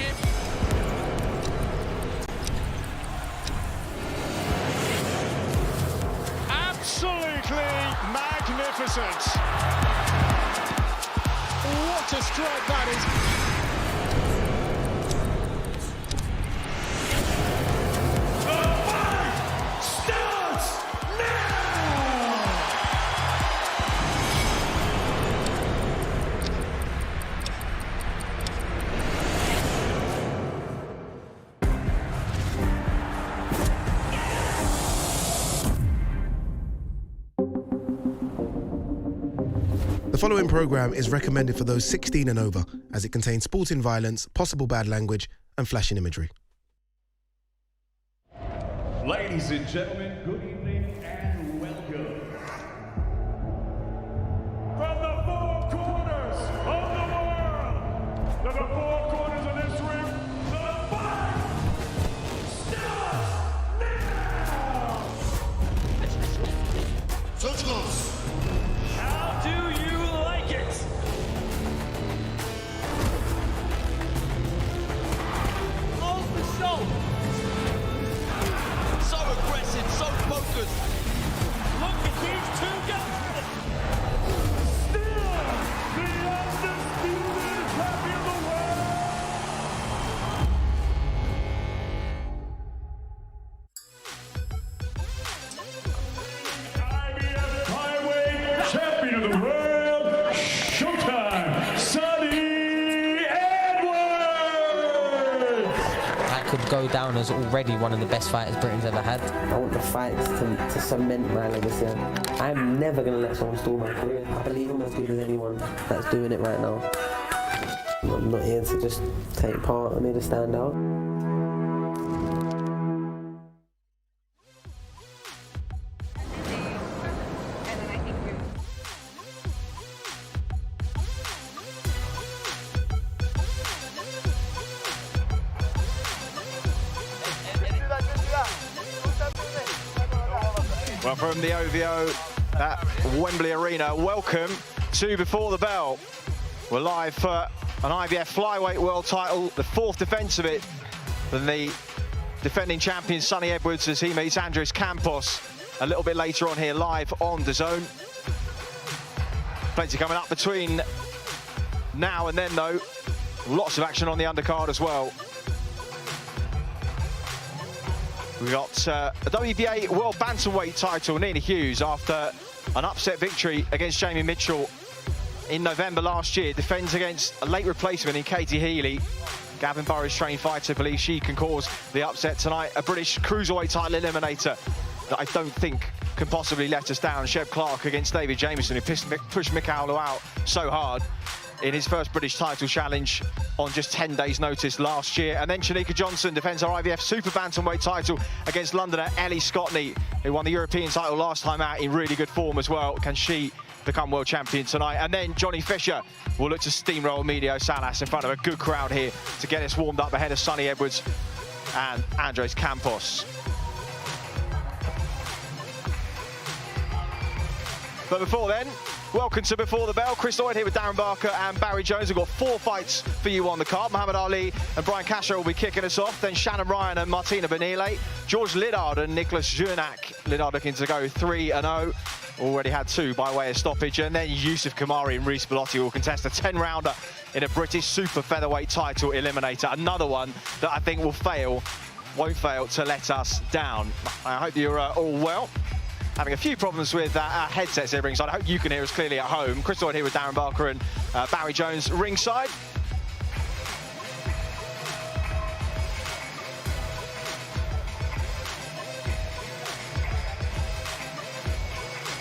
championship. Absolutely magnificent. What a stroke that is. The following programme is recommended for those 16 and over, as it contains sporting violence, possible bad language and flashing imagery. Ladies and gentlemen, good evening and welcome. From the four corners of the world, to the four corners of this ring, the fight starts now! How do you like it? Off the shoulder. So aggressive, so focused. Look at these two guys. Still the undisputed champion of the world. IBF Highway champion of the world. Showtime, Sonny Edwards. That could go down as already one of the best fighters Britain's ever had. I want the fights to cement my legacy. I'm never going to let someone stall my career. I believe I'm as good as anyone that's doing it right now. I'm not here to just take part, I'm here to stand out. Well, from the OVO at Wembley Arena, welcome to Before the Bell. We're live for an IBF flyweight world title, the fourth defence of it, than the defending champion Sonny Edwards as he meets Andres Campos a little bit later on here, live on DAZN. Plenty coming up between now and then, though. Lots of action on the undercard as well. We've got a WBA World Bantamweight title, Nina Hughes, after an upset victory against Jamie Mitchell in November last year, defends against a late replacement in Katie Healy. Gavin Burrow's trained fighter believes she can cause the upset tonight. A British cruiserweight title eliminator that I don't think can possibly let us down. Sheb Clark against David Jamieson, who pushed Mikhailo out so hard in his first British title challenge on just 10 days' notice last year. And then Shanika Johnson defends her IBF Super Bantamweight title against Londoner Ellie Scotney, who won the European title last time out in really good form as well. Can she become world champion tonight? And then Johnny Fisher will look to steamroll Emilio Salas in front of a good crowd here to get us warmed up ahead of Sonny Edwards and Andres Campos. But before then, welcome to Before the Bell. Chris Lloyd here with Darren Barker and Barry Jones. We've got 4 fights for you on the card. Muhammad Ali and Brian Castro will be kicking us off. Then Shannon Ryan and Martina Benile. George Liddard and Nicholas Zurnak. Liddard looking to go 3-0. Already had 2 by way of stoppage. And then Yusuf Kamari and Reece Bellotti will contest a 10-rounder in a British super featherweight title eliminator. Another one that I think won't fail to let us down. I hope you're all well. Having a few problems with our headsets here ringside. I hope you can hear us clearly at home. Chris Lloyd here with Darren Barker and Barry Jones ringside.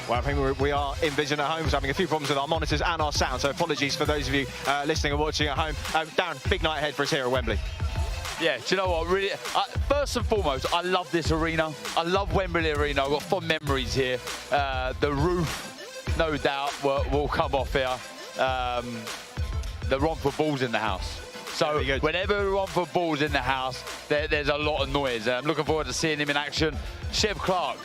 Well, I think we are in vision at home, so having a few problems with our monitors and our sound, so apologies for those of you listening and watching at home. Darren, big night ahead for us here at Wembley. Yeah, do you know what, really, first and foremost, I love this arena. I love Wembley Arena. I've got fond memories here. The roof, no doubt, will come off here. The Romford Bulls in the house. So whenever Romford Bulls in the house, there's a lot of noise. I'm looking forward to seeing him in action. Sheb Clark,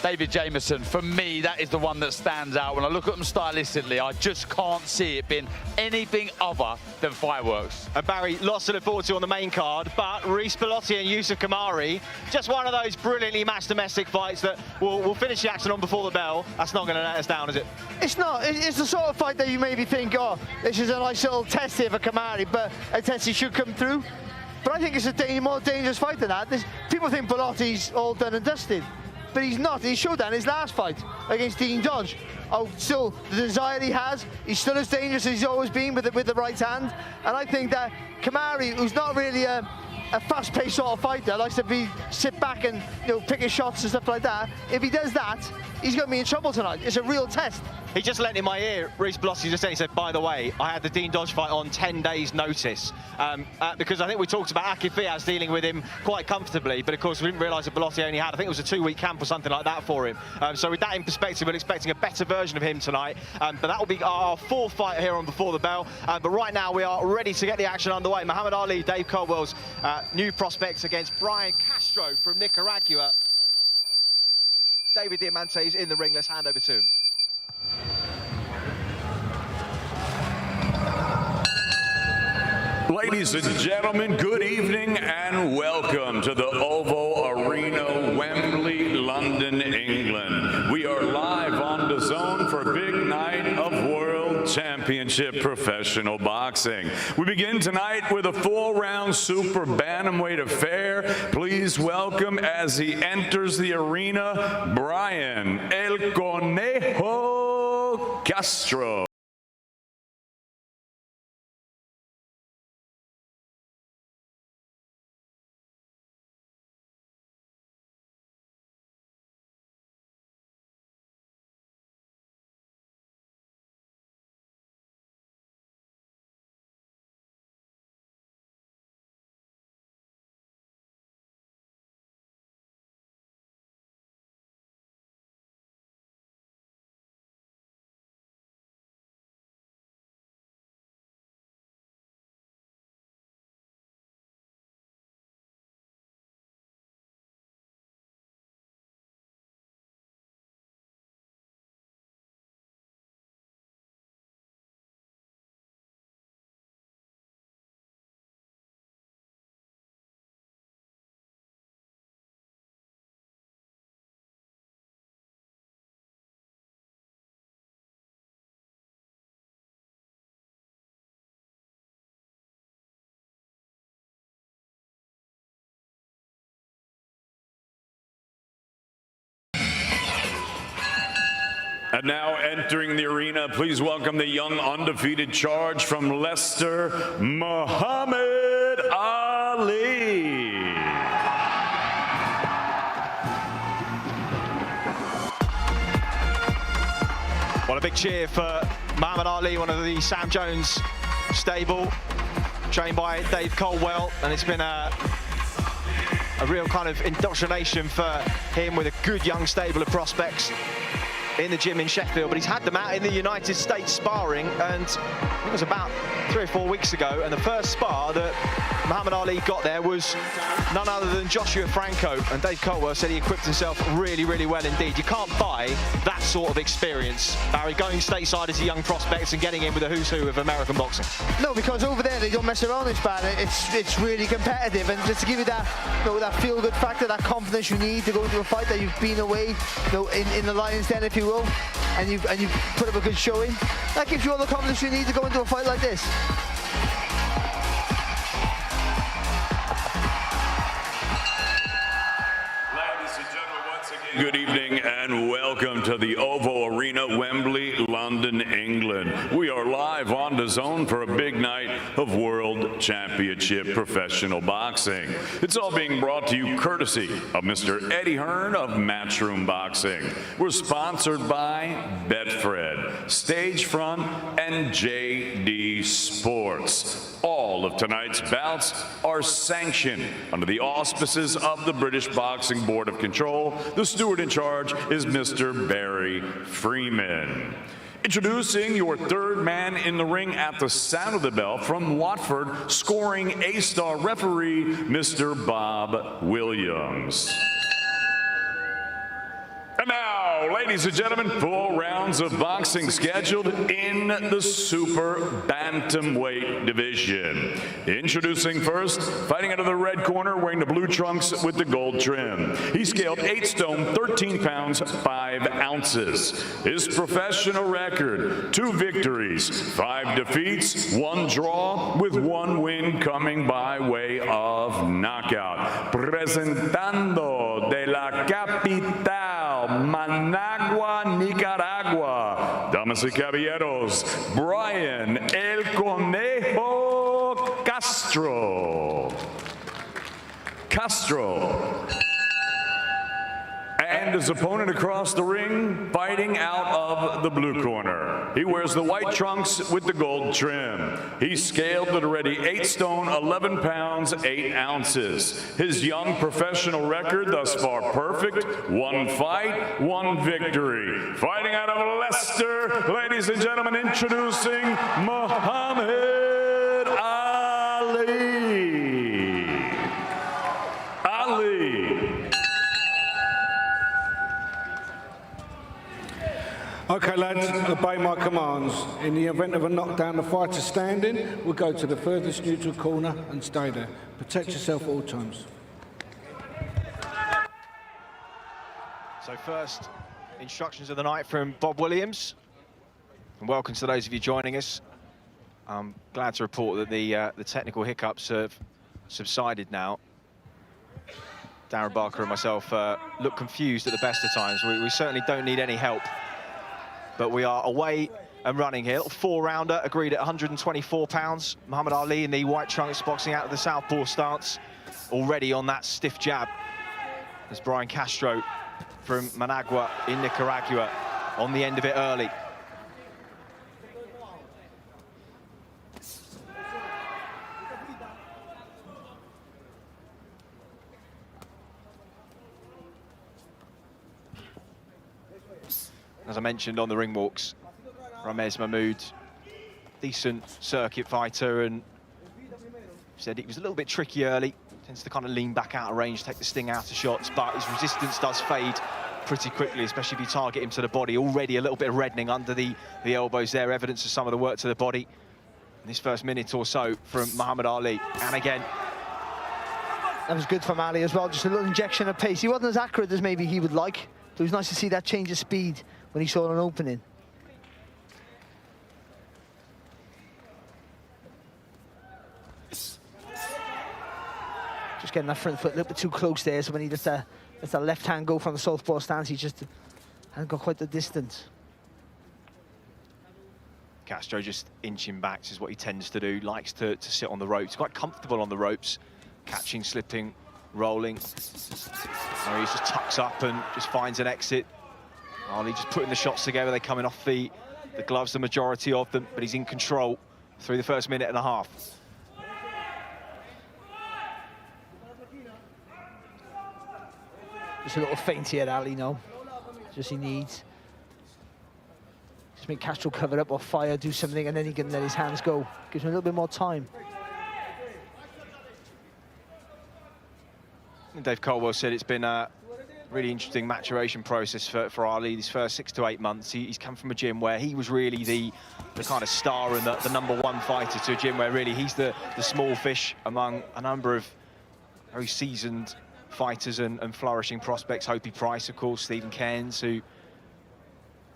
David Jameson, for me, that is the one that stands out. When I look at them stylistically, I just can't see it being anything other than fireworks. And Barry, lots to look forward to on the main card, but Reece Bellotti and Yusuf Kamari, just one of those brilliantly matched domestic fights that will finish the action on before the bell. That's not going to let us down, is it? It's not. It's the sort of fight that you maybe think, oh, this is a nice little test here for Kamari, but a test he should come through. But I think it's a more dangerous fight than that. People think Bellotti's all done and dusted, but he's not. He showed that in his last fight against Dean Dodge. Oh, still, the desire he has, he's still as dangerous as he's always been with the right hand. And I think that Kamari, who's not really a fast-paced sort of fighter, likes to sit back and pick his shots and stuff like that. If he does that, he's going to be in trouble tonight. It's a real test. He just lent in my ear, Reece Bellotti just said, he said, by the way, I had the Dean Dodge fight on 10 days notice. Because I think we talked about Aki Fiaz dealing with him quite comfortably, but of course we didn't realise that Bellotti only had, I think it was a 2-week camp or something like that for him. So with that in perspective, we're expecting a better version of him tonight. But that will be our 4th fight here on Before the Bell. But right now we are ready to get the action underway. Muhammad Ali, Dave Caldwell's new prospects against Brian Castro from Nicaragua. David Diamante is in the ring. Let's hand over to him. Ladies and gentlemen, good evening and welcome to the Ovo Arena, Wembley, London, England. We are live on DAZN for a big night of World Championship Professional Boxing. We begin tonight with a 4-round super bantamweight affair. Please welcome, as he enters the arena, Brian El Conejo Castro. And now entering the arena, please welcome the young undefeated charge from Leicester, Muhammad Ali. What a big cheer for Muhammad Ali, one of the Sam Jones stable, trained by Dave Caldwell, and it's been a real kind of indoctrination for him with a good young stable of prospects in the gym in Sheffield, but he's had them out in the United States sparring, and it was about 3 or 4 weeks ago, and the first spar that Muhammad Ali got there was none other than Joshua Franco, and Dave Caldwell said he equipped himself really, really well indeed. You can't buy that sort of experience, Barry, going stateside as a young prospect and getting in with a who's who of American boxing. No, because over there they don't mess around in sparring. It's really competitive, and just to give you that, that feel-good factor, that confidence you need to go into a fight that you've been away, in the lion's den, if you will, and you put up a good showing. That gives you all the confidence you need to go into a fight like this. Good evening and welcome to the Ovo Arena, Wembley, London, England. We are live on DAZN for a big night of World Championship Professional Boxing. It's all being brought to you courtesy of Mr. Eddie Hearn of Matchroom Boxing. We're sponsored by Betfred, Stagefront, and JD Sports. All of tonight's bouts are sanctioned under the auspices of the British Boxing Board of Control. The steward in charge is Mr. Barry Freeman. Introducing your third man in the ring at the sound of the bell from Watford, scoring A-star referee, Mr. Bob Williams. And now, Now, ladies and gentlemen, 4 rounds of boxing scheduled in the super bantamweight division. Introducing first, fighting out of the red corner, wearing the blue trunks with the gold trim. He scaled 8 stone, 13 pounds, 5 ounces. His professional record, 2 victories, 5 defeats, 1 draw, with 1 win coming by way of knockout. Presentando de la capital, Managua, Nicaragua. Damas y caballeros, Brian El Conejo Castro. And his opponent across the ring, fighting out of the blue corner. He wears the white trunks with the gold trim. He's scaled at already 8 stone, 11 pounds, 8 ounces. His young professional record thus far perfect, 1 fight, 1 victory. Fighting out of Leicester, ladies and gentlemen, introducing Muhammad Ali. Okay, lads, obey my commands. In the event of a knockdown, the fighter standing will go to the furthest neutral corner and stay there. Protect yourself at all times. So first, instructions of the night from Bob Williams. And welcome to those of you joining us. I'm glad to report that the technical hiccups have subsided now. Darren Barker and myself look confused at the best of times. We certainly don't need any help. But we are away and running here. 4-rounder, agreed at 124 pounds. Muhammad Ali in the white trunks, boxing out of the southpaw stance, already on that stiff jab. There's Brian Castro from Managua in Nicaragua on the end of it early. As I mentioned on the ring walks, Ramez Mahmoud, decent circuit fighter, and said it was a little bit tricky early. Tends to kind of lean back out of range, take the sting out of shots, but his resistance does fade pretty quickly, especially if you target him to the body. Already a little bit of reddening under the elbows there, evidence of some of the work to the body in this first minute or so from Muhammad Ali. And again, that was good from Ali as well, just a little injection of pace. He wasn't as accurate as maybe he would like, but it was nice to see that change of speed when he saw an opening. Just getting that front foot a little bit too close there, so when he lets that left hand go from the southpaw stance, he just hasn't got quite the distance. Castro just inching back, is what he tends to do, likes to sit on the ropes, quite comfortable on the ropes, catching, slipping, rolling. There he just tucks up and just finds an exit. Ali just putting the shots together, they're coming off the gloves, the majority of them, but he's in control through the first minute and a half. Just a little feint here, Ali, no. Just he needs. Just make Castro cover up or fire, do something, and then he can let his hands go. Gives him a little bit more time. And Dave Caldwell said it's been a really interesting maturation process for Ali these first 6 to 8 months. He's come from a gym where he was really the kind of star and the #1 fighter, to a gym where really he's the small fish among a number of very seasoned fighters and flourishing prospects. Hopi Price, of course, Stephen Cairns, who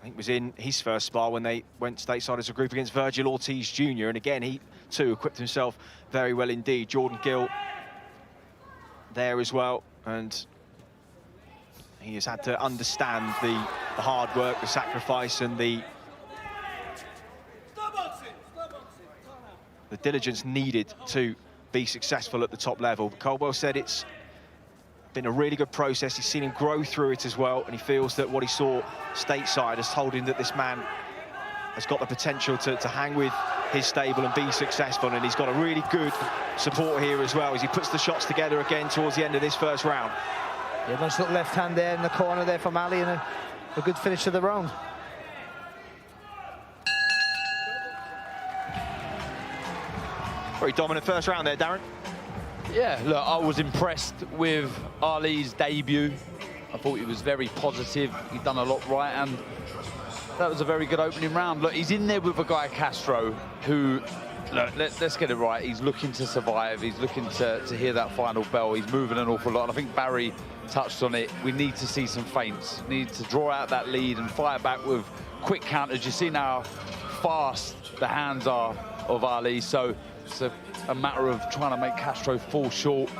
I think was in his first spar when they went stateside as a group against Virgil Ortiz Jr. And again, he too equipped himself very well indeed. Jordan Gill there as well, and he has had to understand the hard work, the sacrifice, and the diligence needed to be successful at the top level. Caldwell said it's been a really good process. He's seen him grow through it as well, and he feels that what he saw stateside has told him that this man has got the potential to hang with his stable and be successful, and he's got a really good support here as well as he puts the shots together again towards the end of this first round. Yeah, nice little left hand there in the corner there from Ali, and a good finish to the round. Very dominant first round there, Darren. Yeah, look, I was impressed with Ali's debut. I thought he was very positive. He'd done a lot right, and that was a very good opening round. Look, he's in there with a guy, Castro, who, look, let's get it right. He's looking to survive. He's looking to hear that final bell. He's moving an awful lot. And I think Barry touched on it. We need to see some feints. We need to draw out that lead and fire back with quick counters. You see now how fast the hands are of Ali. So it's a matter of trying to make Castro fall short,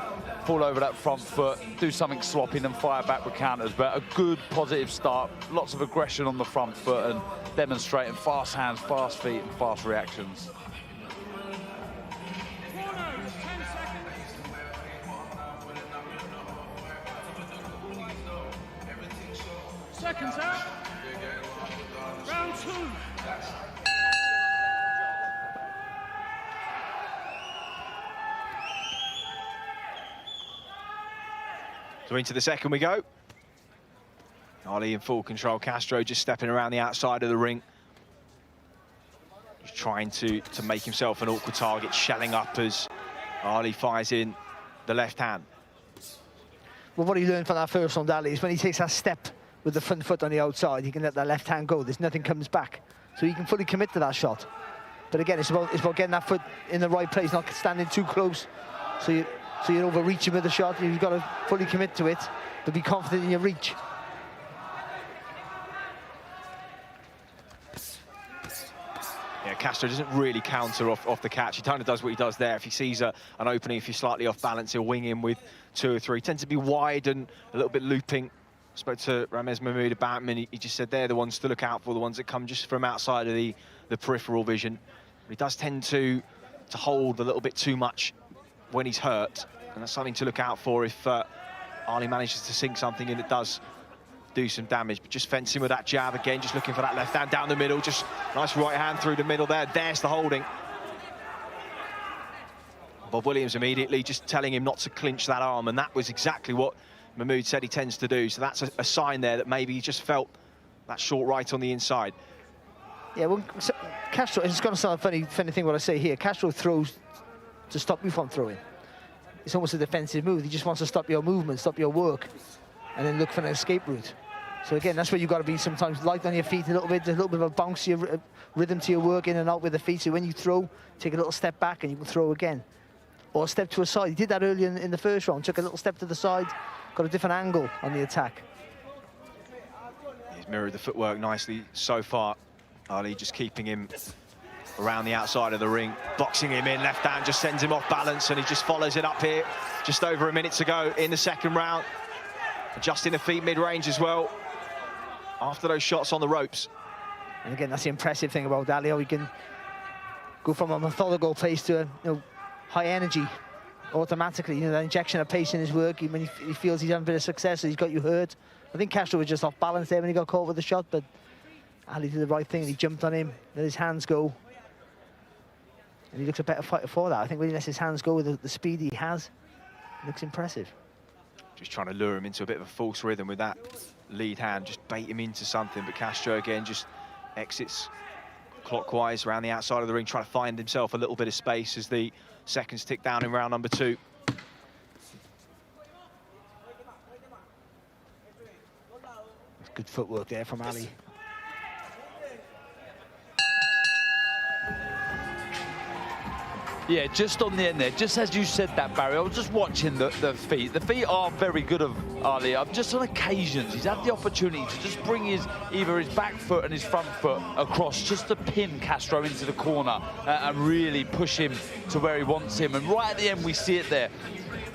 fall over that front foot, do something sloppy and fire back with counters. But a good, positive start. Lots of aggression on the front foot and demonstrating fast hands, fast feet and fast reactions. Seconds out. Round 2. So into the second we go. Ali in full control. Castro just stepping around the outside of the ring. Just trying to make himself an awkward target, shelling up as Ali fires in the left hand. Well, what he learned from that first round, Ali, is when he takes that step with the front foot on the outside, he can let that left hand go. There's nothing comes back. So he can fully commit to that shot. But again, it's about getting that foot in the right place, not standing too close. So you're overreaching with the shot. You've got to fully commit to it, but be confident in your reach. Yeah, Castro doesn't really counter off the catch. He kind of does what he does there. If he sees an opening, if you're slightly off balance, he'll wing in with 2 or 3. Tends to be wide and a little bit looping. Spoke to Ramez Mahmoud about him, and he just said they're the ones to look out for, the ones that come just from outside of the peripheral vision. But he does tend to hold a little bit too much when he's hurt, and that's something to look out for if Ali manages to sink something and it does do some damage. But just fencing with that jab again, just looking for that left hand down the middle, just nice right hand through the middle there. There's the holding. Bob Williams immediately just telling him not to clinch that arm, and that was exactly what Mahmoud said he tends to do. So that's a sign there that maybe he just felt that short right on the inside. Yeah, well, Castro, it's going to sound funny thing what I say here. Castro throws to stop you from throwing. It's almost a defensive move. He just wants to stop your movement, stop your work, and then look for an escape route. So again, that's where you've got to be sometimes light on your feet a little bit. There's a little bit of a bounce to your rhythm to your work in and out with the feet. So when you throw, take a little step back and you can throw again. Or step to a side. He did that earlier in the first round. Took a little step to the side, got a different angle on the attack. He's mirrored the footwork nicely so far. Ali just keeping him around the outside of the ring, boxing him in, left hand just sends him off balance, and he just follows it up here. Just over a minute to go in the second round. Adjusting the feet mid-range as well, after those shots on the ropes. And again, that's the impressive thing about Ali, how he can go from a methodical pace to a high energy automatically. You know, that injection of pace in his work, when he feels he's having a bit of success, he's got you hurt. I think Castro was just off balance there when he got caught with the shot, but Ali did the right thing and he jumped on him, let his hands go. And he looks a better fighter for that. I think when he lets his hands go with the speed he has, it looks impressive. Just trying to lure him into a bit of a false rhythm with that lead hand, just bait him into something. But Castro again just exits clockwise around the outside of the ring, trying to find himself a little bit of space as the seconds tick down in round number 2. Good footwork there from Ali. Yeah, just on the end there, just as you said that, Barry, I was just watching the feet. The feet are very good of Ali. Just on occasions, he's had the opportunity to just bring either his back foot and his front foot across, just to pin Castro into the corner and really push him to where he wants him. And right at the end, we see it there.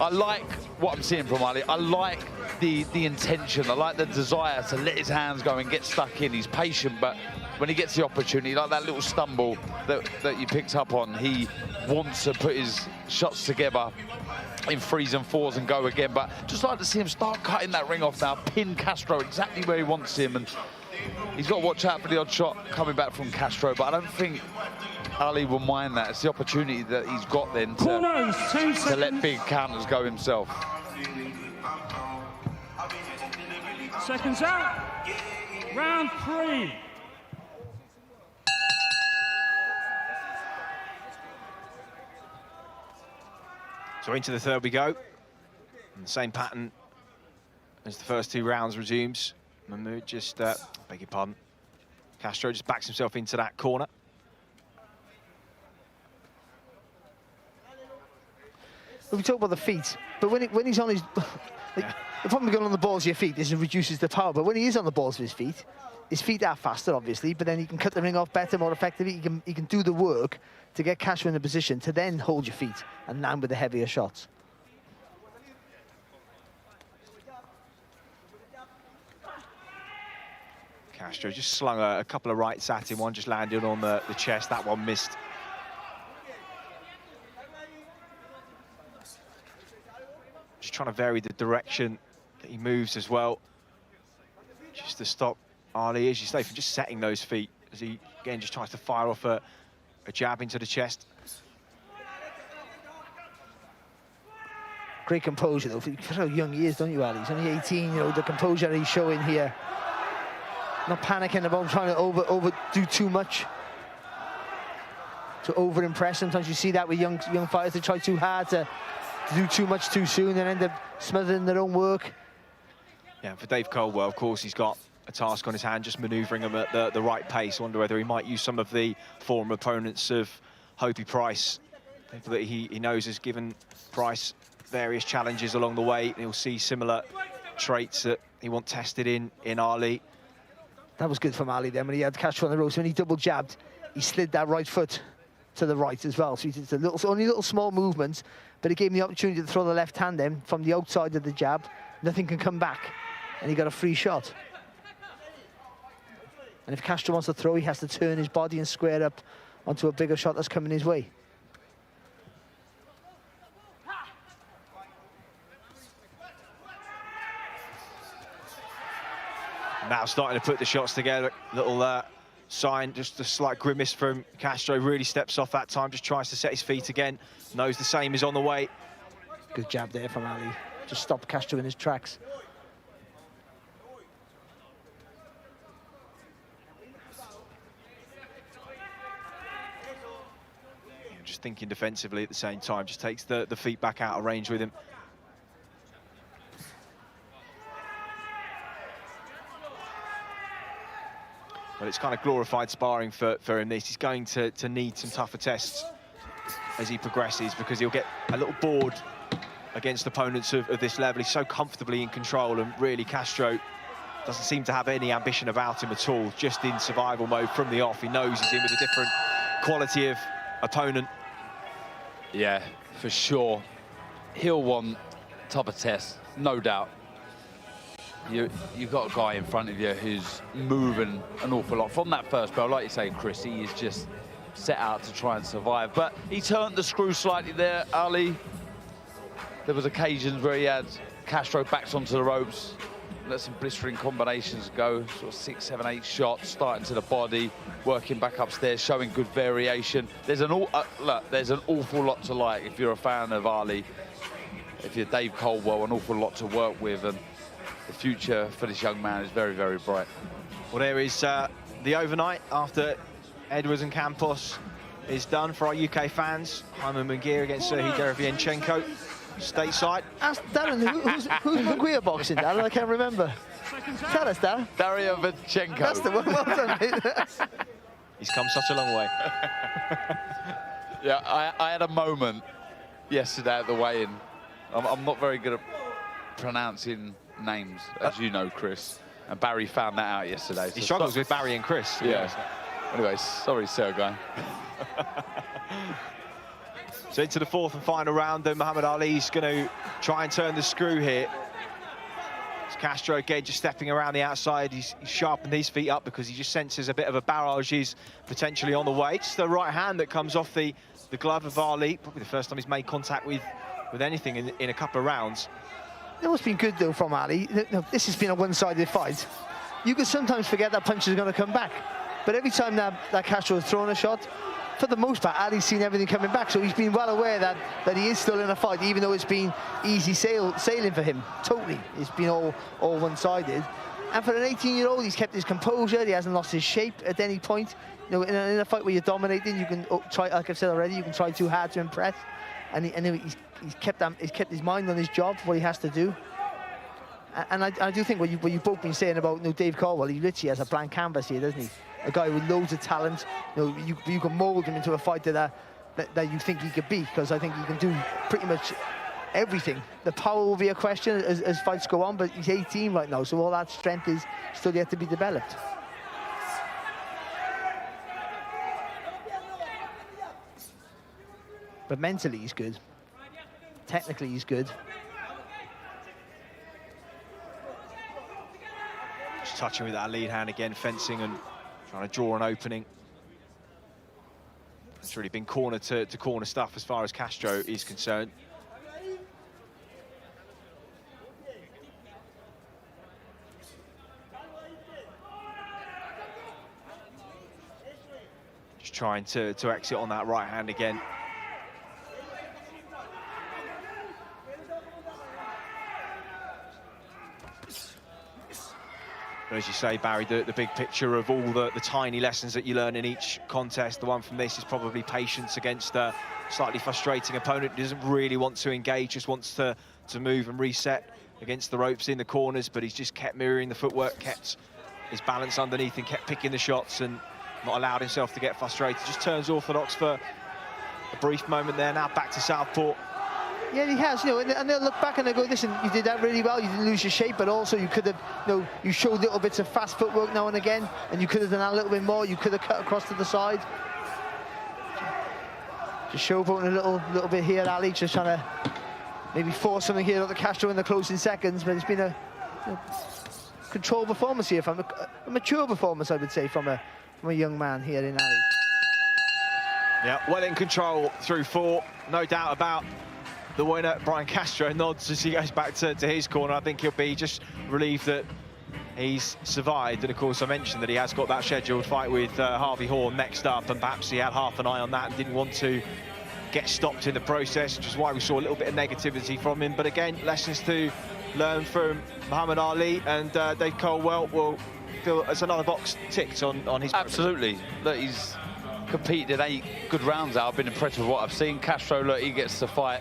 I like what I'm seeing from Ali. I like the intention. I like the desire to let his hands go and get stuck in. He's patient, but when he gets the opportunity, like that little stumble that you picked up on, he wants to put his shots together in 3s and 4s and go again. But just like to see him start cutting that ring off now, pin Castro exactly where he wants him. And he's got to watch out for the odd shot coming back from Castro, but I don't think Ali will mind that. It's the opportunity that he's got then to let big counters go himself. Seconds out. Round 3. So into the third we go. And the same pattern as the first 2 rounds resumes. Mahmoud just, beg your pardon, Castro just backs himself into that corner. We talk about the feet, but when he's on his... Like, the problem with going on the balls of your feet is it reduces the power, but when he is on the balls of his feet are faster, obviously, but then he can cut the ring off better, more effectively. He can do the work to get Castro in a position to then hold your feet and land with the heavier shots. Castro just slung a couple of rights at him, one just landed on the chest, that one missed. Just trying to vary the direction that he moves as well, just to stop Ali, as you say, from just setting those feet, as he, again, just tries to fire off a jab into the chest. Great composure, though, for how young he is, don't you, Ali? He's only 18, you know, the composure he's showing here. Not panicking about trying to overdo too much, to over-impress. Sometimes you see that with young fighters, they try too hard to do too much too soon and end up smothering their own work. Yeah, for Dave Caldwell, of course, he's got a task on his hand, just manoeuvring him at the right pace. I wonder whether he might use some of the former opponents of Hopey Price, people that he knows has given Price various challenges along the way. He'll see similar traits that he wants tested in Ali. That was good from Ali then when he had Castro on the ropes. When he double jabbed, he slid that right foot to the right as well. So he did only little small movements, but it gave him the opportunity to throw the left hand then from the outside of the jab. Nothing can come back, and he got a free shot. And if Castro wants to throw, he has to turn his body and square up onto a bigger shot that's coming his way. Now starting to put the shots together. Little sign, just a slight grimace from Castro. Really steps off that time, just tries to set his feet again. Knows the same is on the way. Good jab there from Ali. Just stopped Castro in his tracks. Just thinking defensively at the same time. Just takes the feet back out of range with him. Well, it's kind of glorified sparring for him. He's going to need some tougher tests as he progresses, because he'll get a little bored against opponents of this level. He's so comfortably in control, and really Castro doesn't seem to have any ambition about him at all, just in survival mode from the off. He knows he's in with a different quality of opponent. Yeah, for sure. He'll want tougher tests, no doubt. You've got a guy in front of you who's moving an awful lot. From that first bell, like you say, Chris, he is just set out to try and survive. But he turned the screw slightly there, Ali. There was occasions where he had Castro backed onto the ropes, let some blistering combinations go, sort of 6, 7, 8 shots, starting to the body, working back upstairs, showing good variation. There's an awful lot to like if you're a fan of Ali. If you're Dave Caldwell, an awful lot to work with, and the future for this young man is very, very bright. Well, there is the overnight after Edwards and Campos is done for our UK fans. Hyman Munguia against Serhiy Derevyanchenko, stateside. Ask Darren, who's Munguia boxing, Darren? I can't remember. Tell us, Darren. Derevyanchenko. That's the one. Well done, mate. He's come such a long way. Yeah, I had a moment yesterday at the weigh-in. I'm not very good at pronouncing names, as you know, Chris. And Barry found that out yesterday. He struggles with Barry and Chris. Yeah. Anyway, sorry, Sergei. So into the fourth and final round, then Muhammad Ali's going to try and turn the screw here. It's Castro again just stepping around the outside. He's sharpened his feet up because he just senses a bit of a barrage is potentially on the way. It's the right hand that comes off the glove of Ali. Probably the first time he's made contact with anything in a couple of rounds. It must be good, though, from Ali. This has been a one-sided fight. You can sometimes forget that punch is going to come back. But every time that Castro has thrown a shot, for the most part, Ali's seen everything coming back. So he's been well aware that he is still in a fight, even though it's been easy sailing for him. Totally. It's been all one-sided. And for an 18-year-old, he's kept his composure. He hasn't lost his shape at any point. You know, in a fight where you're dominating, you can try, like I've said already, you can try too hard to impress. And he's kept his mind on his job, what he has to do. And I do think what you've both been saying about, you know, Dave Caldwell, he literally has a blank canvas here, doesn't he? A guy with loads of talent. You know, you can mould him into a fighter that you think he could be, because I think he can do pretty much everything. The power will be a question as fights go on, but he's 18 right now, so all that strength is still yet to be developed. But mentally he's good. Technically he's good. Just touching with that lead hand again, fencing and trying to draw an opening. It's really been corner to corner stuff as far as Castro is concerned. Just trying to exit on that right hand again. But as you say, Barry, the big picture of all the tiny lessons that you learn in each contest, the one from this is probably patience against a slightly frustrating opponent who doesn't really want to engage, just wants to move and reset against the ropes in the corners, but he's just kept mirroring the footwork, kept his balance underneath and kept picking the shots and not allowed himself to get frustrated. Just turns orthodox for a brief moment there, now back to southpaw. Yeah, he has, you know, and they'll look back and they'll go, listen, you did that really well, you didn't lose your shape, but also you could have, you know, you showed little bits of fast footwork now and again, and you could have done that a little bit more, you could have cut across to the side. Just showboating a little bit here, Ali, just trying to maybe force something here at the Castro in the closing seconds, but it's been a controlled performance here, from a mature performance, I would say, from a young man here in Ali. Yeah, well in control through 4, no doubt about the winner. Brian Castro nods as he goes back to his corner. I think he'll be just relieved that he's survived. And of course, I mentioned that he has got that scheduled fight with Harvey Horn next up, and perhaps he had half an eye on that and didn't want to get stopped in the process, which is why we saw a little bit of negativity from him. But again, lessons to learn from Muhammad Ali, and Dave Caldwell will feel as another box ticked on his. Absolutely. Look, he's competed 8 good rounds out. I've been impressed with what I've seen. Castro, look, he gets to fight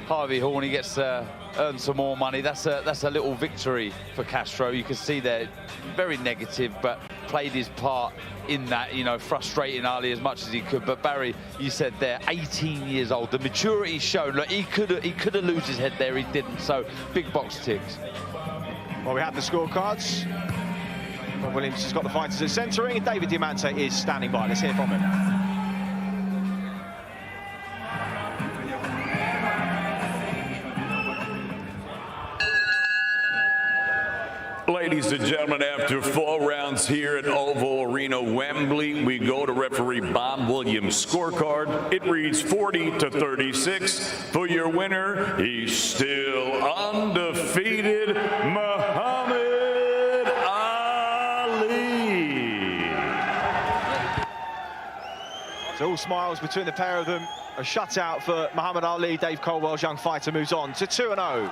Harvey Horn, he gets to earn some more money. That's a little victory for Castro. You can see they're very negative, but played his part in that, you know, frustrating Ali as much as he could. But Barry, you said they're 18 years old. The maturity's shown. Look, he could have lost his head there, he didn't. So big box ticks. Well, we have the scorecards. Well, Williams has got the fighters at centering, and David Diamante is standing by. Let's hear from him. Ladies and gentlemen, after 4 rounds here at Oval Arena, Wembley, we go to referee Bob Williams' scorecard. It reads 40-36 for your winner. He's still undefeated, Muhammad Ali. So all smiles between the pair of them. A shutout for Muhammad Ali. Dave Caldwell's young fighter moves on to 2-0.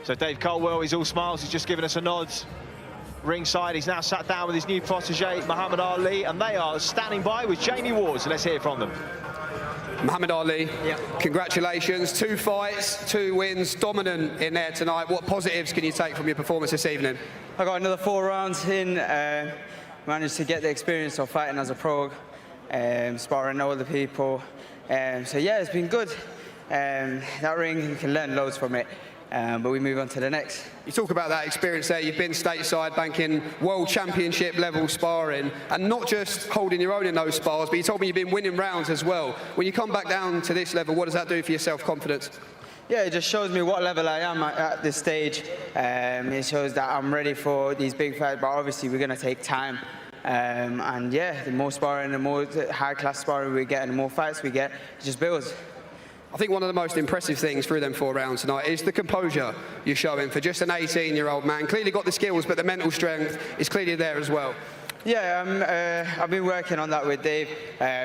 So Dave Caldwell, he's all smiles, he's just given us a nod. Ringside, he's now sat down with his new protege, Muhammad Ali, and they are standing by with Jamie Ward, so let's hear from them. Muhammad Ali, congratulations, 2 fights, 2 wins, dominant in there tonight. What positives can you take from your performance this evening? I got another 4 rounds in, managed to get the experience of fighting as a pro, sparring older people. So yeah, it's been good. That ring, you can learn loads from it. But we move on to the next. You talk about that experience there. You've been stateside, banking world championship level sparring, and not just holding your own in those spars, but you told me you've been winning rounds as well. When you come back down to this level, what does that do for your self-confidence? Yeah, it just shows me what level I am at this stage. It shows that I'm ready for these big fights, but obviously we're going to take time. And yeah, the more sparring, the more high-class sparring we get, and the more fights we get, it just builds. I think one of the most impressive things through them 4 rounds tonight is the composure you're showing for just an 18-year-old man. Clearly got the skills, but the mental strength is clearly there as well. Yeah, I've been working on that with Dave,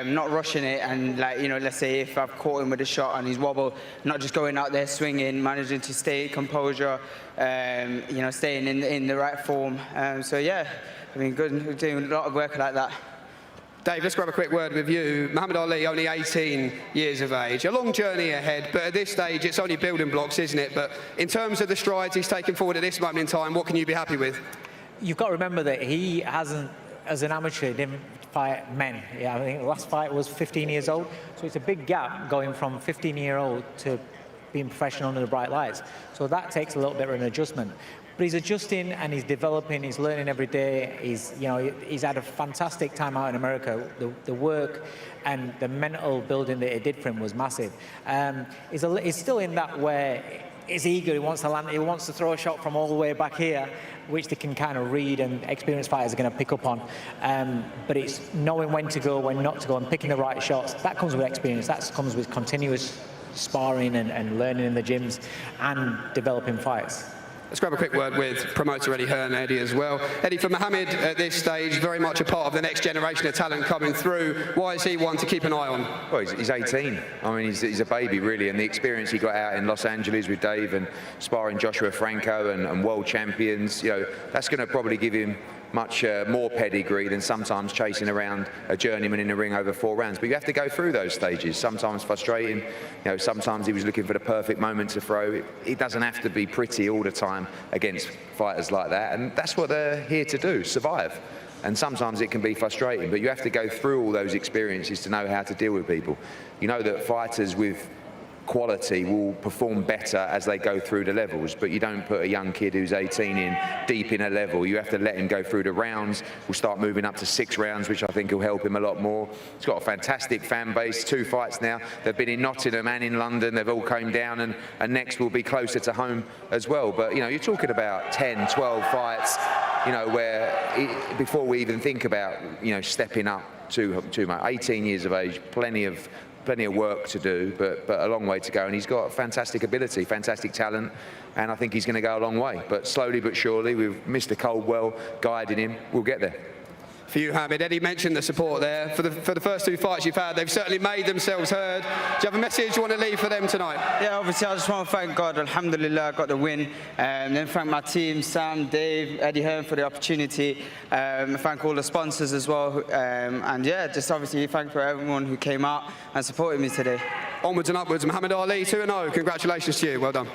not rushing it, and like, you know, let's say if I've caught him with a shot and he's wobbled, not just going out there swinging, managing to stay composure, you know, staying in the right form. So yeah, I mean, good, we're doing a lot of work like that. Dave, let's grab a quick word with you. Muhammad Ali, only 18 years of age. A long journey ahead, but at this stage, it's only building blocks, isn't it? But in terms of the strides he's taken forward at this moment in time, what can you be happy with? You've got to remember that he hasn't, as an amateur, didn't fight men. Yeah, I think the last fight was 15 years old. So it's a big gap going from 15-year-old to being professional under the bright lights. So that takes a little bit of an adjustment. But he's adjusting and he's developing, he's learning every day. He's had a fantastic time out in America. The work and the mental building that it did for him was massive. He's still in that where he's eager, he wants to land, he wants to throw a shot from all the way back here, which they can kind of read and experienced fighters are going to pick up on. But it's knowing when to go, when not to go, and picking the right shots. That comes with experience, that comes with continuous sparring and learning in the gyms and developing fights. Let's grab a quick word with promoter Eddie Hearn, Eddie, as well. Eddie, for Mohammed at this stage, very much a part of the next generation of talent coming through. Why is he one to keep an eye on? Well, he's 18. I mean, he's a baby, really, and the experience he got out in Los Angeles with Dave and sparring Joshua Franco and world champions, you know, that's going to probably give him much more pedigree than sometimes chasing around a journeyman in the ring over 4 rounds. But you have to go through those stages. Sometimes frustrating. You know, sometimes he was looking for the perfect moment to throw. It doesn't have to be pretty all the time against fighters like that. And that's what they're here to do, survive. And sometimes it can be frustrating, but you have to go through all those experiences to know how to deal with people. You know that fighters with quality will perform better as they go through the levels, but you don't put a young kid who's 18 in deep in a level. You have to let him go through the rounds. We'll start moving up to 6 rounds, which I think will help him a lot more. He's got a fantastic fan base, 2 fights now. They've been in Nottingham and in London. They've all come down, and next will be closer to home as well. But, you know, you're talking about 10, 12 fights, you know, where before we even think about, you know, stepping up too much. 18 years of age, plenty of work to do, but a long way to go. And he's got fantastic ability, fantastic talent, and I think he's going to go a long way. But slowly but surely, with Mr. Coldwell guiding him, we'll get there. For you, Hamid, Eddie mentioned the support there. For the first 2 fights you've had, they've certainly made themselves heard. Do you have a message you want to leave for them tonight? Yeah, obviously I just want to thank God, alhamdulillah, I got the win. And then thank my team, Sam, Dave, Eddie Hearn for the opportunity. Thank all the sponsors as well. And yeah, just obviously thank for everyone who came out and supported me today. Onwards and upwards, Muhammad Ali, 2-0. Congratulations to you, well done.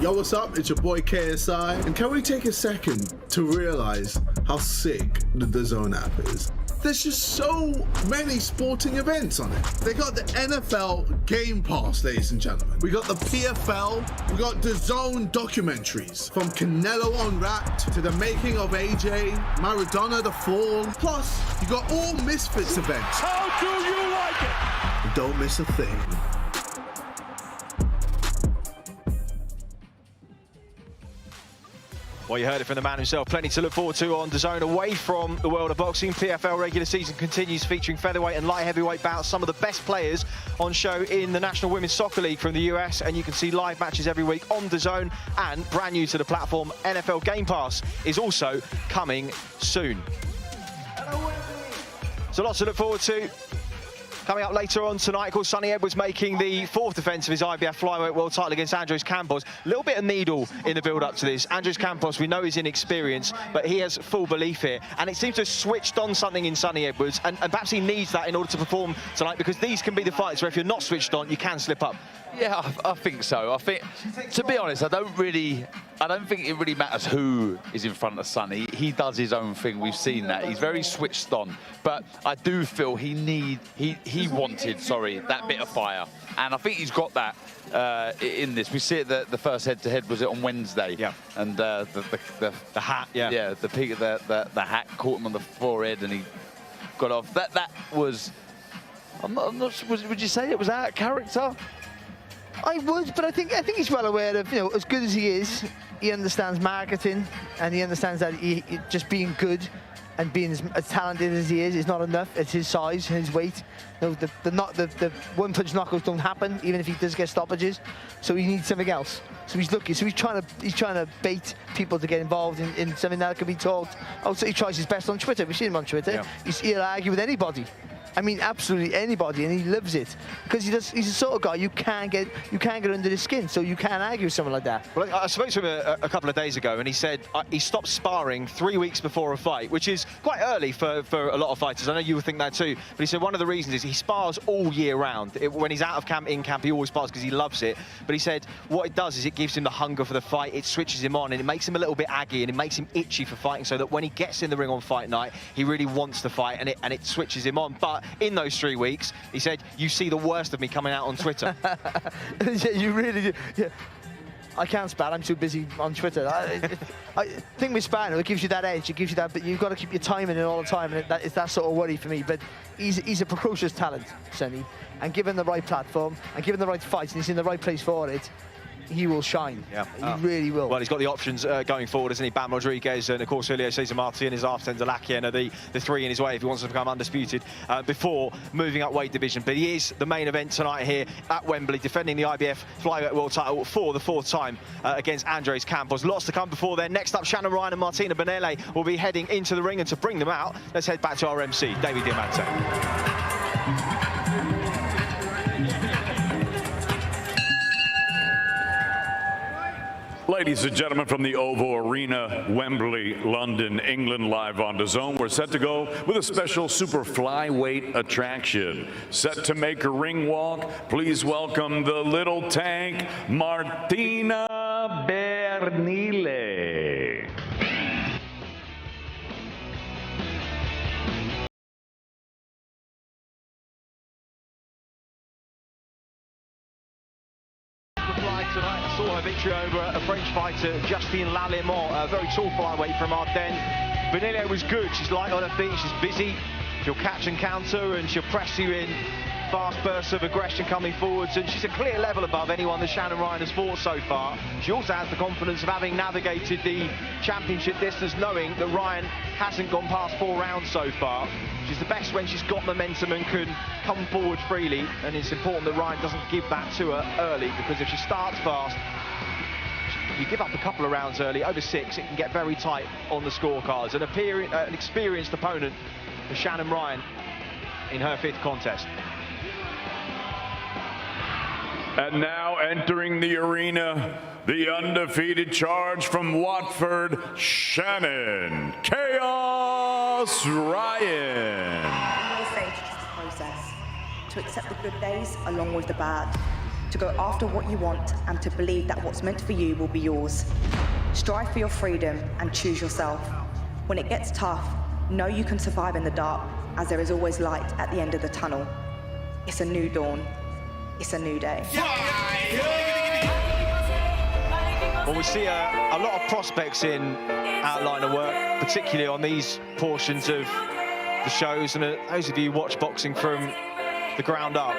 Yo, what's up? It's your boy KSI. And can we take a second to realize how sick the DAZN app is? There's just so many sporting events on it. They got the NFL Game Pass, ladies and gentlemen. We got the PFL. We got DAZN documentaries, from Canelo Unwrapped to the making of AJ, Maradona the Fall. Plus, you got all Misfits events. How do you like it? Don't miss a thing. Well, you heard it from the man himself. Plenty to look forward to on DAZN. Away from the world of boxing, PFL regular season continues, featuring featherweight and light heavyweight bouts. Some of the best players on show in the National Women's Soccer League from the US, and you can see live matches every week on DAZN. And brand new to the platform, NFL Game Pass is also coming soon. So lots to look forward to. Coming up later on tonight, of course, Sonny Edwards making the 4th defence of his IBF flyweight world title against Andres Campos. A little bit of needle in the build-up to this. Andres Campos, we know he's inexperienced, but he has full belief here. And it seems to have switched on something in Sonny Edwards, and perhaps he needs that in order to perform tonight, because these can be the fights where if you're not switched on, you can slip up. Yeah, I think so. I think, to be honest, I don't think it really matters who is in front of Sonny. He does his own thing. We've seen that. He's very switched on. But I do feel he wanted that bit of fire. And I think he's got that in this. We see it that the first head-to-head was it on Wednesday. Yeah. And the hat, yeah, the hat caught him on the forehead and he got off. That was, I'm not sure, would you say it was out of character? I would, but I think he's well aware of, you know, as good as he is, he understands marketing, and he understands that just being good and being as talented as he is not enough. It's his size, his weight. You know, the one-punch knockouts don't happen, even if he does get stoppages. So he needs something else. So he's looking. So he's trying to bait people to get involved in something that could be talked. Also, he tries his best on Twitter. We've seen him on Twitter. Yeah. He'll argue with anybody. I mean, absolutely anybody, and he loves it because he's the sort of guy you can't get under his skin, so you can't argue with someone like that. Well, I spoke to him a couple of days ago, and he said he stopped sparring 3 weeks before a fight, which is quite early for a lot of fighters. I know you would think that too, but he said one of the reasons is he spars all year round. When he's out of camp, in camp, he always spars because he loves it. But he said what it does is it gives him the hunger for the fight, it switches him on, and it makes him a little bit aggy, and it makes him itchy for fighting, so that when he gets in the ring on fight night, he really wants to fight, and it switches him on. But in those 3 weeks, he said, you see the worst of me coming out on Twitter. Yeah, you really do. Yeah. I can't spar, I'm too busy on Twitter. I think with sparring, it gives you that edge, it gives you that, but you've got to keep your time in it all the time, and it's that sort of worry for me. But he's a precocious talent, Sonny, and given the right platform, and given the right fights, and he's in the right place for it, he will shine. Yeah, he really will. Well, he's got the options going forward, isn't he? Bam Rodriguez and, of course, Julio Cesar Martinez, Arsen Delakian are the three in his way if he wants to become undisputed before moving up weight division. But he is the main event tonight here at Wembley, defending the IBF flyweight world title for the 4th time against Andres Campos. Lots to come before then. Next up, Shannon Ryan and Martina Benele will be heading into the ring, and to bring them out, let's head back to our MC, David Diamante. Ladies and gentlemen, from the Oval Arena, Wembley, London, England, live on DAZN, we're set to go with a special super flyweight attraction. Set to make a ring walk, please welcome the little tank, Martina Bernile. Tonight, I saw her victory over a French fighter, Justine Lalemont, a very tall flyweight from Ardennes. Benile was good. She's light on her feet. She's busy. She'll catch and counter, and she'll press you in fast bursts of aggression coming forwards. And she's a clear level above anyone that Shannon Ryan has fought so far. She also has the confidence of having navigated the championship distance, knowing that Ryan hasn't gone past 4 rounds so far. She's the best when she's got momentum and can come forward freely, and it's important that Ryan doesn't give that to her early, because if she starts fast, you give up a couple of rounds early, over 6, it can get very tight on the scorecards. An experienced opponent for Shannon Ryan in her 5th contest. And now entering the arena, the undefeated charge from Watford, Shannon Chaos Ryan. I say to trust the process, to accept the good days along with the bad, to go after what you want and to believe that what's meant for you will be yours. Strive for your freedom and choose yourself. When it gets tough, know you can survive in the dark, as there is always light at the end of the tunnel. It's a new dawn. It's a new day. Well, we see a lot of prospects in our line of work, particularly on these portions of the shows. And those of you who watch boxing from the ground up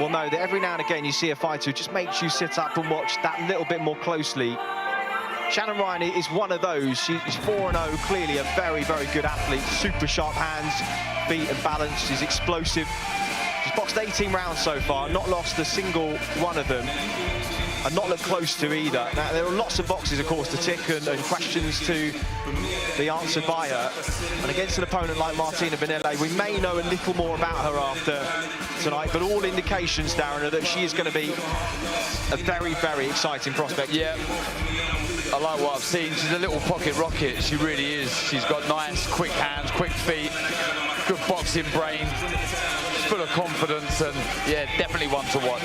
will know that every now and again you see a fighter who just makes you sit up and watch that little bit more closely. Shannon Ryan is one of those. She's 4-0, clearly a very, very good athlete. Super sharp hands, feet and balance. She's explosive. She's boxed 18 rounds so far, not lost a single one of them, and not looked close to either. Now, there are lots of boxes, of course, to tick and questions to be answered by her. And against an opponent like Martina Benele, we may know a little more about her after tonight, but all indications, Darren, are that she is going to be a very, very exciting prospect. Yeah, I like what I've seen. She's a little pocket rocket, she really is. She's got nice, quick hands, quick feet, good boxing brain, full of confidence, and yeah, definitely one to watch.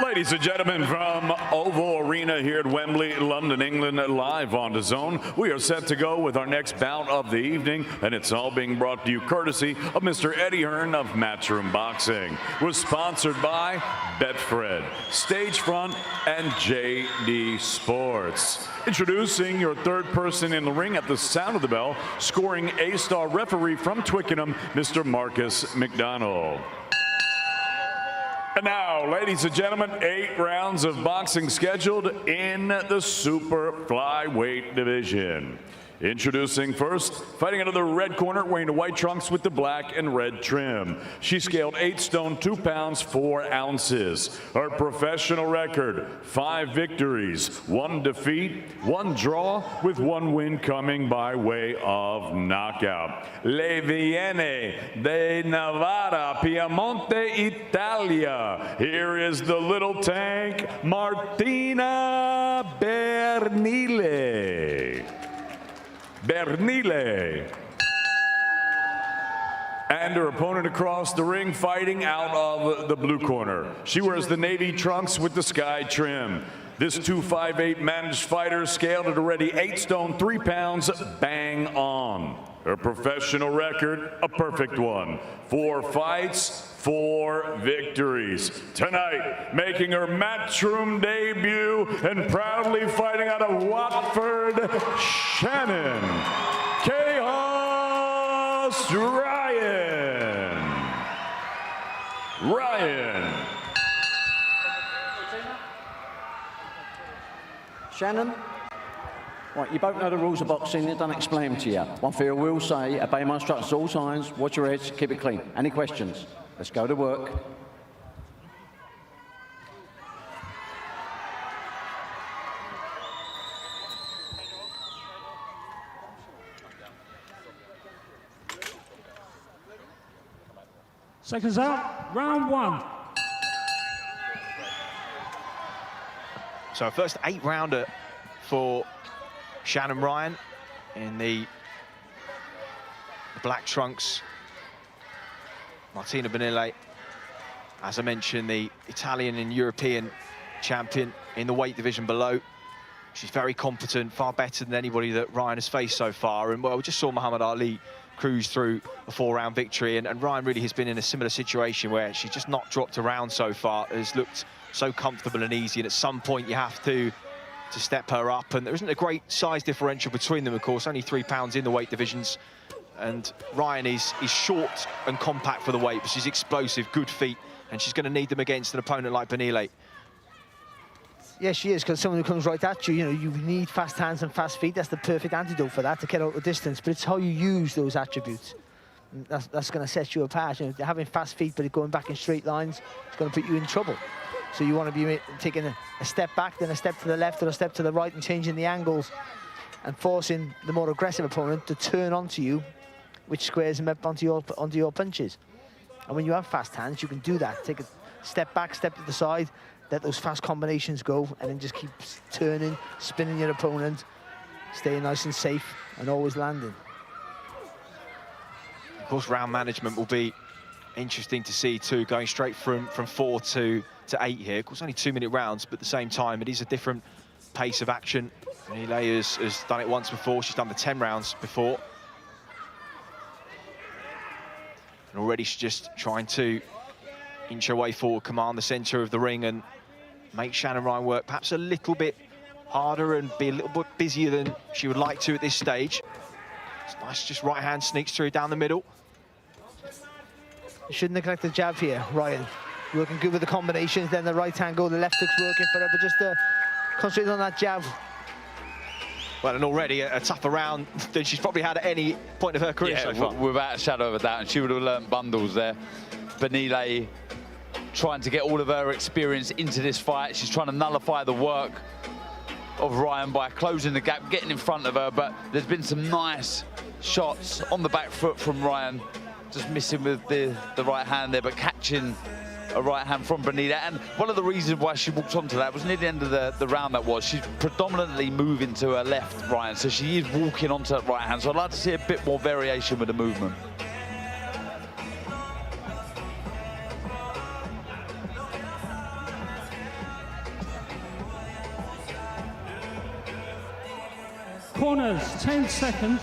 Ladies and gentlemen, from Oval Arena here at Wembley, London, England, live on DAZN, we are set to go with our next bout of the evening, and it's all being brought to you courtesy of Mr. Eddie Hearn of Matchroom Boxing. We're sponsored by Betfred, Stagefront, and JD Sports. Introducing your 3rd person in the ring at the sound of the bell, scoring A-star referee from Twickenham, Mr. Marcus McDonald. And now, ladies and gentlemen, 8 rounds of boxing scheduled in the super flyweight division. Introducing first, fighting out of the red corner, wearing the white trunks with the black and red trim. She scaled 8 stone, 2 pounds, 4 ounces. Her professional record, 5 victories, 1 defeat, 1 draw, with 1 win coming by way of knockout. Le viene de Navarra, Piemonte, Italia. Here is the little tank, Martina Bernile. And her opponent across the ring, fighting out of the blue corner. She wears the navy trunks with the sky trim. This 258 managed fighter scaled at already 8 stone, 3 pounds, bang on. Her professional record, a perfect one. 4 fights, 4 victories. Tonight, making her matchroom debut and proudly fighting out of Watford, Shannon Chaos Ryan. Shannon, right, you both know the rules of boxing, it don't explain them to you. One thing I will say, obey my instructions at all times, watch your heads, keep it clean. Any questions? Let's go to work. Seconds out, round 1. So first 8-rounder for Shannon Ryan in the black trunks. Martina Bernile, as I mentioned, the Italian and European champion in the weight division below. She's very competent, far better than anybody that Ryan has faced so far. And well, we just saw Muhammad Ali cruise through a 4-round victory, and Ryan really has been in a similar situation where she's just not dropped around so far, has looked so comfortable and easy, and at some point you have to step her up. And there isn't a great size differential between them, of course, only 3 pounds in the weight divisions. And Ryan is short and compact for the weight, but she's explosive, good feet, and she's going to need them against an opponent like Bernile. Yes, she is, because someone who comes right at you, you know, you need fast hands and fast feet. That's the perfect antidote for that, to get out the distance. But it's how you use those attributes. And that's going to set you apart. You know, having fast feet, but going back in straight lines, it's going to put you in trouble. So you want to be taking a step back, then a step to the left or a step to the right, and changing the angles and forcing the more aggressive opponent to turn onto you, which squares him up onto your punches. And when you have fast hands, you can do that. Take a step back, step to the side, let those fast combinations go, and then just keep turning, spinning your opponent, staying nice and safe, and always landing. Of course, round management will be interesting to see too, going straight from 4 to 8 here. Of course, only 2-minute rounds, but at the same time, it is a different pace of action. Bernile has done it once before. She's done the 10 rounds before. And already she's just trying to inch her way forward, command the centre of the ring, and make Shannon Ryan work perhaps a little bit harder and be a little bit busier than she would like to at this stage. It's nice, just right hand sneaks through down the middle. You shouldn't neglect the jab here, Ryan. Working good with the combinations, then the right hand go, the left hook's working for her, but just concentrate on that jab. Well, and already a tougher round than she's probably had at any point of her career so far. Without a shadow of a doubt, and she would have learnt bundles there. Bernile trying to get all of her experience into this fight. She's trying to nullify the work of Ryan by closing the gap, getting in front of her, but there's been some nice shots on the back foot from Ryan, just missing with the right hand there, but catching a right hand from Bernile. And one of the reasons why she walked onto that was near the end of the round that was. She's predominantly moving to her left, Ryan, so she is walking onto that right hand. So I'd like to see a bit more variation with the movement. Corners, 10 seconds.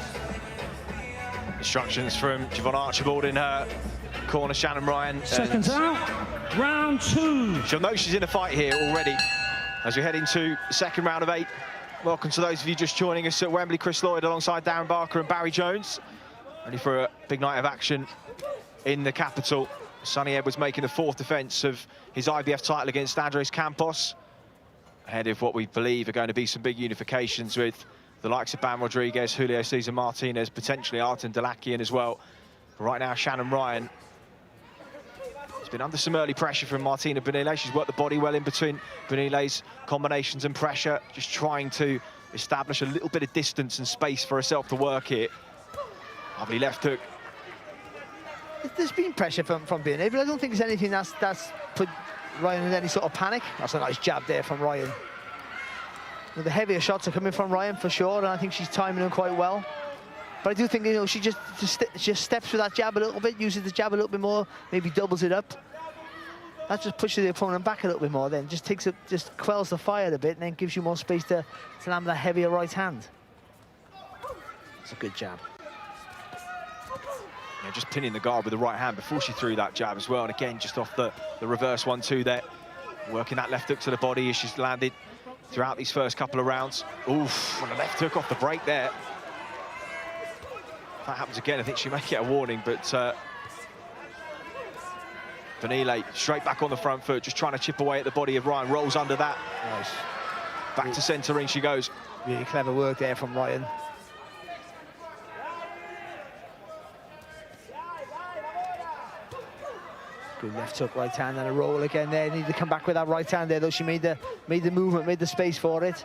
Instructions from Javon Archibald in her corner, Shannon Ryan. Seconds out, round 2. She'll know she's in a fight here already as we head into the second round of 8. Welcome to those of you just joining us at Wembley. Chris Lloyd alongside Darren Barker and Barry Jones. Ready for a big night of action in the capital. Sonny Edwards making the 4th defence of his IBF title against Andres Campos, ahead of what we believe are going to be some big unifications with the likes of Bam Rodriguez, Julio Cesar Martinez, potentially Artem Dalakian as well. But right now, Shannon Ryan has been under some early pressure from Martina Benile. She's worked the body well in between Benile's combinations and pressure, just trying to establish a little bit of distance and space for herself to work here. Lovely left hook. There's been pressure from Benile, but I don't think there's anything that's put Ryan in any sort of panic. That's a nice jab there from Ryan. The heavier shots are coming from Ryan for sure, and I think she's timing them quite well. But I do think, you know, she just steps with that jab a little bit, uses the jab a little bit more, maybe doubles it up. That just pushes the opponent back a little bit more, then just quells the fire a bit, and then gives you more space to land that heavier right hand. It's a good jab. Yeah, just pinning the guard with the right hand before she threw that jab as well. And again, just off the reverse 1-2 there. Working that left hook to the body as she's landed throughout these first couple of rounds. Oof, and a left hook off the break there. If that happens again, I think she may get a warning, but Benile straight back on the front foot, just trying to chip away at the body of Ryan, rolls under that. Nice. Back to centre ring she goes. Really clever work there from Ryan. Good left hook, right hand, and a roll again there. Need to come back with that right hand there, though. She made the movement, made the space for it.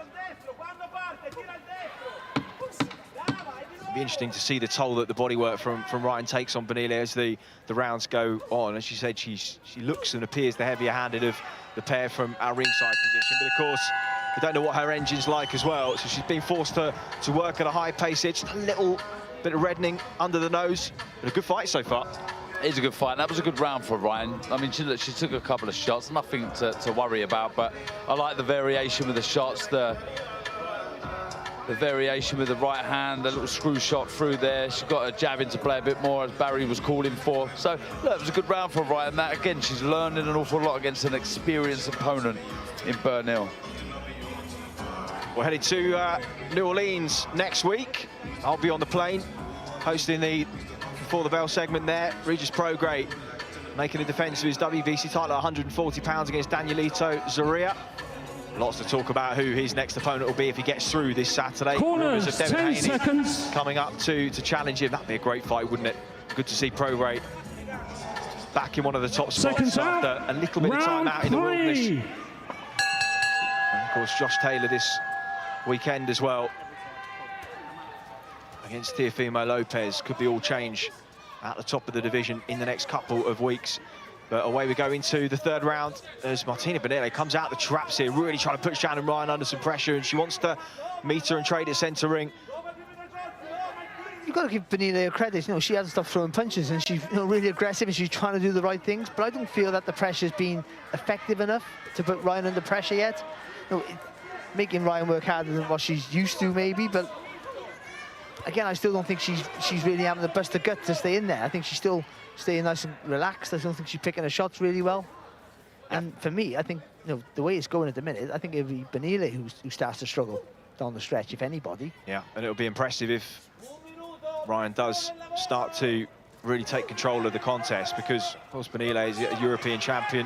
It'll be interesting to see the toll that the bodywork from Ryan takes on Benile as the rounds go on. As she said, she looks and appears the heavier-handed of the pair from our ringside position. But of course, we don't know what her engine's like as well. So she's been forced to work at a high pace. It's a little bit of reddening under the nose, but a good fight so far. It is a good fight. That was a good round for Ryan. I mean, she took a couple of shots, nothing to worry about, but I like the variation with the shots, the variation with the right hand, the little screw shot through there. She got her jab into play a bit more, as Barry was calling for. So, look, it was a good round for Ryan. That, again, she's learning an awful lot against an experienced opponent in Bernil. We're headed to New Orleans next week. I'll be on the plane, hosting the Before the Bell segment there. Regis Prograis making a defence of his WBC title at £140 against Danielito Zorrilla. Lots to talk about who his next opponent will be if he gets through this Saturday. Corners, Rumours of Devin 10 Haney seconds. coming up to challenge him. That'd be a great fight, wouldn't it? Good to see Prograis back in one of the top spots after a little bit of time out in the wilderness. And of course, Josh Taylor this weekend as well against Teofimo Lopez. Could be all change at the top of the division in the next couple of weeks. But away we go into the third round as Martina Benile comes out the traps here, really trying to put Shannon Ryan under some pressure, and she wants to meet her and trade at centre ring. You've got to give Benile her credit. You know, she hasn't stopped throwing punches, and she's really aggressive, and she's trying to do the right things. But I don't feel that the pressure's been effective enough to put Ryan under pressure yet. You know, making Ryan work harder than what she's used to, maybe. But again, I still don't think she's really having the bust of gut to stay in there. I think she's still staying nice and relaxed. I don't think she's picking her shots really well. And for me, I think, you know, the way it's going at the minute, I think it'll be Benile who starts to struggle down the stretch, if anybody. Yeah, and it'll be impressive if Ryan does start to really take control of the contest, because, of course, Benile is a European champion,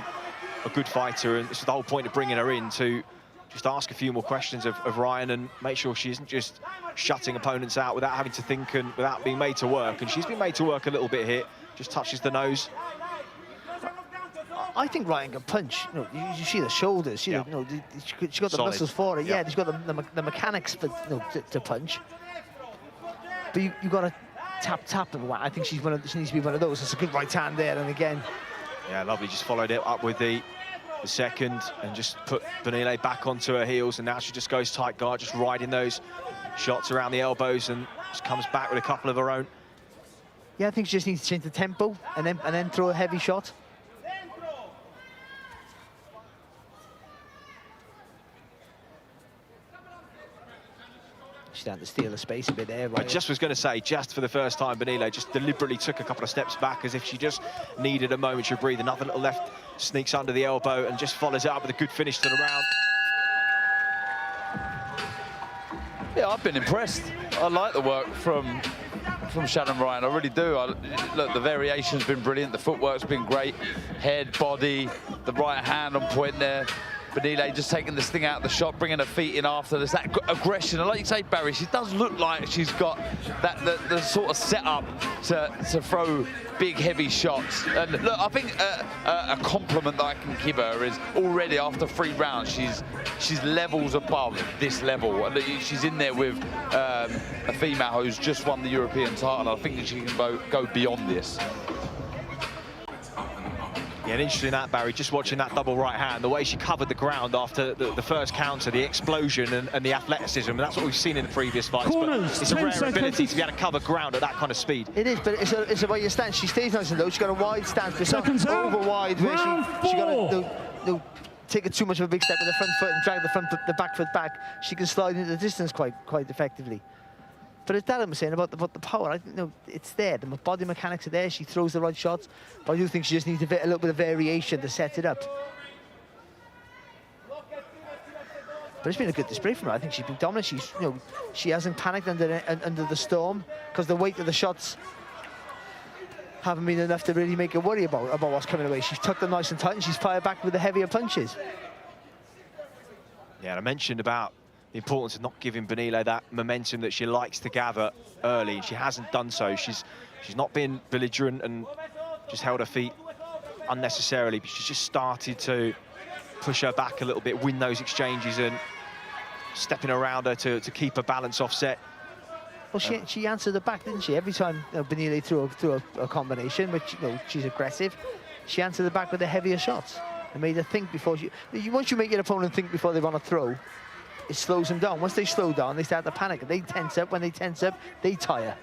a good fighter, and this is the whole point of bringing her in, to just ask a few more questions of Ryan and make sure she isn't just shutting opponents out without having to think and without being made to work. And she's been made to work a little bit here. Just touches the nose. I think Ryan can punch. You know, you see the shoulders. She got the muscles for it. Yeah, she's got the mechanics for, to punch. But you got to tap and I think she needs to be one of those. It's a good right hand there, and again. Yeah, lovely. Just followed it up with the second and just put Benile back onto her heels, and now she just goes tight guard, just riding those shots around the elbows, and just comes back with a couple of her own. Yeah, I think she just needs to change the tempo and then throw a heavy shot. She's starting to steal the space a bit there. Right? I just was going to say, just for the first time, Benile just deliberately took a couple of steps back as if she just needed a moment to breathe. Another little left sneaks under the elbow and just follows it up with a good finish to the round. Yeah, I've been impressed. I like the work from from Shannon Ryan, I really do. Look, the variation's been brilliant, the footwork's been great. Head, body, the right hand on point there. Benile just taking this thing out of the shot, bringing her feet in after. There's that aggression. And like you say, Barry, she does look like she's got the sort of setup to throw big, heavy shots. And look, I think a compliment that I can give her is already after 3 rounds, she's levels above this level. And she's in there with a female who's just won the European title. I think that she can go beyond this. Yeah, and interesting that, Barry, just watching that double right hand, the way she covered the ground after the first counter, the explosion and the athleticism, and that's what we've seen in the previous fights. Corners, but it's a rare ability to be able to cover ground at that kind of speed. It is, but it's about your stance. She stays nice and low. She's got a wide stance, but Seconds not out. over wide where she got Round to take it too much of a big step with the front foot and drag the back foot back. She can slide into the distance quite effectively. But as Darren was saying about the power, I think it's there. The body mechanics are there. She throws the right shots, but I do think she just needs a little bit of variation to set it up. But it's been a good display from her. I think she's been dominant. She hasn't panicked under the storm because the weight of the shots haven't been enough to really make her worry about what's coming away. She's tucked them nice and tight, and she's fired back with the heavier punches. Yeah, and I mentioned about the importance of not giving Benile that momentum that she likes to gather early. She hasn't done so. She's not been belligerent and just held her feet unnecessarily, but she's just started to push her back a little bit, win those exchanges and stepping around her to keep her balance offset. Well, she answered the back, didn't she? Every time Benile threw a combination, which she's aggressive, she answered the back with the heavier shots and made her think before once you make your opponent think before they want to throw, it slows them down. Once they slow down, they start to panic. They tense up. When they tense up, they tire.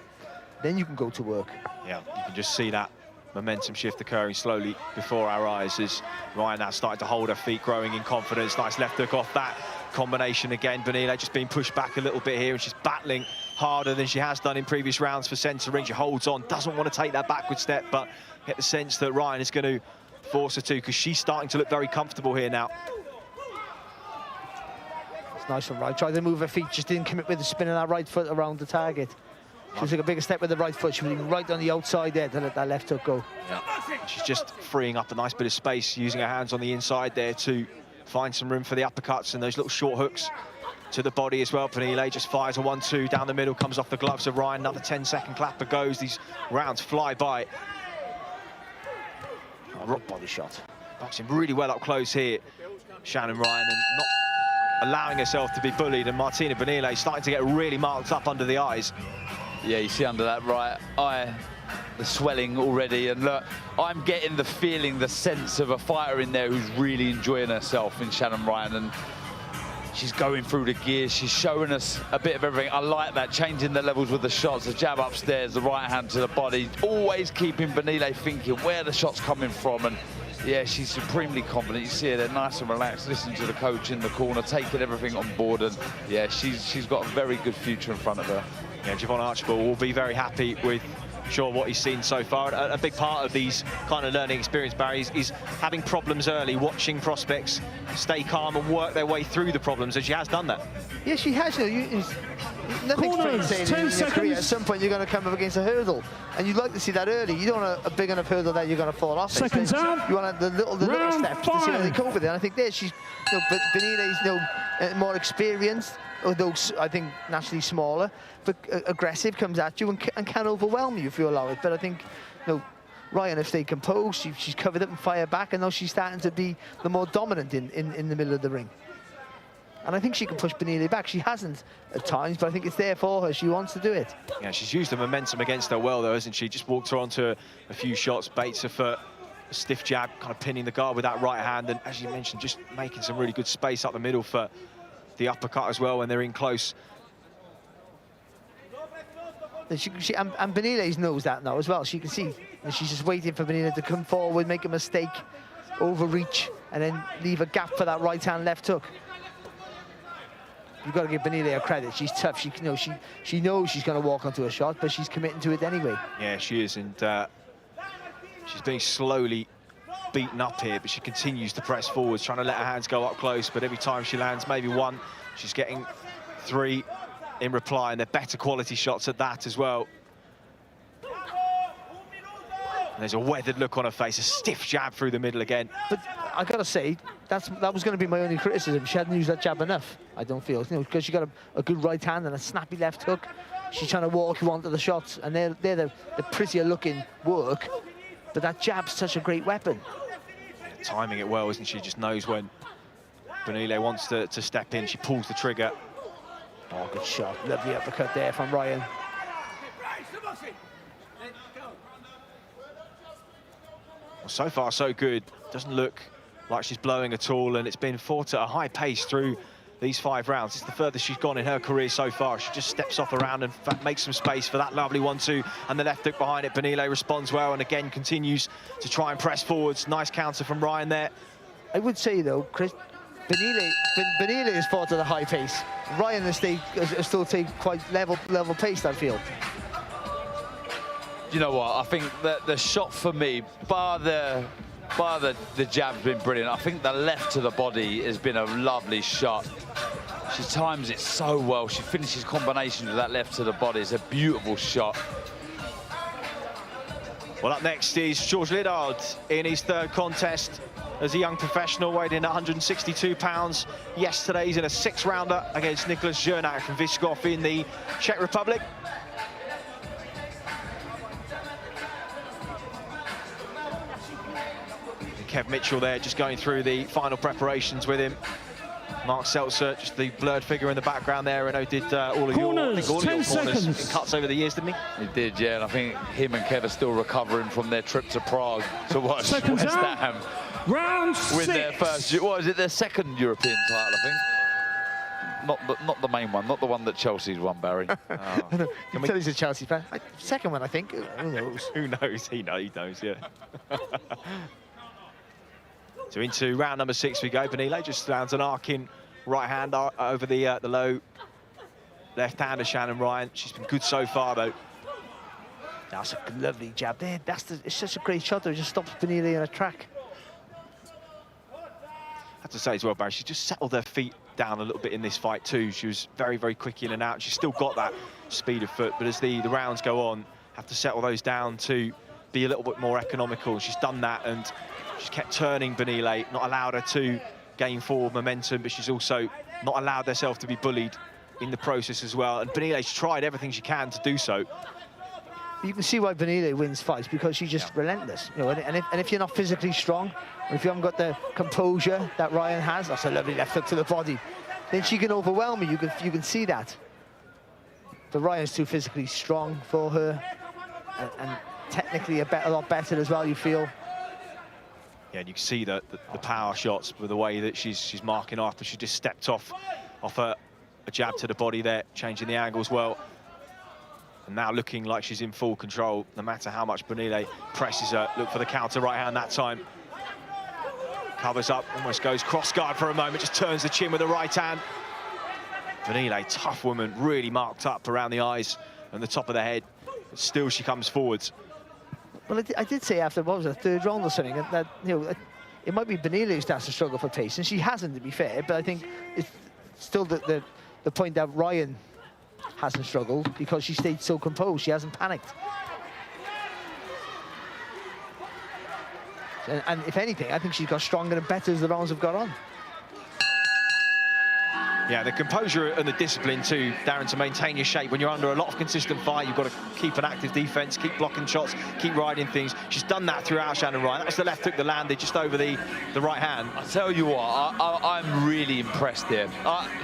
Then you can go to work. Yeah, you can just see that momentum shift occurring slowly before our eyes as Ryan now starting to hold her feet, growing in confidence. Nice left hook off that combination again. Benile just being pushed back a little bit here, and she's battling harder than she has done in previous rounds for centre ring. She holds on, doesn't want to take that backward step, but get the sense that Ryan is going to force her to, because she's starting to look very comfortable here now. It's nice from Ryan. Tried to move her feet, just didn't commit with the spin of that right foot around the target. She took a bigger step with the right foot. She was right on the outside there to let that left hook go. Yeah. She's just freeing up a nice bit of space, using her hands on the inside there to find some room for the uppercuts and those little short hooks to the body as well. Benile just fires a 1-2 down the middle, comes off the gloves of Ryan. Another 10-second clapper goes. These rounds fly by. Rock body shot. Boxing really well up close here, Shannon Ryan, and not allowing herself to be bullied. And Martina Benile starting to get really marked up under the eyes. Yeah, you see under that right eye, the swelling already. And look, I'm getting the feeling, the sense of a fighter in there who's really enjoying herself in Shannon Ryan. And she's going through the gears. She's showing us a bit of everything. I like that, changing the levels with the shots, the jab upstairs, the right hand to the body, always keeping Benile thinking where the shot's coming from. And yeah, she's supremely confident. You see her there nice and relaxed, listening to the coach in the corner, taking everything on board. And yeah, she's got a very good future in front of her. Yeah, Javon Archibald will be very happy with what he's seen so far. A big part of these kind of learning experience, Barry, is having problems early, watching prospects stay calm and work their way through the problems, and she has done that. Yeah, she has. Nothing's straight saying in your career. At some point, you're going to come up against a hurdle, and you'd like to see that early. You don't want a big enough hurdle that you're going to fall off. Seconds out. You want the little steps to see how they cope with it. And I think there she's, Benile's more experienced, although I think naturally smaller, but aggressive, comes at you and can overwhelm you if you allow it. But I think, Ryan has stayed composed. She's covered up and fired back, and now she's starting to be the more dominant in the middle of the ring. And I think she can push Benile back. She hasn't at times, but I think it's there for her. She wants to do it. Yeah, she's used the momentum against her well, though, hasn't she? Just walked her onto a few shots, baits her foot, a stiff jab, kind of pinning the guard with that right hand, and as you mentioned, just making some really good space up the middle for the uppercut as well when they're in close. And Benile knows that now as well. She can see, and she's just waiting for Benile to come forward, make a mistake, overreach, and then leave a gap for that right hand left hook. You've got to give Benile her credit. She's tough. She knows she's going to walk onto a shot, but she's committing to it anyway. Yeah, she is, and she's being slowly beaten up here, but she continues to press forwards, trying to let her hands go up close. But every time she lands maybe one, she's getting three in reply, and they're better quality shots at that as well. there's a weathered look on her face, a stiff jab through the middle again. But I gotta say, that was going to be my only criticism. She hadn't used that jab enough, I don't feel. You know, because she got a good right hand and a snappy left hook. She's trying to walk you onto the shots, and they're the prettier looking work. But that jab's such a great weapon. Yeah, timing it well, isn't she? Just knows when Benile wants to step in. She pulls the trigger. Oh, good shot. Lovely uppercut there from Ryan. Well, so far, so good. Doesn't look like she's blowing at all, and it's been fought at a high pace through these 5 rounds. It's the furthest she's gone in her career so far. She just steps off around and makes some space for that lovely 1-2, and the left hook behind it. Benile responds well and again continues to try and press forwards. Nice counter from Ryan there. I would say, though, Chris, Benile has fought at a high pace. Ryan has still taken quite level pace, I feel. You know what? I think that the shot for me, bar the jab's been brilliant. I think the left to the body has been a lovely shot. She times it so well. She finishes combinations with that left to the body. It's a beautiful shot. Well, up next is George Lidard in his 3rd contest as a young professional, weighed in at 162 pounds. Yesterday, he's in a 6-rounder against Nicholas Zernak from Vyškov in the Czech Republic. Kev Mitchell there, just going through the final preparations with him. Mark Seltzer, just the blurred figure in the background there. Renault did all of your corners in cuts over the years, didn't he? He did, yeah, and I think him and Kev are still recovering from their trip to Prague to watch West Ham win their first, what is it, their 2nd European title, I think. Not the main one, not the one that Chelsea's won, Barry. Oh. You can tell he's a Chelsea fan. 2nd one, I think. Who knows? Who knows? He knows, yeah. So into round number 6 we go. Benile just lands an arcing right hand over the low left hand of Shannon Ryan. She's been good so far, though. That's a lovely jab there. It's such a great shot, though. It just stops Benile in a track. I have to say as well, Barry, she just settled her feet down a little bit in this fight too. She was very, very quick in and out. She's still got that speed of foot, but as the rounds go on, have to settle those down to be a little bit more economical. She's done that, and she's kept turning Benile, not allowed her to gain forward momentum, but she's also not allowed herself to be bullied in the process as well. And Benile's tried everything she can to do so. You can see why Benile wins fights, because she's just relentless. You know, and if you're not physically strong, or if you haven't got the composure that Ryan has, that's a lovely left hook to the body, then she can overwhelm you. You can see that. But Ryan's too physically strong for her, and technically a lot better as well, you feel. Yeah, and you can see the power shots with the way that she's marking after she just stepped off a jab to the body there, changing the angles well. And now looking like she's in full control, no matter how much Benile presses her. Look for the counter right hand that time. Covers up, almost goes cross guard for a moment, just turns the chin with the right hand. Benile, tough woman, really marked up around the eyes and the top of the head. But still she comes forwards. Well, I did say after, what was it, 3rd round or something, that you know, it might be Benile who starts to struggle for pace, and she hasn't, to be fair, but I think it's still the point that Ryan hasn't struggled, because she stayed so composed, she hasn't panicked. And if anything, I think she's got stronger and better as the rounds have got on. Yeah, the composure and the discipline too, Darren, to maintain your shape. When you're under a lot of consistent fight, you've got to keep an active defense, keep blocking shots, keep riding things. She's done that throughout, Shannon Ryan. That was the left hook that landed just over the right hand. I tell you what, I'm really impressed here.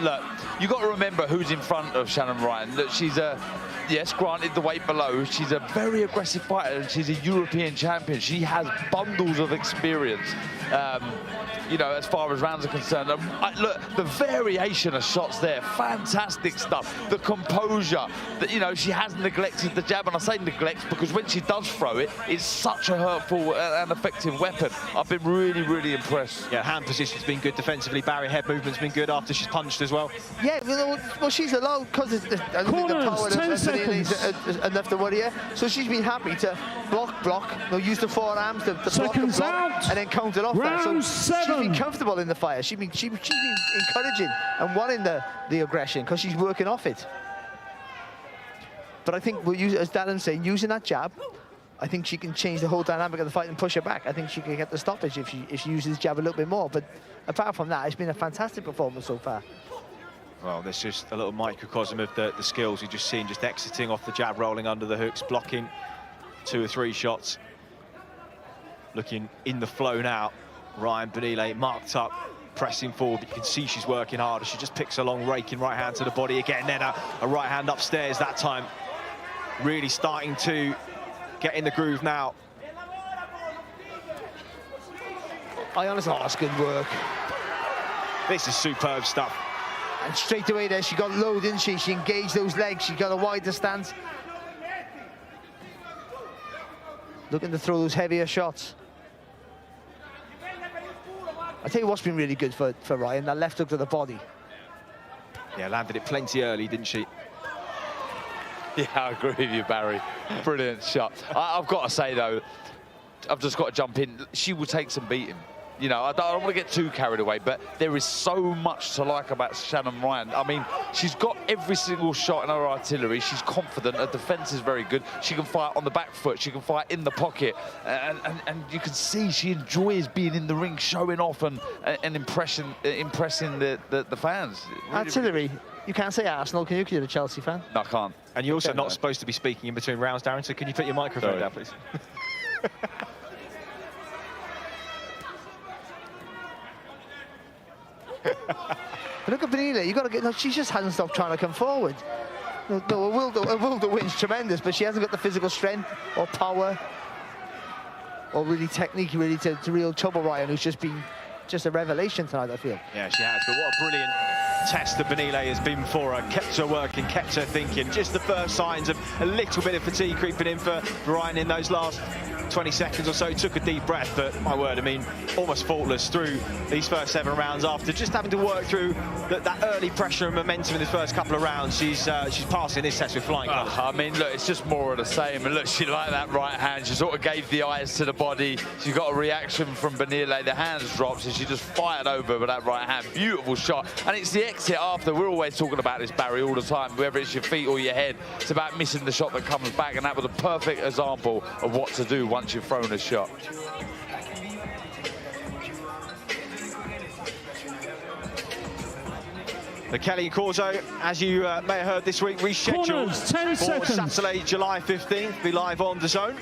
Look, you've got to remember who's in front of Shannon Ryan. Look, she's yes, granted the weight below, she's a very aggressive fighter, and she's a European champion. She has bundles of experience. You know, as far as rounds are concerned. Look, the variation of shots there, fantastic stuff. The composure, that, you know, she hasn't neglected the jab, and I say neglects because when she does throw it, it's such a hurtful and effective weapon. I've been really, really impressed. Yeah, hand position's been good defensively. Barry head movement's been good after she's punched as well. Yeah, well, she's allowed, because I don't think the power of Benile is enough to worry her. So she's been happy to block, use the forearms to block, and then counter off that. So she's been comfortable in the fire. She's been encouraging and wanting the aggression, because she's working off it. But I think, as Darren's saying, using that jab, I think she can change the whole dynamic of the fight and push her back. I think she can get the stoppage if she uses jab a little bit more. But apart from that, it's been a fantastic performance so far. Well, there's just a little microcosm of the skills you've just seen, just exiting off the jab, rolling under the hooks, blocking 2 or 3 shots. Looking in the flow now. Ryan Benile marked up, pressing forward, but you can see she's working harder. She just picks a long raking right hand to the body again, then a right hand upstairs that time. Really starting to get in the groove now. I honestly, that's good work. This is superb stuff. And straight away there, she got low, didn't she? She engaged those legs, she got a wider stance. Looking to throw those heavier shots. I tell you what's been really good for Ryan, that left hook to the body. Yeah, landed it plenty early, didn't she? Yeah, I agree with you, Barry. Brilliant shot. I've got to say, though, I've just got to jump in. She will take some beating. You know, I don't want to get too carried away, but there is so much to like about Shannon Ryan. I mean, she's got every single shot in her artillery. She's confident. Her defense is very good. She can fight on the back foot. She can fight in the pocket. And you can see she enjoys being in the ring, showing off and impressing the fans. Really, artillery. You can't say Arsenal, can you? Because you're a Chelsea fan. No, I can't. And you're also not supposed to be speaking in between rounds, Darren, so can you put your microphone down, please? Look at Benile, you got to get. No, she just hasn't stopped trying to come forward. No, her will to win's tremendous, but she hasn't got the physical strength or power or really technique really to real trouble Ryan, who's just been a revelation tonight, I feel. Yeah, she has, but what a brilliant test that Benile has been for her. Kept her working, kept her thinking. Just the first signs of a little bit of fatigue creeping in for Ryan in those last 20 seconds or so. Took a deep breath, but my word, I mean, almost faultless through these first 7 rounds after just having to work through that early pressure and momentum in the first couple of rounds. She's passing this test with flying colours. I mean, look, it's just more of the same. And look, she liked that right hand. She sort of gave the eyes to the body. She got a reaction from Benile. The hands dropped, and she just fired over with that right hand. Beautiful shot. And it's the exit after. We're always talking about this, Barry, all the time. Whether it's your feet or your head, it's about missing the shot that comes back. And that was a perfect example of what to do once you've thrown a shot. The Kelly and Corso, as you may have heard this week, rescheduled Corners, 10 for seconds. Saturday, July 15th, be live on DAZN.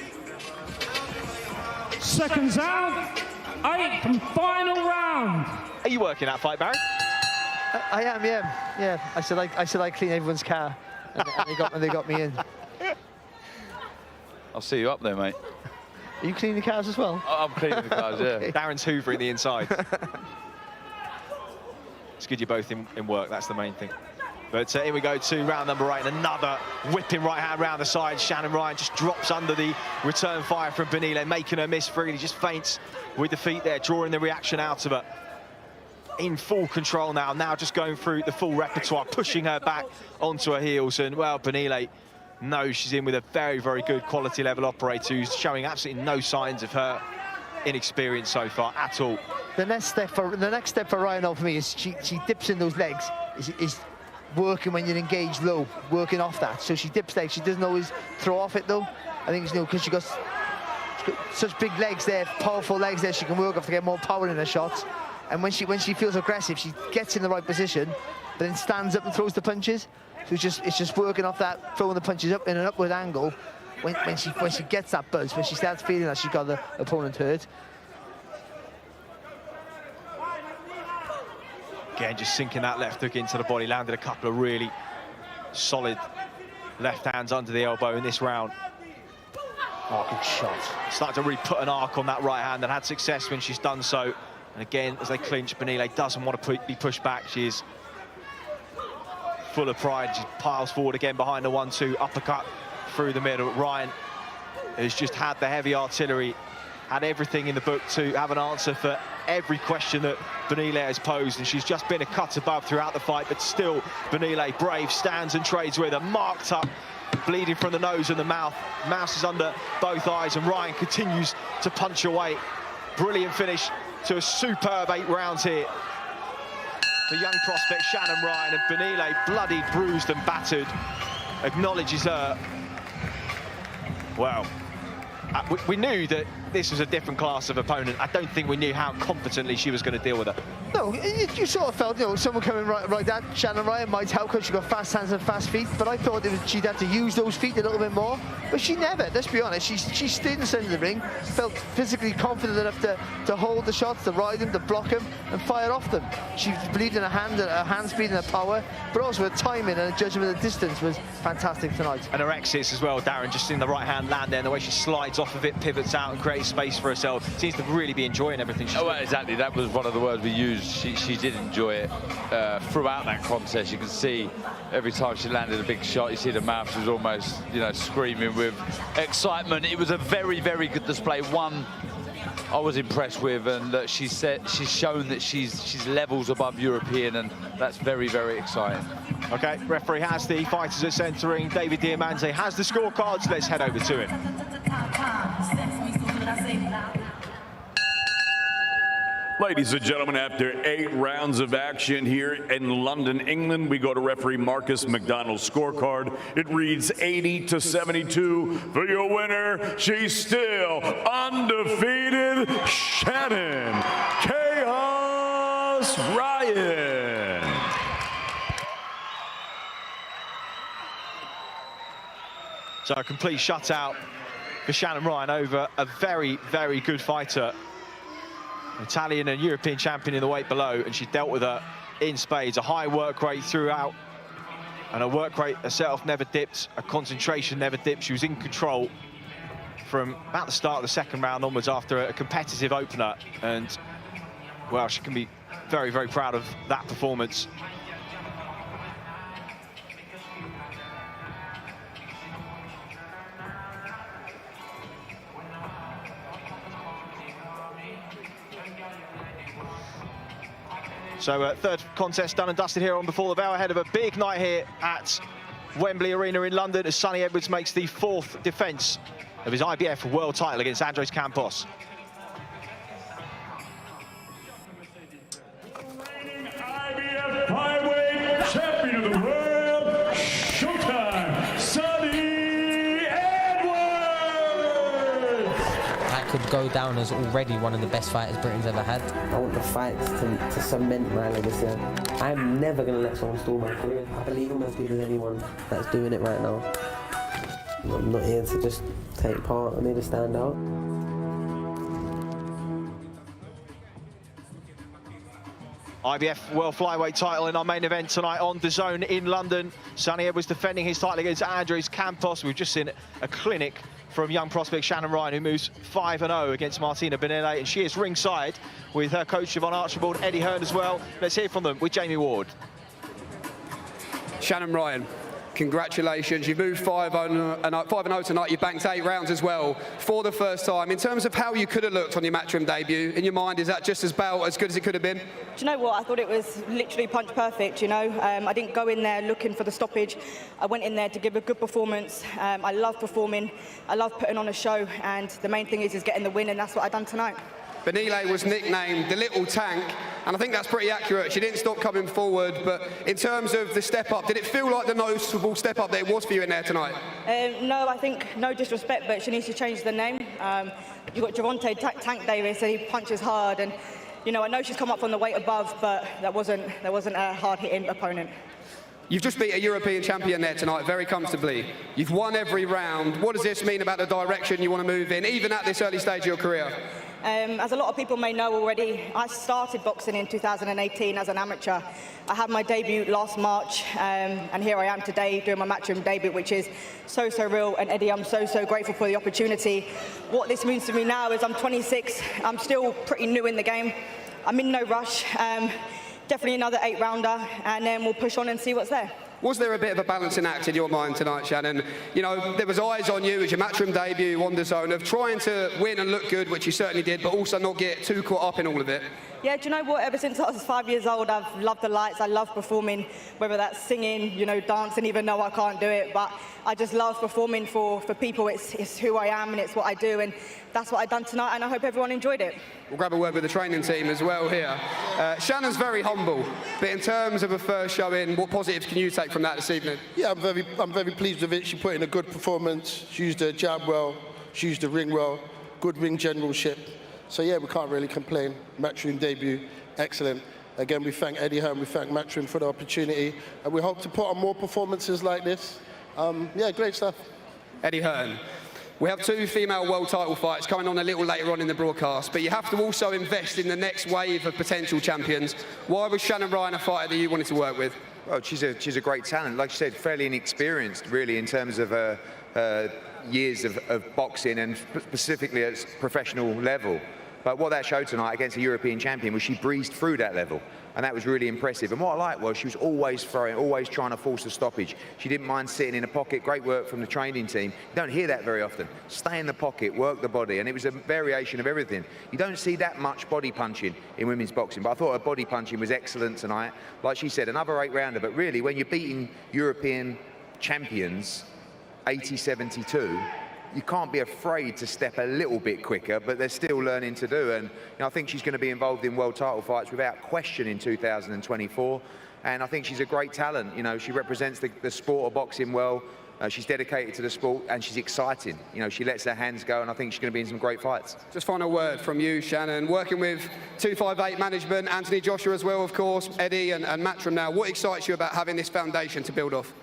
Seconds out, 8th and final round. Are you working that fight, Barry? I am, yeah. I said I clean everyone's car, and they got me in. I'll see you up there, mate. Are you cleaning the cars as well? I'm cleaning the cars, yeah. Okay. Darren's hoovering the inside. It's good you're both in work, that's the main thing. But here we go to round number 8, and another whipping right hand round the side. Shannon Ryan just drops under the return fire from Benile, making her miss freely, just feints with the feet there, drawing the reaction out of her. In full control now just going through the full repertoire, pushing her back onto her heels. And, well, Benile knows she's in with a very, very good quality level operator who's showing absolutely no signs of her inexperience so far at all. The next step for Ryan for me is she dips in those legs. Is working when you're engaged low, working off that. So she dips legs. She doesn't always throw off it though. I think it's because she's got such big legs there, powerful legs there. She can work off to get more power in her shots. And when she feels aggressive, she gets in the right position, but then stands up and throws the punches. So it's just working off that, throwing the punches up in an upward angle. When she gets that buzz, when she starts feeling that she's got the opponent hurt. Again, just sinking that left hook into the body, landed a couple of really solid left hands under the elbow in this round. Oh, good shot. Starting to really put an arc on that right hand and had success when she's done so. And again, as they clinch, Benile doesn't want to be pushed back. She is full of pride. She piles forward again behind the 1-2 uppercut through the middle. Ryan has just had the heavy artillery, had everything in the book to have an answer for every question that Benile has posed, and she's just been a cut above throughout the fight, but still Benile, brave, stands and trades with her, marked up, bleeding from the nose and the mouth. Mouse is under both eyes, and Ryan continues to punch away. Brilliant finish to a superb 8 rounds here. The young prospect Shannon Ryan, and Benile, bloodied, bruised and battered, acknowledges her. Well, we knew that this was a different class of opponent. I don't think we knew how competently she was going to deal with her. No, you sort of felt, you know, someone coming right down. Shannon Ryan might help because she's got fast hands and fast feet, but I thought she'd have to use those feet a little bit more. But she never, let's be honest, she stayed in the centre of the ring, felt physically confident enough to hold the shots, to ride them, to block them, and fire off them. She believed in her hand speed and her power, but also her timing and her judgment of the distance was fantastic tonight. And her exits as well, Darren, just in the right hand land there, and the way she slides off of it, pivots out and creates space for herself. Seems to really be enjoying everything she's doing. Exactly, that was one of the words we used. She did enjoy it throughout that contest. You can see every time she landed a big shot, you see the mouth, she was almost, you know, screaming with excitement. It was a very, very good display. One I was impressed with, and that she's shown that she's levels above European, and that's very, very exciting. Okay, referee has the fighters at centering. David Diamante has the scorecards. Let's head over to him. Ladies and gentlemen, after 8 rounds of action here in London, England, we go to referee Marcus McDonald's scorecard. It reads 80-72 for your winner. She's still undefeated, Shannon Chaos Ryan. So a complete shutout for Shannon Ryan over a very, very good fighter. Italian and European champion in the weight below, and she dealt with her in spades. A high work rate throughout, and her work rate herself never dipped, her concentration never dipped. She was in control from about the start of the second round onwards after a competitive opener, and well, she can be very, very proud of that performance. So third contest done and dusted here on Before the Bell, ahead of a big night here at Wembley Arena in London, as Sonny Edwards makes the 4th defence of his IBF world title against Andres Campos. IBF flyweight champion of the world, Showtime, Sonny Edwards! That could go down as already one of the best fighters Britain's ever had. I want the fights to cement my legacy. I'm never going to let someone stall my career. I believe I'm as good as anyone that's doing it right now. I'm not here to just take part, I'm here to stand out. IBF World Flyweight title in our main event tonight on DAZN in London. Sonny Edwards defending his title against Andres Campos. We've just seen a clinic from young prospect Shannon Ryan, who moves 5-0 against Martina Benele, and she is ringside with her coach Yvonne Archibald, Eddie Hearn as well. Let's hear from them with Jamie Ward. Shannon Ryan, congratulations. You moved 5-0 tonight. You banked 8 rounds as well for the first time. In terms of how you could have looked on your Matchroom debut, in your mind, is that just as good as it could have been? Do you know what? I thought it was literally punch perfect, you know. I didn't go in there looking for the stoppage. I went in there to give a good performance. I love performing. I love putting on a show, and the main thing is getting the win, and that's what I've done tonight. Benele was nicknamed the Little Tank, and I think that's pretty accurate. She didn't stop coming forward, but in terms of the step up, did it feel like the noticeable step up that it was for you in there tonight? No, I think, no disrespect, but she needs to change the name. You've got Javante Tank Davis, and he punches hard, and you know, I know she's come up from the weight above, but that wasn't a hard-hitting opponent. You've just beat a European champion there tonight, very comfortably. You've won every round. What does this mean about the direction you want to move in, even at this early stage of your career? As a lot of people may know already, I started boxing in 2018 as an amateur. I had my debut last March, and here I am today doing my Matchroom debut, which is so, so real. And Eddie, I'm so, so grateful for the opportunity. What this means to me now is I'm 26. I'm still pretty new in the game. I'm in no rush. Definitely another 8-rounder, and then we'll push on and see what's there. Was there a bit of a balancing act in your mind tonight, Shannon? You know, there was eyes on you as your Matchroom debut on DAZN of trying to win and look good, which you certainly did, but also not get too caught up in all of it. Yeah, do you know what? Ever since I was 5 years old, I've loved the lights. I love performing, whether that's singing, you know, dancing, even though I can't do it. But I just love performing for people. It's who I am and it's what I do. And that's what I've done tonight, and I hope everyone enjoyed it. We'll grab a word with the training team as well here. Shannon's very humble, but in terms of a first showing, what positives can you take from that this evening? Yeah, I'm very pleased with it. She put in a good performance. She used her jab well. She used the ring well, good ring generalship. So yeah, we can't really complain. Matchroom debut, excellent. Again, we thank Eddie Hearn, we thank Matchroom for the opportunity, and we hope to put on more performances like this. Yeah, great stuff. Eddie Hearn. We have 2 female world title fights coming on a little later on in the broadcast, but you have to also invest in the next wave of potential champions. Why was Shannon Ryan a fighter that you wanted to work with? Well, she's a great talent. Like you said, fairly inexperienced, really, in terms of years of boxing and specifically at professional level. But what that showed tonight against a European champion was she breezed through that level, and that was really impressive. And what I liked was she was always throwing, always trying to force a stoppage. She didn't mind sitting in a pocket. Great work from the training team. You don't hear that very often. Stay in the pocket, work the body, and it was a variation of everything. You don't see that much body punching in women's boxing, but I thought her body punching was excellent tonight. Like she said, another 8-rounder, but really, when you're beating European champions 80-72, you can't be afraid to step a little bit quicker, but they're still learning to do. And I think she's going to be involved in world title fights without question in 2024. And I think she's a great talent. She represents the sport of boxing well. She's dedicated to the sport, and she's exciting. She lets her hands go, and I think she's going to be in some great fights. Just final word from you, Shannon. Working with 258 management, Anthony Joshua as well, of course, Eddie and Matchroom now. What excites you about having this foundation to build off?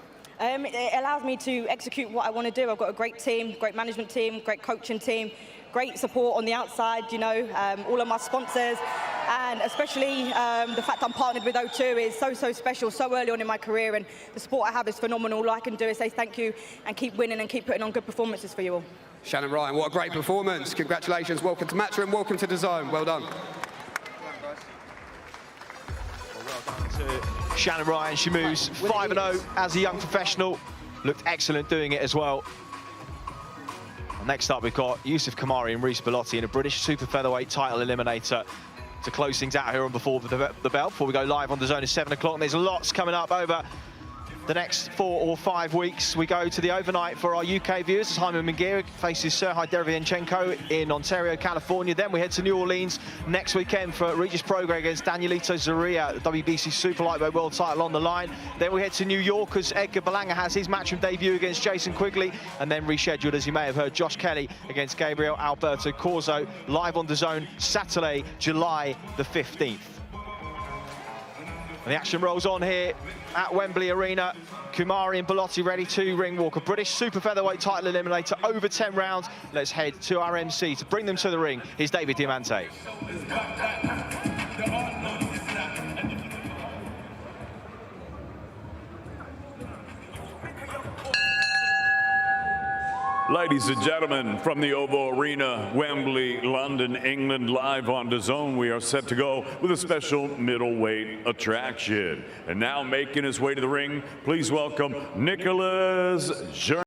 It allows me to execute what I want to do. I've got a great team, great management team, great coaching team, great support on the outside, all of my sponsors, and especially the fact I'm partnered with O2 is so special, so early on in my career, and the support I have is phenomenal. All I can do is say thank you and keep winning and keep putting on good performances for you all. Shannon Ryan, what a great performance. Congratulations. Welcome to Matchroom, welcome to DAZN. Well done. Shannon Ryan, she moves 5-0 as a young professional. Looked excellent doing it as well. Next up, we've got Yusuf Kamari and Reece Bellotti in a British super featherweight title eliminator to close things out here on Before the Bell, before we go live on DAZN at 7 o'clock. And there's lots coming up over the next 4 or 5 weeks. We go to the overnight for our UK viewers as Hyman Munguia faces Serhii Derevyanchenko in Ontario, California. Then we head to New Orleans next weekend for Regis Prograis against Danielito Zorrilla, the WBC Super Lightweight World title on the line. Then we head to New York as Edgar Berlanga has his matchroom debut against Jason Quigley, and then rescheduled, as you may have heard, Josh Kelly against Gabriel Alberto Corzo, live on DAZN Saturday, July the 15th. And the action rolls on here at Wembley Arena. Kumari and Bellotti ready to ring walk. A British super featherweight title eliminator over 10 rounds. Let's head to our MC to bring them to the ring. Here's David Diamante. Ladies and gentlemen, from the Oval Arena, Wembley, London, England, live on DAZN, we are set to go with a special middleweight attraction. And now making his way to the ring, please welcome Nicholas Jern.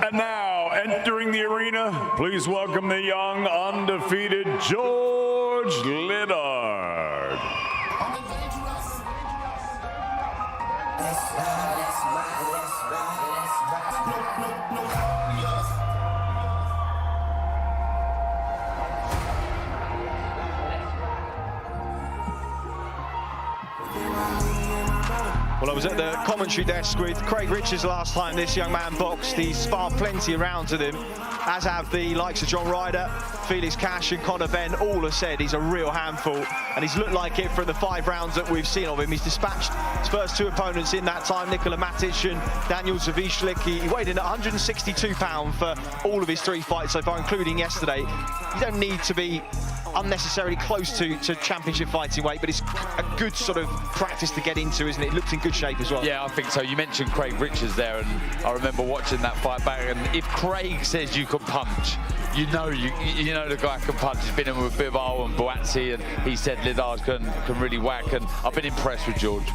And now, entering the arena, please welcome the young, undefeated George Liddard. Well, I was at the commentary desk with Craig Richards last time this young man boxed. He's sparred plenty of rounds with him, as have the likes of John Ryder, Felix Cash and Conor Benn. All have said he's a real handful, and he's looked like it for the 5 rounds that we've seen of him. He's dispatched his first 2 opponents in that time, Nikola Matic and Daniel Zavishlik. He weighed in at 162 pounds for all of his 3 fights so far, including yesterday. You don't need to be unnecessarily close to championship fighting weight, but it's a good sort of practice to get into, isn't it? It looks in good shape as well. Yeah, I think so. You mentioned Craig Richards there, and I remember watching that fight back, and if Craig says you can punch, you know the guy can punch. He's been in with Bivol and Boatsi, and he said Lidard can really whack, and I've been impressed with George.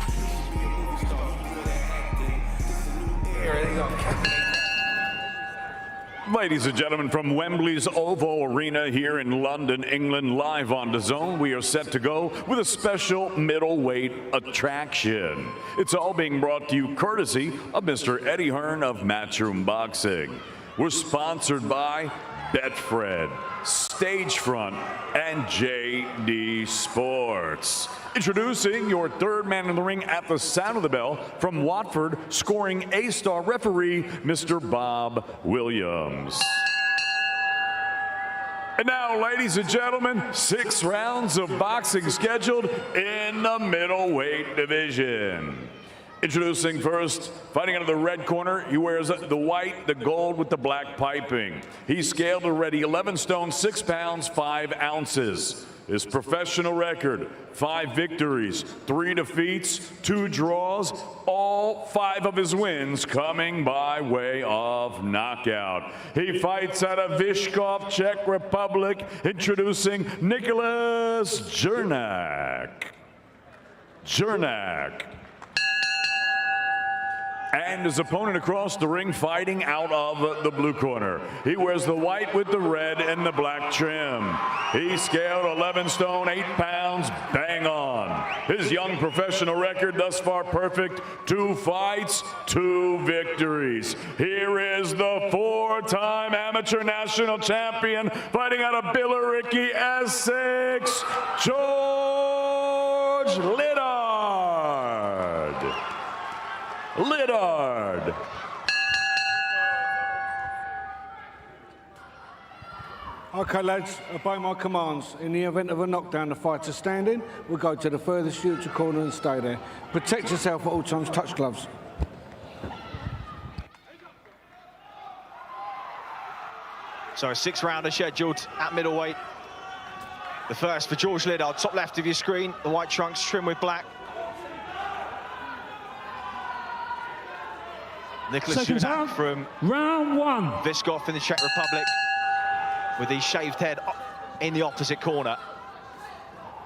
Ladies and gentlemen, from Wembley's Oval Arena here in London, England, live on DAZN, we are set to go with a special middleweight attraction. It's all being brought to you courtesy of Mr. Eddie Hearn of Matchroom Boxing. We're sponsored by Betfred, Stagefront, and JD Sports. Introducing your third man in the ring at the sound of the bell from Watford, scoring A-star referee, Mr. Bob Williams. And now, ladies and gentlemen, 6 rounds of boxing scheduled in the middleweight division. Introducing first, fighting out of the red corner, he wears the white, the gold with the black piping. He's scaled already 11 stone, 6 pounds, 5 ounces. His professional record, 5 victories, 3 defeats, 2 draws, all 5 of his wins coming by way of knockout. He fights out of Vyshkov, Czech Republic, introducing Nicholas Jernak. And his opponent across the ring fighting out of the blue corner. He wears the white with the red and the black trim. He scaled 11 stone, 8 pounds, bang on. His young professional record thus far perfect, 2 fights, 2 victories. Here is the 4-time amateur national champion fighting out of Billericay, Essex, George Lidard. Okay, lads, obey my commands. In the event of a knockdown, the fighter standing will go to the furthest neutral corner and stay there. Protect yourself at all times, touch gloves. So a 6-rounder scheduled at middleweight. The first for George Lidard, top left of your screen, the white trunks trimmed with black. Nicholas Jernak from round 1. Vyshkov in the Czech Republic with the shaved head in the opposite corner.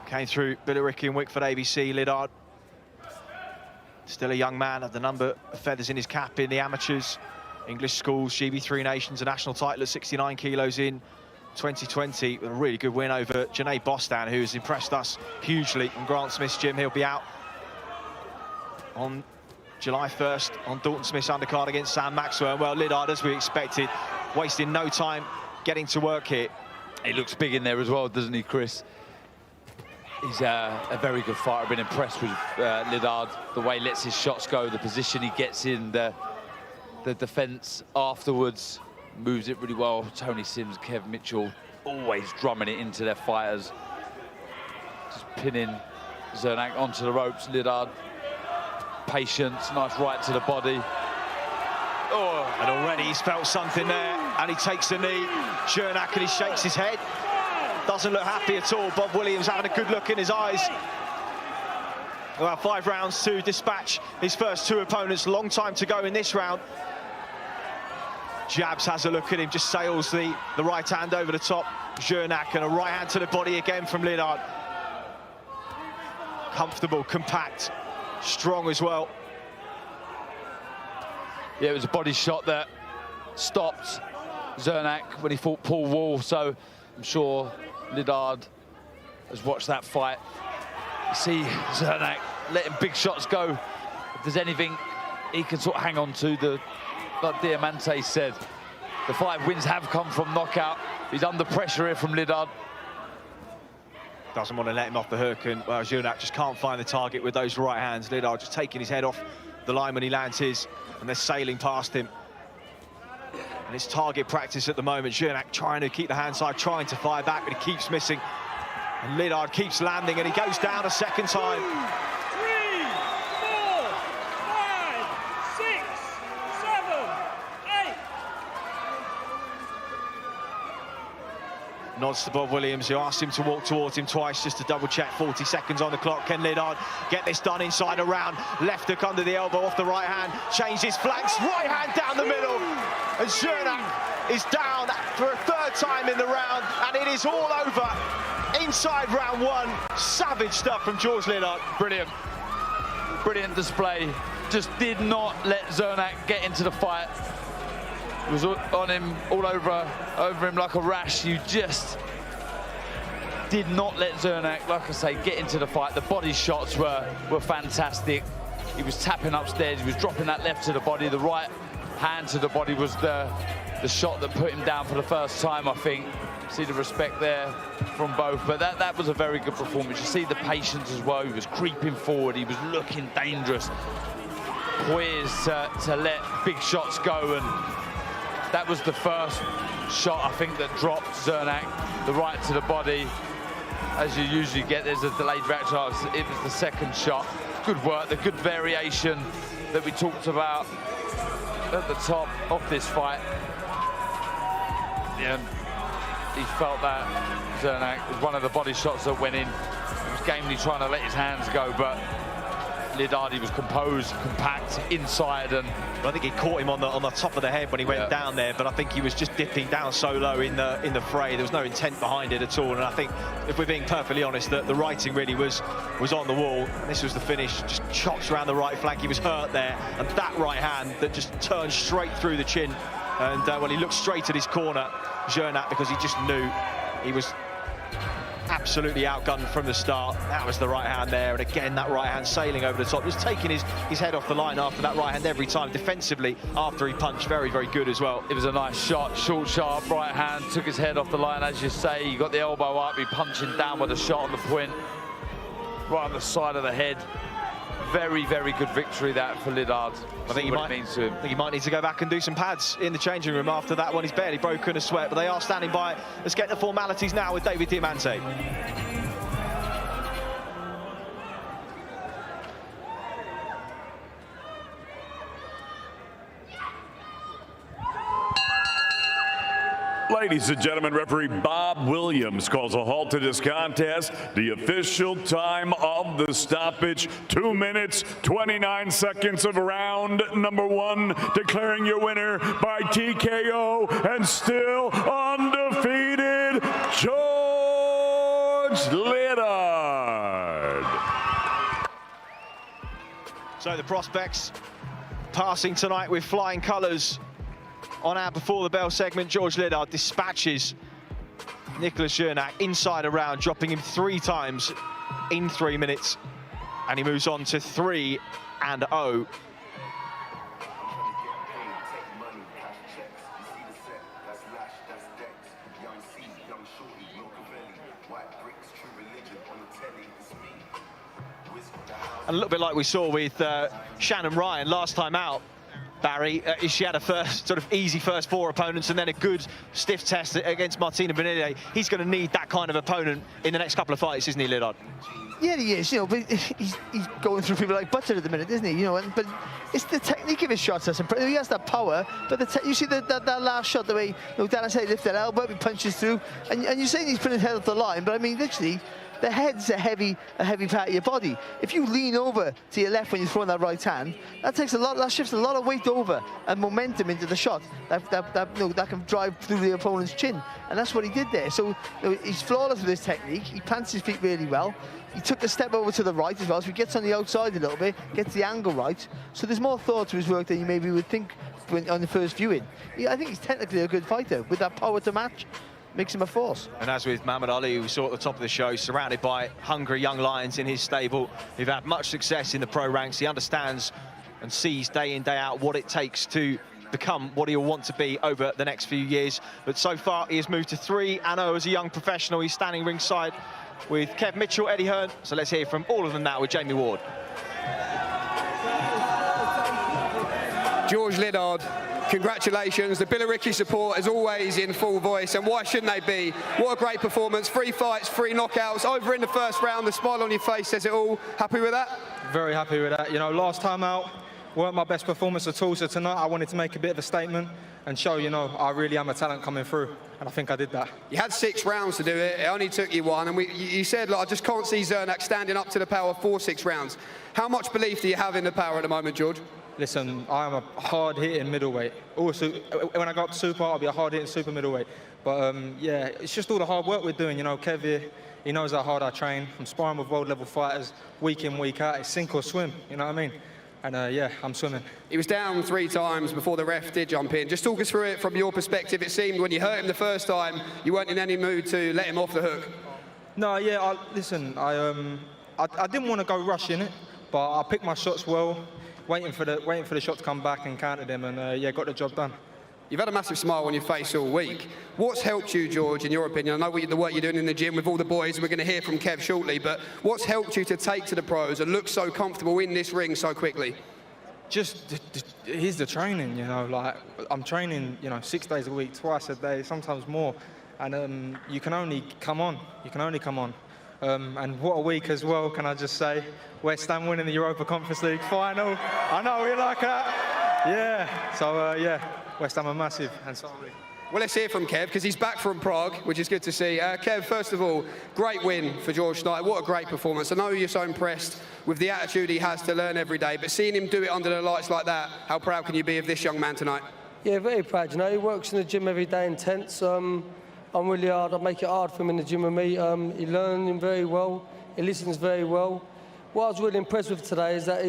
Came through Billericay and Wickford ABC. Lidard, still a young man, had the number of feathers in his cap in the amateurs, English schools, GB3 Nations, a national title at 69 kilos in 2020 with a really good win over Janae Bostan, who has impressed us hugely in Grant Smith's gym. He'll be out on July 1st on Dalton Smith's undercard against Sam Maxwell. Well, Lidard, as we expected, wasting no time getting to work here. He looks big in there as well, doesn't he, Chris? He's a very good fighter. I've been impressed with Lidard, the way he lets his shots go, the position he gets in, the defence afterwards, moves it really well. Tony Sims, Kev Mitchell, always drumming it into their fighters. Just pinning Zernak onto the ropes. Lidard, patience, nice right to the body. Oh, and already he's felt something there, and he takes a knee. Jernak, and he shakes his head. Doesn't look happy at all. Bob Williams having a good look in his eyes. Well, 5 rounds to dispatch his first 2 opponents. Long time to go in this round. Jabs has a look at him, just sails the right hand over the top. Jernak, and a right hand to the body again from Lidard. Comfortable, compact, strong as well. Yeah, it was a body shot that stopped Zernak when he fought Paul Wall, so I'm sure Lidard has watched that fight. You see Zernak letting big shots go. If there's anything he can sort of hang on to, like Diamante said, the 5 wins have come from knockout. He's under pressure here from Lidard. Doesn't want to let him off the hook, and well, Jernak just can't find the target with those right hands. Lidard just taking his head off the line when he lands his, and they're sailing past him. And it's target practice at the moment. Jernak trying to keep the hand side, trying to fire back, but he keeps missing. And Lidard keeps landing, and he goes down a second time. 3, 4, 5, 6, 7, 8. Nods to Bob Williams, who asked him to walk towards him twice just to double check. 40 seconds on the clock. Can Liddard get this done inside a round? Left hook under the elbow off the right hand. Changed his flanks. Right hand down the middle. And Zernak is down for a third time in the round. And it is all over inside round one. Savage stuff from George Liddard. Brilliant. Brilliant display. Just did not let Zernak get into the fight. It was on him, all over him like a rash. You just did not let Zernak, like I say, get into the fight. The body shots were fantastic. He was tapping upstairs. He was dropping that left to the body. The right hand to the body was the shot that put him down for the first time, I think. See the respect there from both, but that was a very good performance. You see the patience as well. He was creeping forward. He was looking dangerous, poised to let big shots go, and that was the first shot, I think, that dropped Zernak, the right to the body. As you usually get, there's a delayed reaction. It was the second shot. Good work, the good variation that we talked about at the top of this fight. Yeah. He felt that Zernak was one of the body shots that went in. He was gamely trying to let his hands go, but Liddard, he was composed, compact, inside, and I think he caught him on the top of the head when he went down there, but I think he was just dipping down so low in the fray. There was no intent behind it at all, and I think, if we're being perfectly honest, that the writing really was on the wall. This was the finish, just chops around the right flank. He was hurt there, and that right hand that just turned straight through the chin. And well, he looked straight at his corner, Zernak, because he just knew he was absolutely outgunned from the start. That was the right hand there, and again that right hand sailing over the top, just taking his head off the line after that right hand every time. Defensively, after he punched, very, very good as well. It was a nice shot, short, sharp right hand, took his head off the line, as you say. He got the elbow up, he punching down with a shot on the point, right on the side of the head. Very, very good victory that for Liddard. I think he might need to go back and do some pads in the changing room after that one. He's barely broken a sweat, but they are standing by. Let's get the formalities now with David Diamante. Ladies and gentlemen, referee Bob Williams calls a halt to this contest. The official time of the stoppage, 2 minutes, 29 seconds of round number one, declaring your winner by TKO and still undefeated, George Liddard. So the prospects passing tonight with flying colours. On our Before the Bell segment, George Liddard dispatches Nicolas Zernak inside a round, dropping him 3 times in 3 minutes. And he moves on to 3-0. And a little bit like we saw with Shannon Ryan last time out, Barry, she had a sort of easy first 4 opponents and then a good stiff test against Martina Benilde. He's going to need that kind of opponent in the next couple of fights, isn't he, Liddard? Yeah, he is, you know, but he's going through people like butter at the minute, isn't he? You know, but it's the technique of his shots that's impressive. He has that power, but you see that last shot, the way, you know, Dan said, lift that elbow, he punches through, and you're saying he's putting his head off the line, but I mean, literally, the head's a heavy part of your body. If you lean over to your left when you're throwing that right hand, that shifts a lot of weight over and momentum into the shot that can drive through the opponent's chin, and that's what he did there. So you know, he's flawless with his technique. He plants his feet really well. He took the step over to the right as well, so he gets on the outside a little bit, gets the angle right. So there's more thought to his work than you maybe would think on the first viewing. I think he's technically a good fighter with that power to match. Makes him a force. And as with Muhammad Ali, who we saw at the top of the show, surrounded by hungry young lions in his stable who've had much success in the pro ranks. He understands and sees day in, day out what it takes to become what he'll want to be over the next few years. But so far, he has moved to 3-0 as a young professional. He's standing ringside with Kev Mitchell, Eddie Hearn. So let's hear from all of them now with Jamie Ward. George Liddard, congratulations. The Billericay support is always in full voice, and why shouldn't they be? What a great performance. 3 fights, 3 knockouts, over in the first round. The smile on your face says it all. Happy with that? Very happy with that. You know, last time out weren't my best performance at all, so tonight I wanted to make a bit of a statement. and show, you know, I really am a talent coming through. And I think I did that. You had 6 rounds to do it. It only took you 1. And you said, look, I just can't see Zernak standing up to the power for 6 rounds. How much belief do you have in the power at the moment, George? Listen, I am a hard-hitting middleweight. Also, when I go up to super, I'll be a hard-hitting super middleweight. But yeah, it's just all the hard work we're doing. You know, Kev here, he knows how hard I train. I'm sparring with world-level fighters week in, week out. It's sink or swim, you know what I mean? And yeah, I'm swimming. He was down 3 times before the ref did jump in. Just talk us through it from your perspective. It seemed when you hurt him the first time, you weren't in any mood to let him off the hook. No, yeah, listen, I didn't want to go rushing it, but I picked my shots well, waiting for the shot to come back and countered him, and yeah, got the job done. You've had a massive smile on your face all week. What's helped you, George, in your opinion? I know the work you're doing in the gym with all the boys, and we're going to hear from Kev shortly, but what's helped you to take to the pros and look so comfortable in this ring so quickly? Just, here's the training, you know, like, I'm training, you know, 6 days a week, twice a day, sometimes more, and you can only come on, and what a week as well, can I just say. West Ham winning the Europa Conference League final. I know you like that. Yeah, so yeah, West Ham are massive, and so are we. Well, let's hear from Kev, because he's back from Prague, which is good to see. Kev, first of all, great win for George Schneider. What a great performance. I know you're so impressed with the attitude he has to learn every day, but seeing him do it under the lights like that, how proud can you be of this young man tonight? Yeah, very proud. You know, he works in the gym every day intense. I'm really hard. I make it hard for him in the gym with me. He learns very well. He listens very well. What I was really impressed with today is that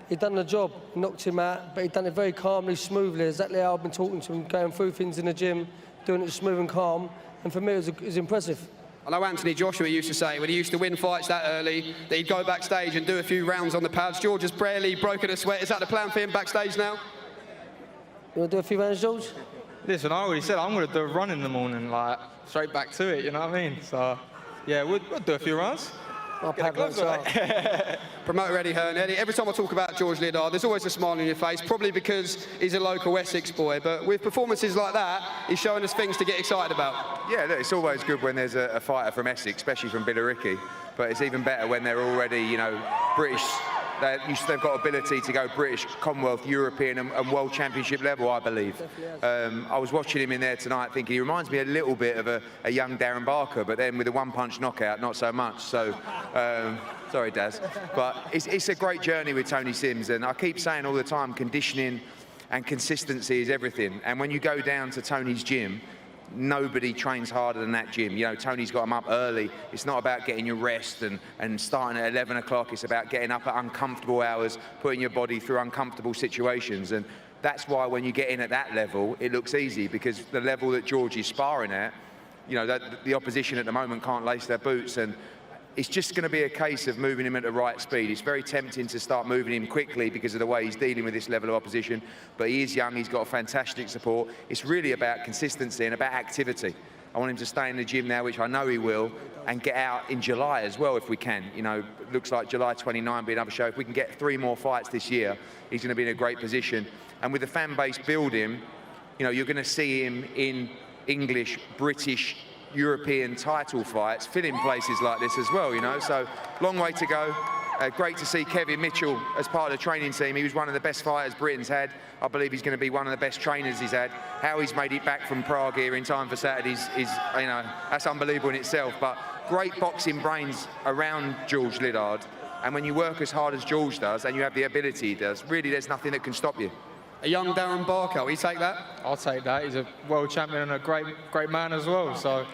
he done the job, knocked him out, but he done it very calmly, smoothly, exactly how I've been talking to him, going through things in the gym, doing it smooth and calm, and for me it was impressive. I know Anthony Joshua used to say when he used to win fights that early that he'd go backstage and do a few rounds on the pads. George has barely broken a sweat. Is that the plan for him backstage now? You want to do a few rounds, George? Listen, I already said I'm going to do a run in the morning, like, straight back to it, you know what I mean? So, yeah, we'll do a few rounds. Promoter Eddie Hearn. Eddie, every time I talk about George Liddard, there's always a smile on your face, probably because he's a local Essex boy, but with performances like that, he's showing us things to get excited about. Yeah, look, it's always good when there's a fighter from Essex, especially from Billericay, but it's even better when they're already, you know, British. They've got ability to go British, Commonwealth, European and World Championship level, I believe. I was watching him in there tonight thinking he reminds me a little bit of a young Darren Barker, but then with a one-punch knockout, not so much. So, sorry, Daz. But it's a great journey with Tony Sims, and I keep saying all the time, conditioning and consistency is everything. And when you go down to Tony's gym, nobody trains harder than that gym. You know, Tony's got them up early. It's not about getting your rest and starting at 11 o'clock. It's about getting up at uncomfortable hours, putting your body through uncomfortable situations. And that's why when you get in at that level, it looks easy, because the level that George is sparring at, you know, the opposition at the moment can't lace their boots, and it's just going to be a case of moving him at the right speed. It's very tempting to start moving him quickly because of the way he's dealing with this level of opposition, but he is young, he's got fantastic support. It's really about consistency and about activity. I want him to stay in the gym now, which I know he will, and get out in July as well if we can. You know, looks like July 29 be another show. If we can get 3 more fights this year, he's going to be in a great position. And with the fan base building, you know, you're going to see him in English, British, European title fights, filling places like this as well, you know, so long way to go. Great to see Kevin Mitchell as part of the training team. He was one of the best fighters Britain's had. I believe he's going to be one of the best trainers he's had. How he's made it back from Prague here in time for Saturdays is, you know, that's unbelievable in itself. But great boxing brains around George Liddard, and when you work as hard as George does and you have the ability he does, really there's nothing that can stop you. A young Darren Barker, will you take that? I'll take that. He's a world champion and a great man as well, so.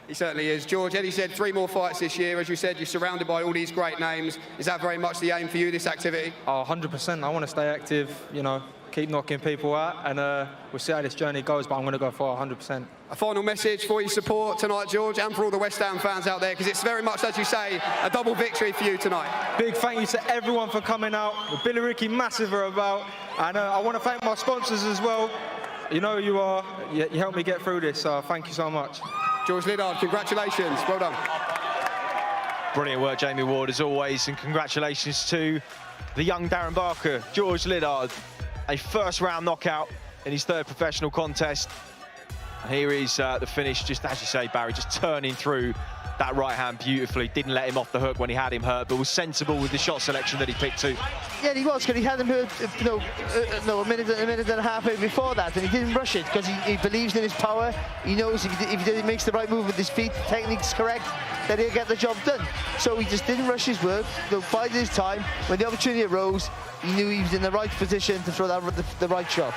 He certainly is. George, Eddie said 3 more fights this year. As you said, you're surrounded by all these great names. Is that very much the aim for you, this activity? Oh, 100%. I want to stay active, you know, keep knocking people out, and we'll see how this journey goes, but I'm going to go for 100%. A final message for your support tonight, George, and for all the West Ham fans out there, because it's very much, as you say, a double victory for you tonight. Big thank you to everyone for coming out. The Billericay Massive are about, and I want to thank my sponsors as well. You know who you are. You helped me get through this, so thank you so much. George Liddard, congratulations. Well done. Brilliant work, Jamie Ward, as always, and congratulations to the young Darren Barker, George Liddard, a first-round knockout in his 3rd professional contest. And here is the finish, just as you say, Barry, just turning through that right hand beautifully. Didn't let him off the hook when he had him hurt, but was sensible with the shot selection that he picked to. Yeah, he was, because he had him a minute and a half before that, and he didn't rush it because he believes in his power. He knows if he makes the right move with his feet, the technique's correct, that he'll get the job done. So he just didn't rush his work, bided his time. When the opportunity arose, he knew he was in the right position to throw the right shot.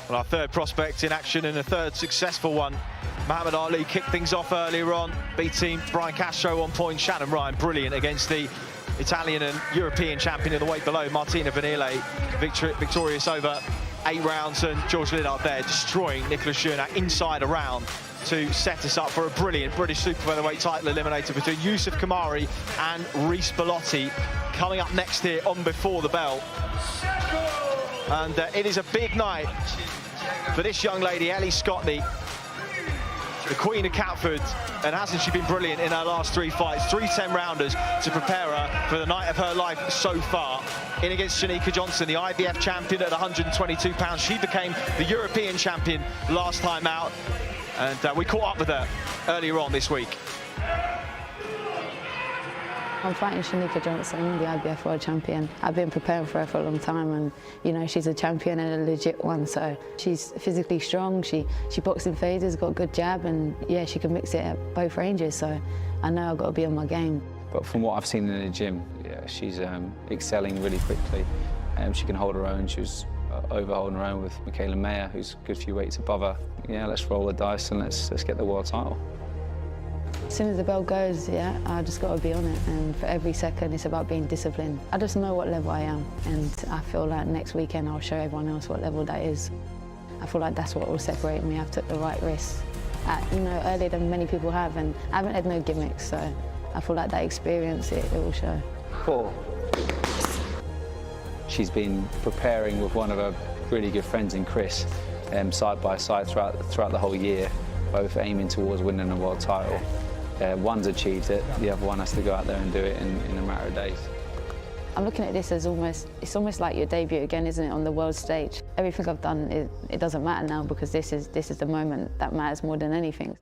Well, our third prospect in action and a third successful one. Muhammad Ali kicked things off earlier on, beating Brian Castro on point. Shannon Ryan, brilliant against the Italian and European champion in the weight below, Martina Vanille, victorious over 8 rounds, and George Linnart there destroying Nicolas Schoener inside a round to set us up for a brilliant British super featherweight title eliminator between Yusuf Kamari and Reece Bellotti coming up next here on Before the Bell. And it is a big night for this young lady, Ellie Scotney, the Queen of Catford, and hasn't she been brilliant in her last 3 fights? 3 10-rounders to prepare her for the night of her life so far. In against Shanika Johnson, the IBF champion at 122 pounds. She became the European champion last time out, and we caught up with her earlier on this week. I'm fighting Shanika Johnson, the IBF world champion. I've been preparing for her for a long time, and you know, she's a champion and a legit one, so she's physically strong, she boxing phases, got a good jab, and yeah, she can mix it at both ranges, so I know I've got to be on my game. But from what I've seen in the gym, yeah, she's excelling really quickly. She can hold her own. She was overholding her own with Michaela Mayer, who's a good few weights above her. Yeah, let's roll the dice and let's get the world title. As soon as the bell goes, yeah, I just got to be on it, and for every second it's about being disciplined. I just know what level I am, and I feel like next weekend I'll show everyone else what level that is. I feel like that's what will separate me. I've took the right risks, earlier than many people have, and I haven't had no gimmicks, so I feel like that experience, it will show. 4. She's been preparing with one of her really good friends in Chris, side by side throughout the whole year, both aiming towards winning a world title. One's achieved it, the other one has to go out there and do it in a matter of days. I'm looking at this as it's almost like your debut again, isn't it, on the world stage? Everything I've done, it doesn't matter now, because this is the moment that matters more than anything.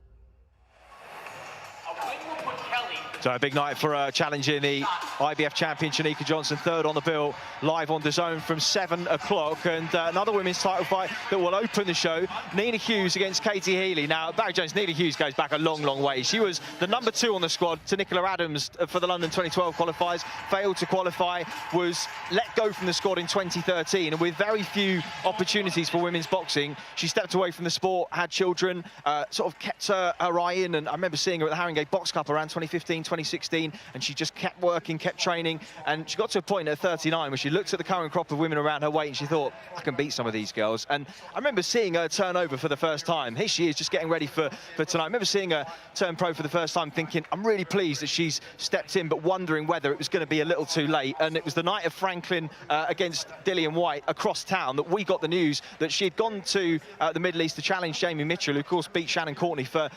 So a big night for challenging the IBF champion Shanika Johnson, third on the bill, live on DAZN from 7 o'clock. And another women's title fight that will open the show, Nina Hughes against Katie Healy. Now, Barry Jones, Nina Hughes goes back a long, long way. She was the number 2 on the squad to Nicola Adams for the London 2012 qualifiers, failed to qualify, was let go from the squad in 2013. And with very few opportunities for women's boxing, she stepped away from the sport, had children, sort of kept her eye in. And I remember seeing her at the Haringey Box Cup around 2015, 2016, and she just kept working, kept training, and she got to a point at 39 where she looked at the current crop of women around her weight and she thought, I can beat some of these girls. And I remember seeing her turn over for the first time. Here she is, just getting ready for tonight. I remember seeing her turn pro for the first time, thinking, I'm really pleased that she's stepped in, but wondering whether it was going to be a little too late. And it was the night of Franklin against Dillian White across town that we got the news that she'd gone to the Middle East to challenge Jamie Mitchell, who of course beat Shannon Courtney for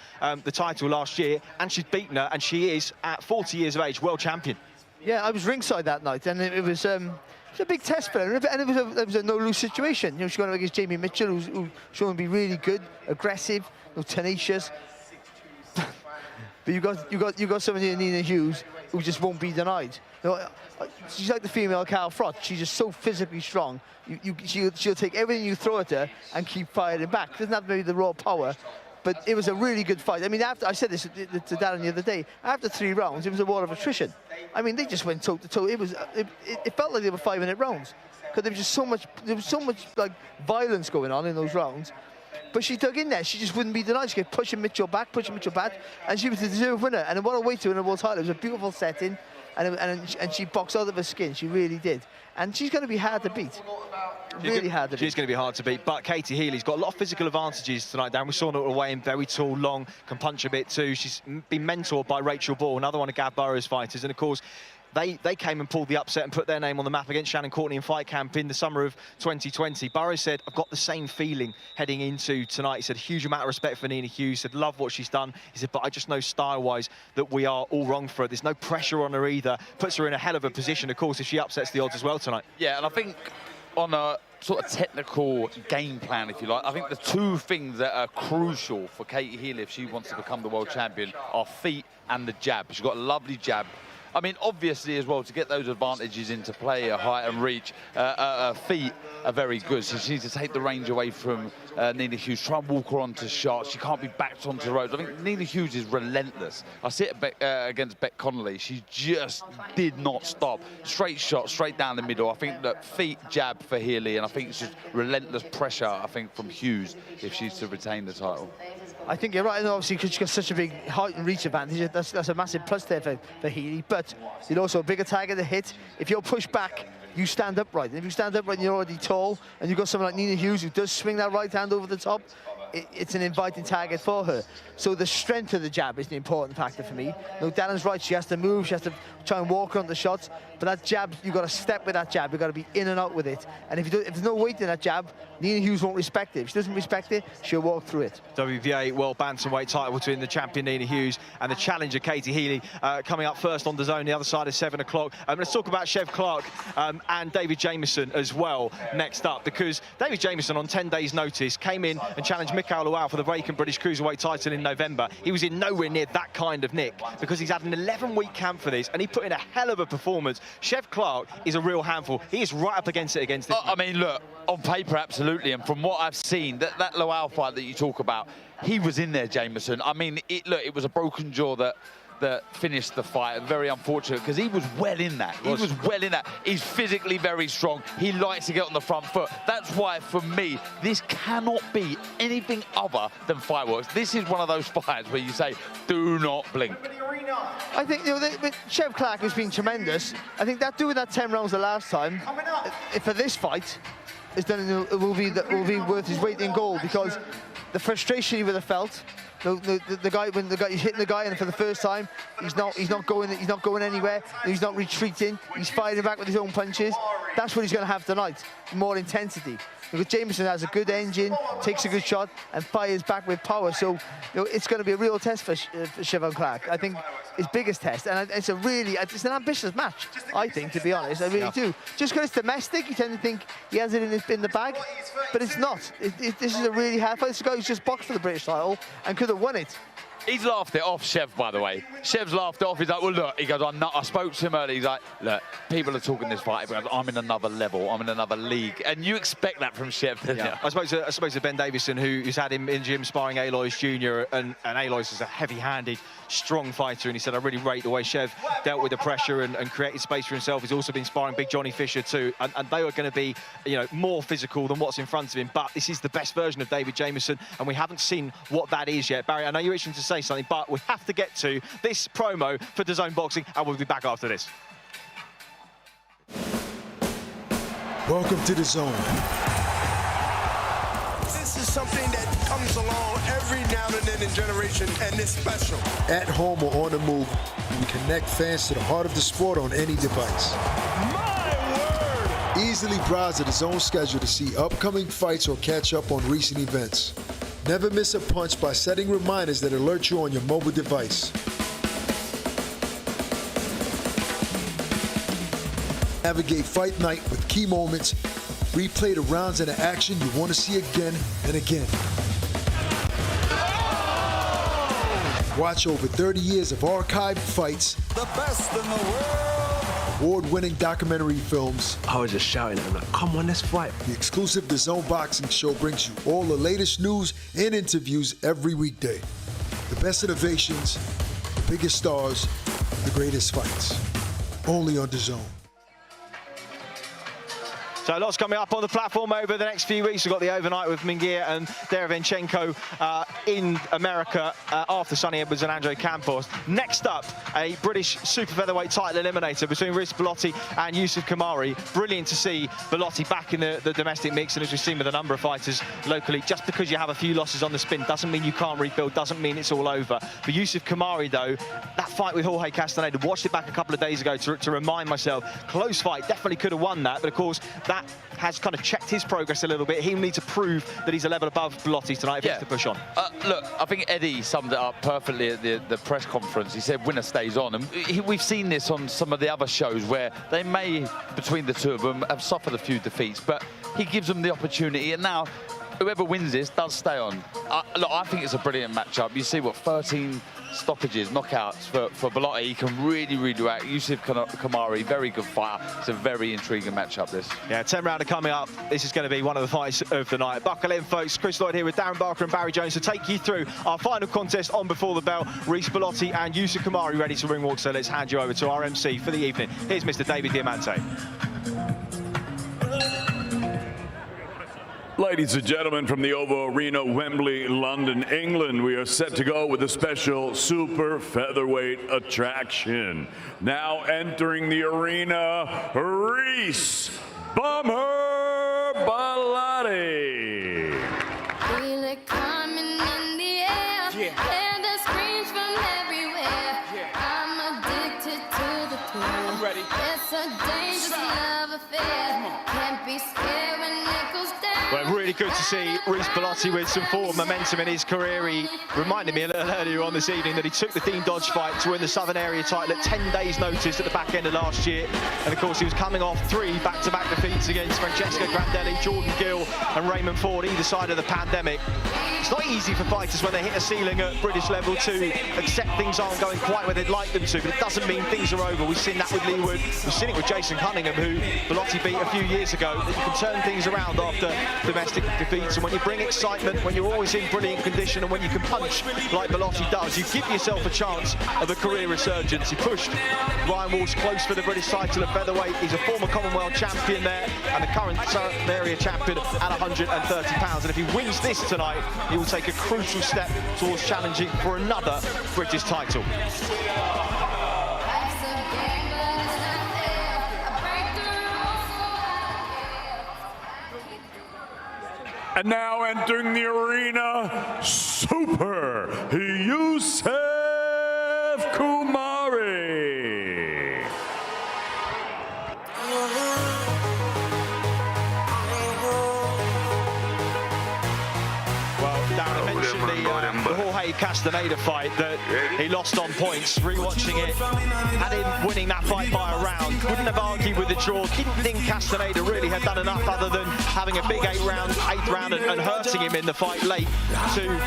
the title last year, and she'd beaten her, and she is at 40 years of age, world champion. Yeah, I was ringside that night, and it was a big test for her, and it was a no-lose situation. You know, she's going against Jamie Mitchell, who's shown to be really good, aggressive, tenacious. But you got somebody in Nina Hughes who just won't be denied. You know, she's like the female Carl Frost. She's just so physically strong. She'll take everything you throw at her and keep firing back. Doesn't have maybe the raw power. But it was a really good fight. I mean, I said this to Darren the other day. After 3 rounds, it was a war of attrition. I mean, they just went toe to toe. It felt like they were 5-minute rounds because there was so much like violence going on in those rounds. But she dug in there. She just wouldn't be denied. She kept pushing Mitchell back, and she was the deserved winner. And what a way to win a world title! It was a beautiful setting, and she boxed out of her skin. She really did. And she's going to be hard to beat. Really hard to beat. She's going to be hard to beat, but Katie Healy's got a lot of physical advantages tonight, Dan. We saw her away in very tall, long, can punch a bit too. She's been mentored by Rachel Ball, another one of Gav Burrows' fighters, and of course, they came and pulled the upset and put their name on the map against Shannon Courtney in Fight Camp in the summer of 2020. Burrows said, I've got the same feeling heading into tonight. He said, huge amount of respect for Nina Hughes. He said, love what she's done. He said, but I just know style-wise that we are all wrong for her. There's no pressure on her either. Puts her in a hell of a position, of course, if she upsets the odds as well tonight. Yeah, and I think on a sort of technical game plan, if you like. I think the two things that are crucial for Katie Healy if she wants to become the world champion are feet and the jab. She's got a lovely jab. I mean, obviously, as well, to get those advantages into play, height and reach, her feet are very good. So she needs to take the range away from Nina Hughes, try and walk her onto shots. She can't be backed onto the ropes. I think Nina Hughes is relentless. I see it against Beck Connolly. She just did not stop. Straight shot, straight down the middle. I think that feet jab for Healy, and I think it's just relentless pressure, I think, from Hughes if she's to retain the title. I think you're right, and obviously because she's got such a big height and reach advantage, that's a massive plus there for Healy. But you're also a bigger target to hit. If you're pushed back, you stand upright. And if you stand upright and you're already tall, and you've got someone like Nina Hughes who does swing that right hand over the top, it's an inviting target for her. So the strength of the jab is the important factor for me. No, Darren's right, she has to move, she has to try and walk on the shots, but that jab, you've got to step with that jab, you've got to be in and out with it. And if there's no weight in that jab, Nina Hughes won't respect it. If she doesn't respect it, she'll walk through it. WBA World Bantamweight title between the champion Nina Hughes and the challenger Katie Healy coming up first on DAZN, the other side is 7 o'clock. Let's talk about Chev Clark and David Jamieson as well next up, because David Jamieson on 10 days notice came in and challenged Mikhail Luau for the vacant British Cruiserweight title in November. He was in nowhere near that kind of nick because he's had an 11-week camp for this and he put in a hell of a performance. Chev Clark is a real handful. He is right up against it this I mean, look, on paper, absolutely, and from what I've seen, that Luau fight that you talk about, he was in there, Jamieson. I mean, look, it was a broken jaw that finished the fight. Very unfortunate because he was well in that. He was well in that. He's physically very strong. He likes to get on the front foot. That's why, for me, this cannot be anything other than fireworks. This is one of those fights where you say, do not blink. I think, you know, Chev Clark has been tremendous. I think that doing that 10 rounds the last time, for this fight, is done. It will be worth his weight in gold because the frustration he would have felt. The guy, when he's hitting the guy, and for the first time, he's not going anywhere. He's not retreating. He's fighting back with his own punches. That's what he's going to have tonight. More intensity. Because Jamieson has a good engine, takes a good shot, and fires back with power. So you know, it's going to be a real test for Chev Clark. I think his biggest test, and it's an ambitious match. I think, to be honest, I really do. Just because it's domestic, you tend to think he has it in the bag, but it's not. This is a really hard fight. This guy who's just boxed for the British title and could have won it. He's laughed it off, Chev, by the way. Chev's laughed it off. He's like, well, look, he goes, I spoke to him earlier. He's like, look, people are talking this fight. I'm in another level. I'm in another league. And you expect that from Chev, didn't you? I spoke to Ben Davison, who's had him in gym sparring Alois Jr. And Alois is a heavy-handed, strong fighter. And he said, I really rate the way Chev dealt with the pressure and created space for himself. He's also been sparring Big Johnny Fisher, too. And they are going to be, you know, more physical than what's in front of him. But this is the best version of David Jamieson. And we haven't seen what that is yet. Barry, I know you're itching to say something, but we have to get to this promo for DAZN Boxing, and we'll be back after this. Welcome to the zone. This is something that comes along every now and then in generation, and it's special. At home or on the move, we connect fans to the heart of the sport on any device. My word! Easily browse the DAZN schedule to see upcoming fights or catch up on recent events. Never miss a punch by setting reminders that alert you on your mobile device. Navigate fight night with key moments. Replay the rounds and the action you want to see again and again. Watch over 30 years of archived fights. The best in the world. Award-winning documentary films. I was just shouting at him like, come on, let's fight. The exclusive DAZN Boxing Show brings you all the latest news and interviews every weekday. The best innovations, the biggest stars, the greatest fights. Only on DAZN. So lots coming up on the platform over the next few weeks. We've got the overnight with Mingear and Derevenchenko in America after Sonny Edwards and Andre Campos. Next up, a British super featherweight title eliminator between Riz Belotti and Yusuf Kamari. Brilliant to see Belotti back in the domestic mix, and as we've seen with a number of fighters locally, just because you have a few losses on the spin doesn't mean you can't rebuild, doesn't mean it's all over. For Yusuf Kamari, though, that fight with Jorge Castaneda, watched it back a couple of days ago to remind myself, close fight, definitely could have won that, but of course, that has kind of checked his progress a little bit. He'll need to prove that he's a level above Belotti tonight if he has to push on. Look, I think Eddie summed it up perfectly at the press conference. He said winner stays on. And we've seen this on some of the other shows where they may, between the two of them, have suffered a few defeats. But he gives them the opportunity, and now whoever wins this does stay on. Look, I think it's a brilliant matchup. You see what 13 stoppages, knockouts for Bellotti. He can really react. Yusuf Kamari, very good fighter. It's a very intriguing matchup, this. Yeah, 10-rounder coming up. This is going to be one of the fights of the night. Buckle in, folks. Chris Lloyd here with Darren Barker and Barry Jones to take you through our final contest on Before the Bell. Reece Bellotti and Yusuf Kamari ready to ring walk, so let's hand you over to our MC for the evening. Here's Mr. David Diamante. Ladies and gentlemen, from the Ovo Arena, Wembley, London, England, we are set to go with a special super featherweight attraction. Now entering the arena, Reece "Bummer" Bellotti. Feel it coming in the air. Hear the screams from everywhere. I'm addicted to the thrill. Ready. It's a dangerous love affair. Can't be scared when it goes down. Well, really good to see Reece Bellotti with some forward momentum in his career. He reminded me a little earlier on this evening that he took the Dean Dodge fight to win the Southern Area title at 10 days' notice at the back end of last year. And of course, he was coming off 3 back-to-back defeats against Francesco Grandelli, Jordan Gill and Raymond Ford, either side of the pandemic. It's not easy for fighters when they hit a ceiling at British level to accept things aren't going quite where they'd like them to, but it doesn't mean things are over. We've seen that with Lee Wood. We've seen it with Jason Cunningham, who Bellotti beat a few years ago, that you can turn things around after domestic defeats. And when you bring excitement, when you're always in brilliant condition, and when you can punch like Bellotti does, you give yourself a chance of a career resurgence. He pushed Ryan Walsh close for the British title at featherweight. He's a former Commonwealth champion there and the current Southern Area champion at 130 pounds. And if he wins this tonight, he will take a crucial step towards challenging for another British title. And now entering the arena, Super Yusuf Kamari. Well, Darren mentioned the Jorge Castaneda fight that he lost on points. Rewatching it, had him winning that fight by a round. Wouldn't have argued with the draw. Didn't think Castaneda really had done enough other than having a big eighth round and hurting him in the fight late to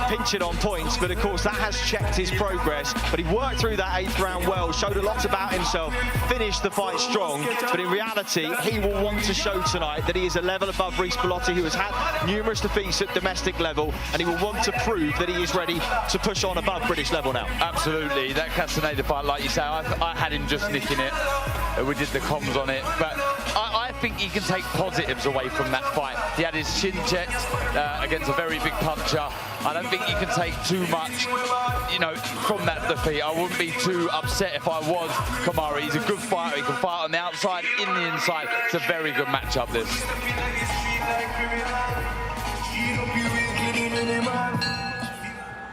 pinch it on points. But of course, that has checked his progress. But he worked through that 8th round well, showed a lot about himself, finished the fight strong. But in reality, he will want to show tonight that he is a level above Reece Bellotti, who has had numerous defeats at domestic level, and he will want to prove that he is ready to push on above British level now. Absolutely. That Castaneda fight, like you say, I had him just nicking it. We did the comms on it, but I think he can take positives away from that fight. He had his chin checked against a very big puncher. I don't think you can take too much, you know, from that defeat. I wouldn't be too upset if I was Kamari. He's a good fighter. He can fight on the outside, in the inside. It's a very good matchup, this.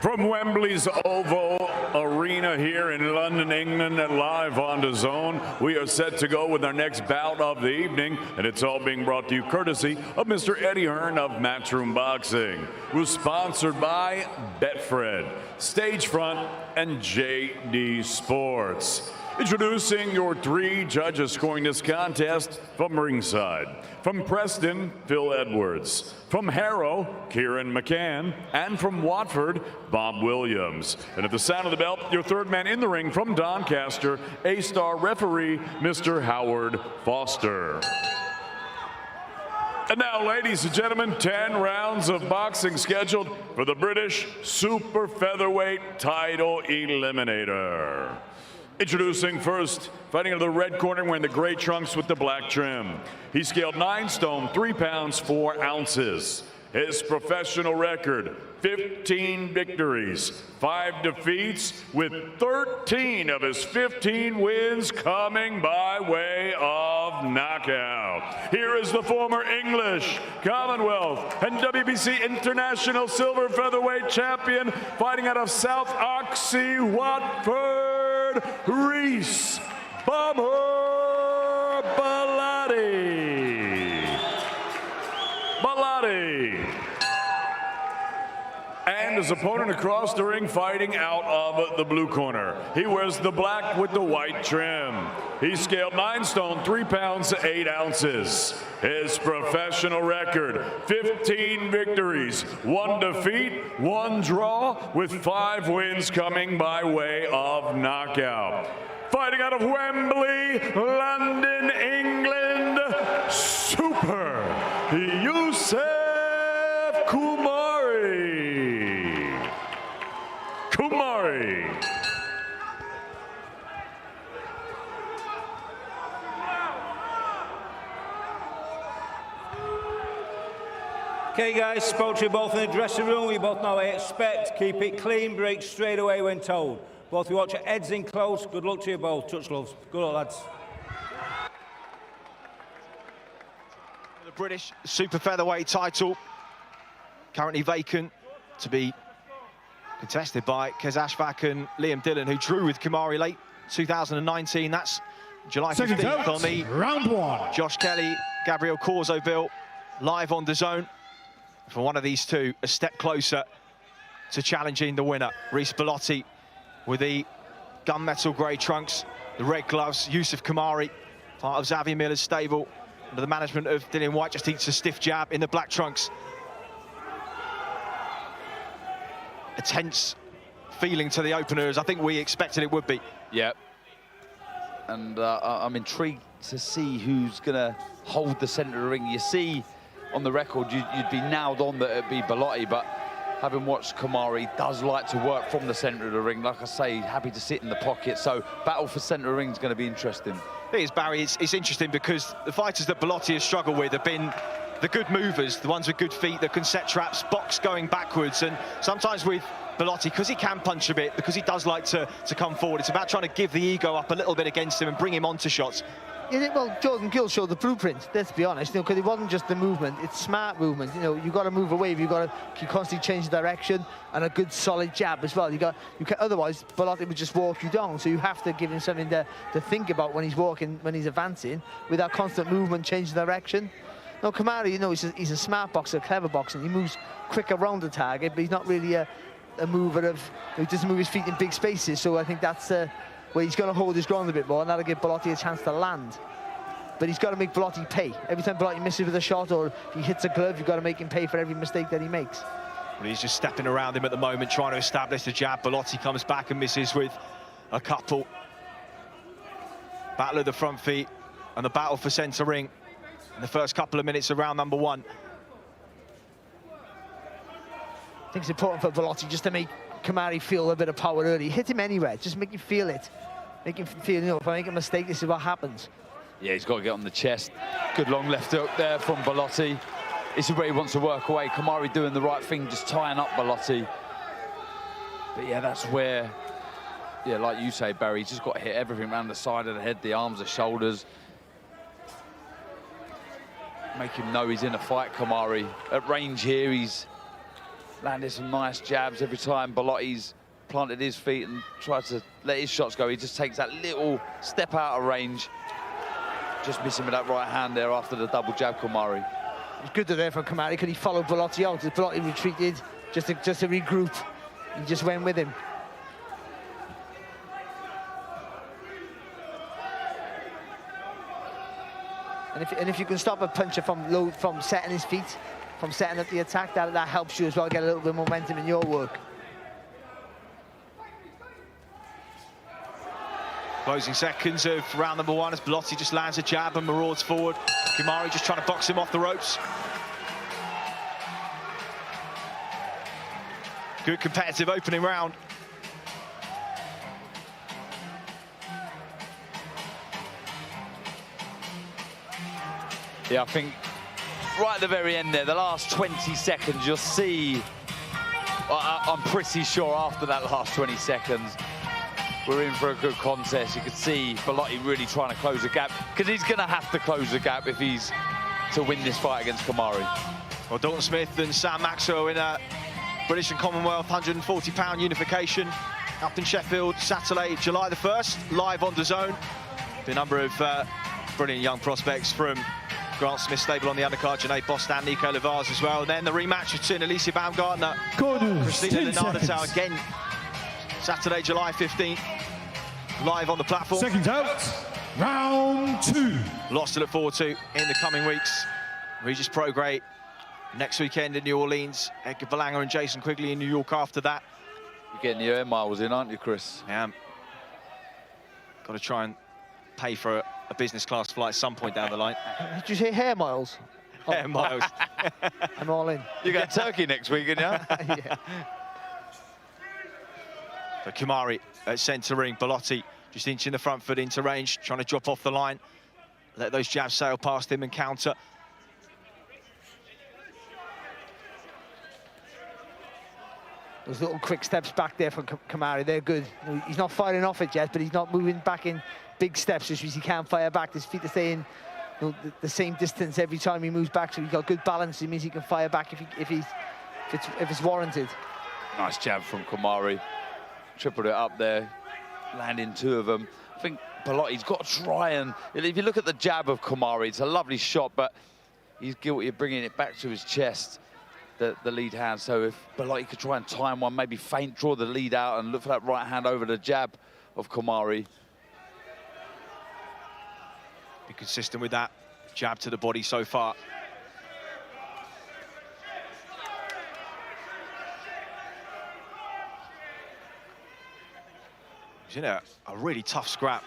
From Wembley's Oval Arena here in London, England, live on DAZN, we are set to go with our next bout of the evening, and it's all being brought to you courtesy of Mr. Eddie Hearn of Matchroom Boxing, who's sponsored by Betfred, Stagefront, and JD Sports. Introducing your 3 judges scoring this contest from ringside. From Preston, Phil Edwards. From Harrow, Kieran McCann. And from Watford, Bob Williams. And at the sound of the bell, your 3rd man in the ring from Doncaster, A-star referee, Mr. Howard Foster. And now, ladies and gentlemen, 10 rounds of boxing scheduled for the British Super Featherweight Title Eliminator. Introducing first, fighting out of the red corner, wearing the gray trunks with the black trim. He scaled 9 stone, 3 pounds, 4 ounces. His professional record, 15 victories, 5 defeats, with 13 of his 15 wins coming by way of knockout. Here is the former English, Commonwealth, and WBC International Silver Featherweight Champion, fighting out of South Oxy, Watford, Reece "Bummer" Bellotti. And his opponent across the ring, fighting out of the blue corner. He wears the black with the white trim. He scaled 9 stone, 3 pounds, 8 ounces. His professional record, 15 victories, 1 defeat, 1 draw, with 5 wins coming by way of knockout. Fighting out of Wembley, London, England, Super Yusuf Kumari. Okay guys, spoke to you both in the dressing room. We both know what I expect. Keep it clean, break straight away when told. Both of you watch your heads in close. Good luck to you both. Touch gloves. Good luck, lads. The British super featherweight title, currently vacant, to be contested by Kez Ashfaq and Liam Dillon, who drew with Kumari late 2019. That's July 15th on the round 1. Josh Kelly, Gabriel Corzo bill, live on DAZN. For one of these two, a step closer to challenging the winner. Reece Bellotti with the gunmetal grey trunks, the red gloves. Yusuf Kumari, part of Xavier Miller's stable, under the management of Dillian White, just eats a stiff jab in the black trunks. A tense feeling to the opener, as I think we expected it would be. Yeah. And I'm intrigued to see who's going to hold the centre of the ring. You see, on the record, you'd be nailed on that it'd be Bellotti, but having watched Kumari, does like to work from the centre of the ring. Like I say, happy to sit in the pocket. So battle for centre of the ring is going to be interesting. It is, Barry. It's interesting because the fighters that Bellotti has struggled with have been the good movers, the ones with good feet that can set traps, box going backwards. And sometimes with Bellotti, because he can punch a bit, because he does like to come forward, it's about trying to give the ego up a little bit against him and bring him onto shots. Yeah, well, Jordan Gill showed the blueprint, let's be honest, because it wasn't just the movement, it's smart movement. You've got to move away, you've got to constantly change direction, and a good solid jab as well. Otherwise, Bellotti would just walk you down, so you have to give him something to think about when he's walking, when he's advancing, with that constant movement, change direction. No, Kumari, he's a smart boxer, clever boxer, he moves quick around the target, but he's not really a mover he doesn't move his feet in big spaces, so I think that's where he's going to hold his ground a bit more, and that'll give Bellotti a chance to land. But he's got to make Bellotti pay. Every time Bellotti misses with a shot or if he hits a glove, you've got to make him pay for every mistake that he makes. Well, he's just stepping around him at the moment, trying to establish the jab. Bellotti comes back and misses with a couple. Battle of the front feet and the battle for centre ring in the first couple of minutes of round number 1. I think it's important for Bellotti just to make Kumari feel a bit of power early. Hit him anywhere, just make him feel it. Make him feel, if I make a mistake, this is what happens. Yeah, he's got to get on the chest. Good long left hook there from Bellotti. This is where he wants to work away. Kumari doing the right thing, just tying up Bellotti. But yeah, that's where, yeah, like you say, Barry, he's just got to hit everything around the side of the head, the arms, the shoulders. Make him know he's in a fight, Kumari. At range here, he's landed some nice jabs every time Bellotti's planted his feet and tried to let his shots go. He just takes that little step out of range. Just missing with that right hand there after the double jab, Kumari. It's good there from Kumari because he followed Bellotti out. As Bellotti retreated just to regroup, he just went with him. And if you can stop a puncher from setting his feet, from setting up the attack, that helps you as well, get a little bit of momentum in your work. Closing seconds of round number 1 as Bellotti just lands a jab and marauds forward. Kumari just trying to box him off the ropes. Good competitive opening round. Yeah, I think right at the very end there, the last 20 seconds, you'll see, I'm pretty sure after that last 20 seconds, we're in for a good contest. You can see Bellotti really trying to close the gap, because he's going to have to close the gap if he's to win this fight against Kumari. Well, Dalton Smith and Sam Maxwell in a British and Commonwealth 140-pound unification up in Sheffield, Saturday, July the 1st, live on DAZN. The number of brilliant young prospects from Grant Smith's stable on the undercard, Janae Bostan, Nico Levars as well. And then the rematch between Alicia Baumgartner, Christina Linardo again, Saturday, July 15th, live on the platform. Seconds out. Round 2. Lots to look forward to in the coming weeks. Regis Prograis next weekend in New Orleans. Edgar Berlanga and Jason Quigley in New York after that. You're getting your air miles in, aren't you, Chris? Yeah. Got to try and pay for a business class flight at some point down the line. Did you say hair miles? Hair miles. I'm all in. You're going to Turkey next week, aren't you? Yeah. So Kumari at centering, Bellotti just inching the front foot into range, trying to drop off the line. Let those jabs sail past him and counter. Those little quick steps back there from Kumari, they're good. He's not firing off it yet, but he's not moving back in big steps, just because he can't fire back. His feet are staying the same distance every time he moves back, so he's got good balance. It means he can fire back if it's warranted. Nice jab from Kumari. Tripled it up there, landing 2 of them. I think Bellotti's got to try and... If you look at the jab of Kumari, it's a lovely shot, but he's guilty of bringing it back to his chest, the lead hand. So if Bellotti could try and time one, maybe feint, draw the lead out and look for that right hand over the jab of Kumari. Be consistent with that jab to the body so far. You know, a really tough scrap.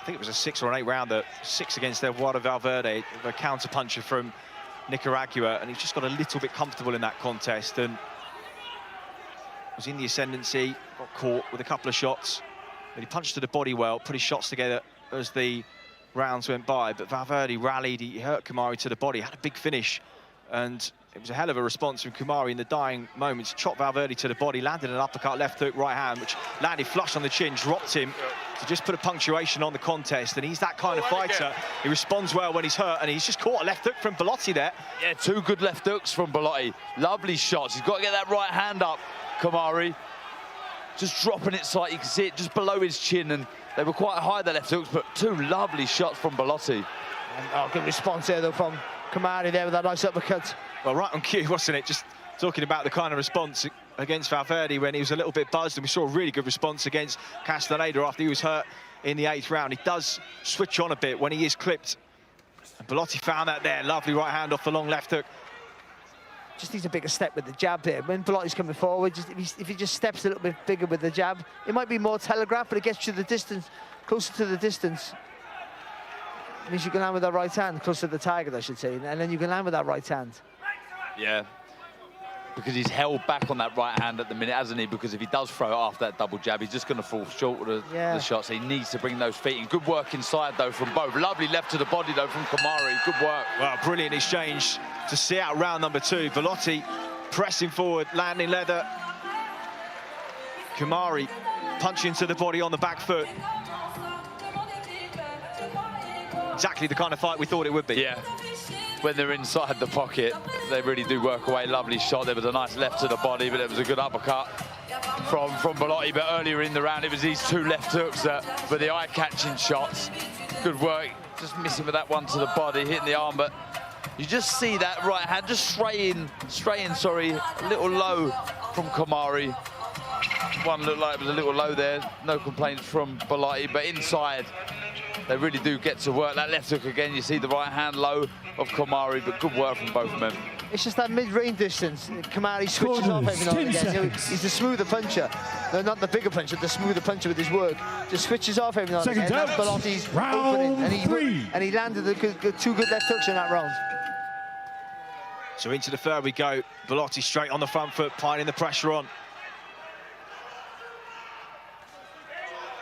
I think it was a 6 or an 8 rounder, 6 against Eduardo Valverde, a counter puncher from Nicaragua, and he's just got a little bit comfortable in that contest and was in the ascendancy, got caught with a couple of shots, but he punched to the body well, put his shots together as the rounds went by, but Valverde rallied, he hurt Kumari to the body, had a big finish, and it was a hell of a response from Kumari in the dying moments. Chopped Valverde to the body, landed an uppercut, left hook, right hand, which landed flush on the chin, dropped him to just put a punctuation on the contest. And he's that kind of fighter. He responds well when he's hurt, and he's just caught a left hook from Bellotti there. Yeah, 2 good left hooks from Bellotti. Lovely shots. He's got to get that right hand up, Kumari. Just dropping it slightly. You can see it just below his chin, and they were quite high, the left hooks, but 2 lovely shots from Bellotti. And good response there, though, from Kumari there with that nice uppercut. Well, right on cue, wasn't it? Just talking about the kind of response against Valverde when he was a little bit buzzed, and we saw a really good response against Castaneda after he was hurt in the 8th round. He does switch on a bit when he is clipped. And Bellotti found that there. Lovely right hand off the long left hook. Just needs a bigger step with the jab there. When Bellotti's coming forward, if he just steps a little bit bigger with the jab, it might be more telegraphed, but it gets you the distance, closer to the distance. It means you can land with that right hand, closer to the target, I should say, and then you can land with that right hand. Yeah, because he's held back on that right hand at the minute, hasn't he? Because if he does throw it after that double jab, he's just going to fall short of the shot. So he needs to bring those feet in. Good work inside, though, from both. Lovely left to the body, though, from Kumari. Good work. Well, brilliant exchange to see out round number 2. Bellotti pressing forward, landing leather. Kumari punching to the body on the back foot. Exactly the kind of fight we thought it would be. Yeah. When they're inside the pocket, they really do work away. Lovely shot. There was a nice left to the body, but it was a good uppercut from Bellotti. But earlier in the round, it was these 2 left hooks that were the eye-catching shots. Good work. Just missing with that one to the body, hitting the arm, but you just see that right hand just straying, a little low from Kumari. One looked like it was a little low there. No complaints from Bellotti, but inside, they really do get to work. That left hook again, you see the right hand low of Kumari, but good work from both men. It's just that mid-range distance. Kumari switches off every now and again. He's the smoother puncher. No, not the bigger puncher, the smoother puncher with his work. Just switches off every now and again. That's Bellotti's opening. And he landed 2 good left hooks in that round. So into the 3rd we go. Bellotti straight on the front foot, piling the pressure on.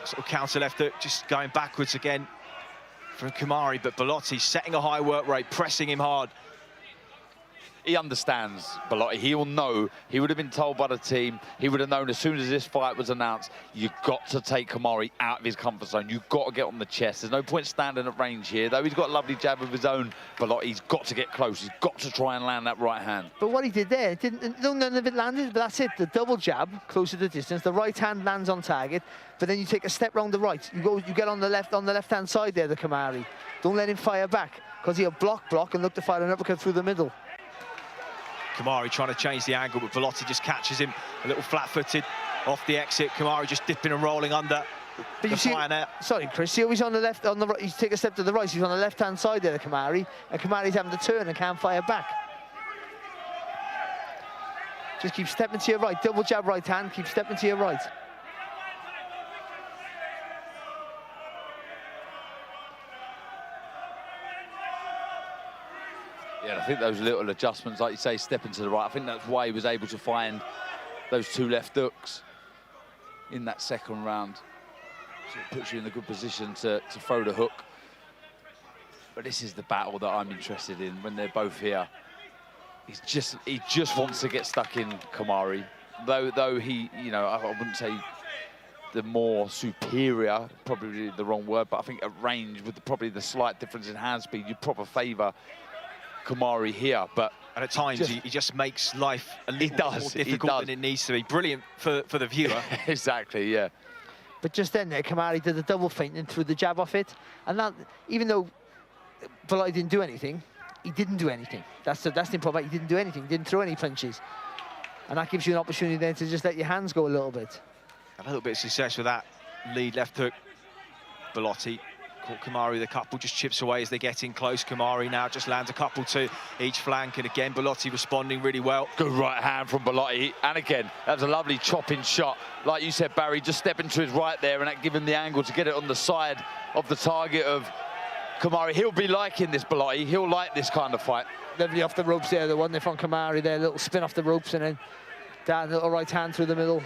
Sort of counter left hook, just going backwards again from Kumari, but Bellotti setting a high work rate, pressing him hard. He understands Bellotti. He'll know. He would have been told by the team. He would have known as soon as this fight was announced, you've got to take Kumari out of his comfort zone. You've got to get on the chest. There's no point standing at range here. Though he's got a lovely jab of his own, Bellotti's got to get close. He's got to try and land that right hand. But what he did there, none of it landed, but that's it. The double jab, closer to the distance. The right hand lands on target, but then you take a step round the right. You get on the left-hand side there, the Kumari. Don't let him fire back, because he'll block, and look to fire an uppercut through the middle. Kumari trying to change the angle, but Bellotti just catches him a little flat-footed off the exit. Kumari just dipping and rolling under. But you see, sorry, Chris, see how he's on the left, on the right, he's take a step to the right, he's on the left-hand side there, the Kamari, and Kamari's having to turn and can't fire back. Just keep stepping to your right, double jab right hand, keep stepping to your right. Yeah, I think those little adjustments, like you say, stepping to the right, I think that's why he was able to find those 2 left hooks in that second round. So it puts you in a good position to throw the hook. But this is the battle that I'm interested in when they're both here. He just wants to get stuck in Kamari. Though he, you know, I wouldn't say the more superior, probably the wrong word, but I think at range, with probably the slight difference in hand speed, you'd probably favour Kamari here. But and at times he just makes life a little more difficult than it needs to be. Brilliant for the viewer. Exactly, yeah. But just then there, Kamari did a double feint and threw the jab off it. And that, even though Bellotti didn't do anything, he didn't do anything. That's the important. He didn't do anything. He didn't throw any punches. And that gives you an opportunity then to just let your hands go a little bit. A little bit of success with that lead left hook. Bellotti caught Kamari with a couple, just chips away as they get in close. Kamari now just lands a couple to each flank, and again Bellotti responding really well. Good right hand from Bellotti, and again that was a lovely chopping shot. Like you said, Barry, just stepping to his right there, and that gave him the angle to get it on the side of the target of Kamari. He'll be liking this, Bellotti. He'll like this kind of fight. Lovely off the ropes there, the one there from Kamari there, little spin off the ropes and then down, little right hand through the middle.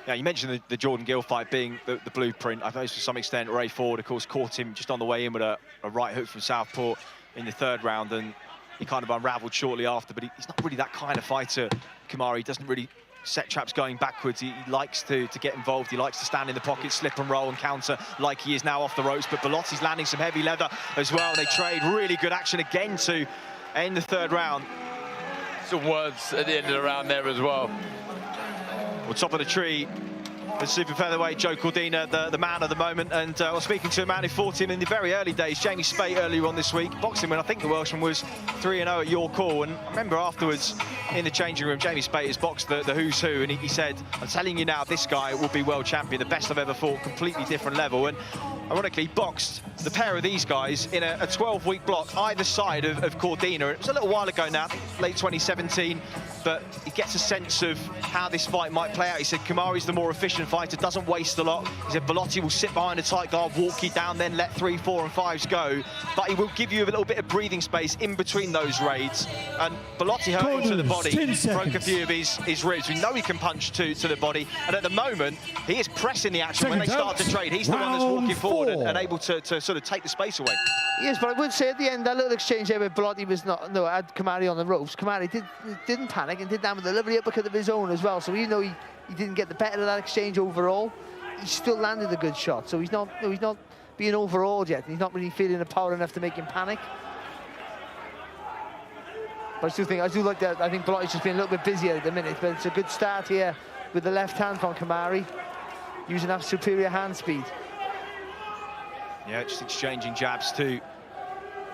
Yeah, you mentioned the Jordan Gill fight being the blueprint. I suppose to some extent Ray Ford, of course, caught him just on the way in with a right hook from southpaw in the 3rd round, and he kind of unravelled shortly after, but he's not really that kind of fighter, Kamari. He doesn't really set traps going backwards. He likes to get involved. He likes to stand in the pocket, slip and roll and counter like he is now off the ropes, but Bellotti's landing some heavy leather as well, and they trade really good action again to end the 3rd round. Some words at the end of the round there as well. Well, top of the tree, the super featherweight Joe Cordina, the man of the moment, and I was speaking to a man who fought him in the very early days, Jamie Spate, earlier on this week, boxing when I think the Welshman was 3-0 at your call, and I remember afterwards in the changing room, Jamie Spate has boxed the who's who, and he said, I'm telling you now, this guy will be world champion, the best I've ever fought, completely different level, and ironically he boxed the pair of these guys in a 12-week block either side of Cordina. It was a little while ago now, late 2017, but he gets a sense of how this fight might play out. He said Kamari's the more efficient fighter, doesn't waste a lot. He said Bellotti will sit behind a tight guard, walk you down, then let 3, 4 and 5s go, but he will give you a little bit of breathing space in between those raids. And Bellotti hurt him to the body, broke a few of his ribs. We know he can punch to the body, and at the moment he is pressing the action. When they start to trade, he's the one that's walking forward and able to sort of take the space away. Yes, but I would say at the end, that little exchange there where Bellotti was had Kamari on the ropes. Kamari didn't panic and did that with a lovely uppercut of his own as well. So even though he didn't get the better of that exchange overall, he still landed a good shot. So he's not being overawed yet. He's not really feeling the power enough to make him panic. But I do like that. I think Bellotti's just been a little bit busier at the minute, but it's a good start here with the left hand from Kamari, using that superior hand speed. Yeah, just exchanging jabs to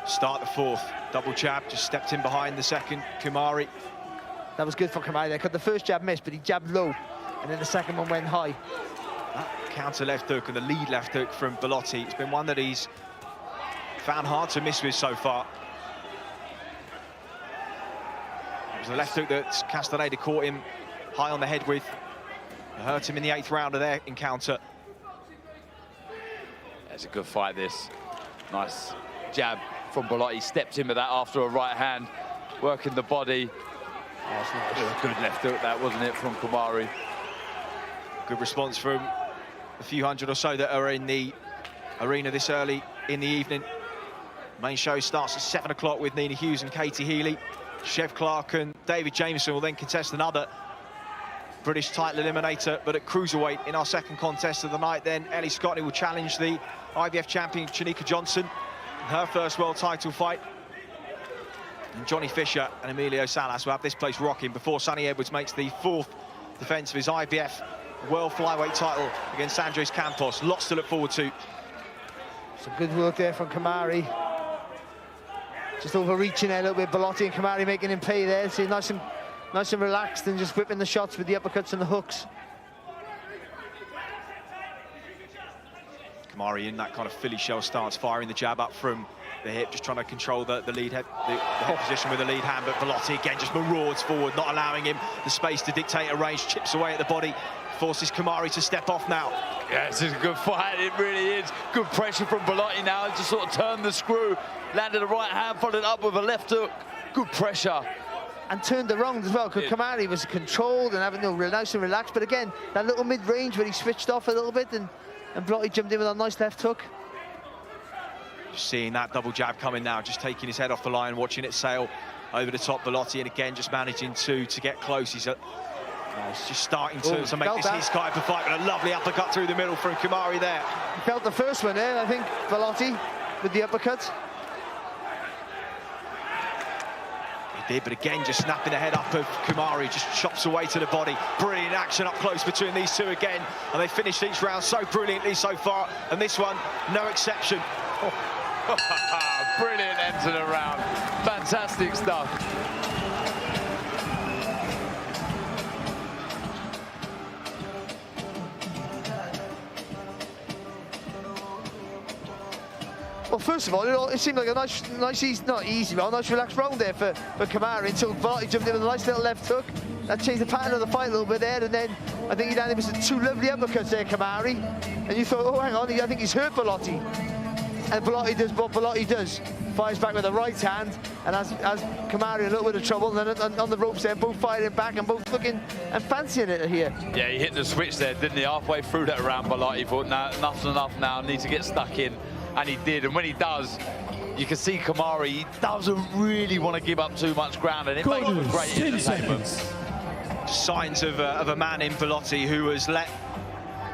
start the 4th. Double jab, just stepped in behind the 2nd, Kamari. That was good for Kamari there, because the first jab missed, but he jabbed low, and then the second one went high. That counter left hook and the lead left hook from Bellotti, it's been one that he's found hard to miss with so far. It was the left hook that Castaneda caught him high on the head with. It hurt him in the 8th round of their encounter. It's a good fight, this. Nice jab from Bellotti. Stepped in with that after a right hand, working the body. Oh, it's nice. A good left hook, that, wasn't it, from Kamari? Good response from a few hundred or so that are in the arena this early in the evening. Main show starts at 7 o'clock with Nina Hughes and Katie Healy. Chev Clark and David Jameson will then contest another British title eliminator, but at cruiserweight in our 2nd contest of the night. Then Ellie Scotney will challenge the IBF champion Chanika Johnson in her 1st world title fight. And Johnny Fisher and Emilio Salas will have this place rocking before Sonny Edwards makes the 4th defence of his IBF world flyweight title against Andres Campos. Lots to look forward to. Some good work there from Kamari. Just overreaching there a little bit. Bellotti and Kamari making him pay there. See, nice and relaxed and just whipping the shots with the uppercuts and the hooks. Kamari in that kind of Philly shell stance, firing the jab up from the hip, just trying to control the lead head, the head position with the lead hand, but Bellotti again just marauds forward, not allowing him the space to dictate a range, chips away at the body, forces Kamari to step off now. Yeah, this is a good fight, it really is. Good pressure from Bellotti now, just sort of turned the screw, landed a right hand, followed up with a left hook. Good pressure. And turned around as well, because Kamari was controlled and having nice and relaxed, but again, that little mid-range where he switched off a little bit and Bellotti jumped in with a nice left hook. Just seeing that double jab coming now, just taking his head off the line, watching it sail over the top. Bellotti, and again, just managing to get close. He's just starting to make this his type of fight, but a lovely uppercut through the middle from Kamari there. He felt the first one there, I think, Bellotti, with the uppercut. He did, but again, just snapping the head up of Kamari, just chops away to the body. Brilliant action up close between these two again, and they finished each round so brilliantly so far, and this one, no exception. Brilliant end to the round. Fantastic stuff. Well, first of all, it seemed like a nice easy, not easy, but a nice relaxed round there for Kamari until Bellotti jumped in with a nice little left hook. That changed the pattern of the fight a little bit there, and then I think he landed with two lovely uppercuts there, Kamari. And you thought, oh, hang on, I think he's hurt Bellotti. And Bellotti does what Bellotti does. Fires back with the right hand, and as Kamari in a little bit of trouble, and then on the ropes there, both firing back and both looking and fancying it here. Yeah, he hit the switch there, didn't he? Halfway through that round, Bellotti thought, no, enough's enough now, I need to get stuck in. And he did, and when he does, you can see Kamari, he doesn't really want to give up too much ground, and it makes for great entertainment. Signs of a man in Bellotti who has let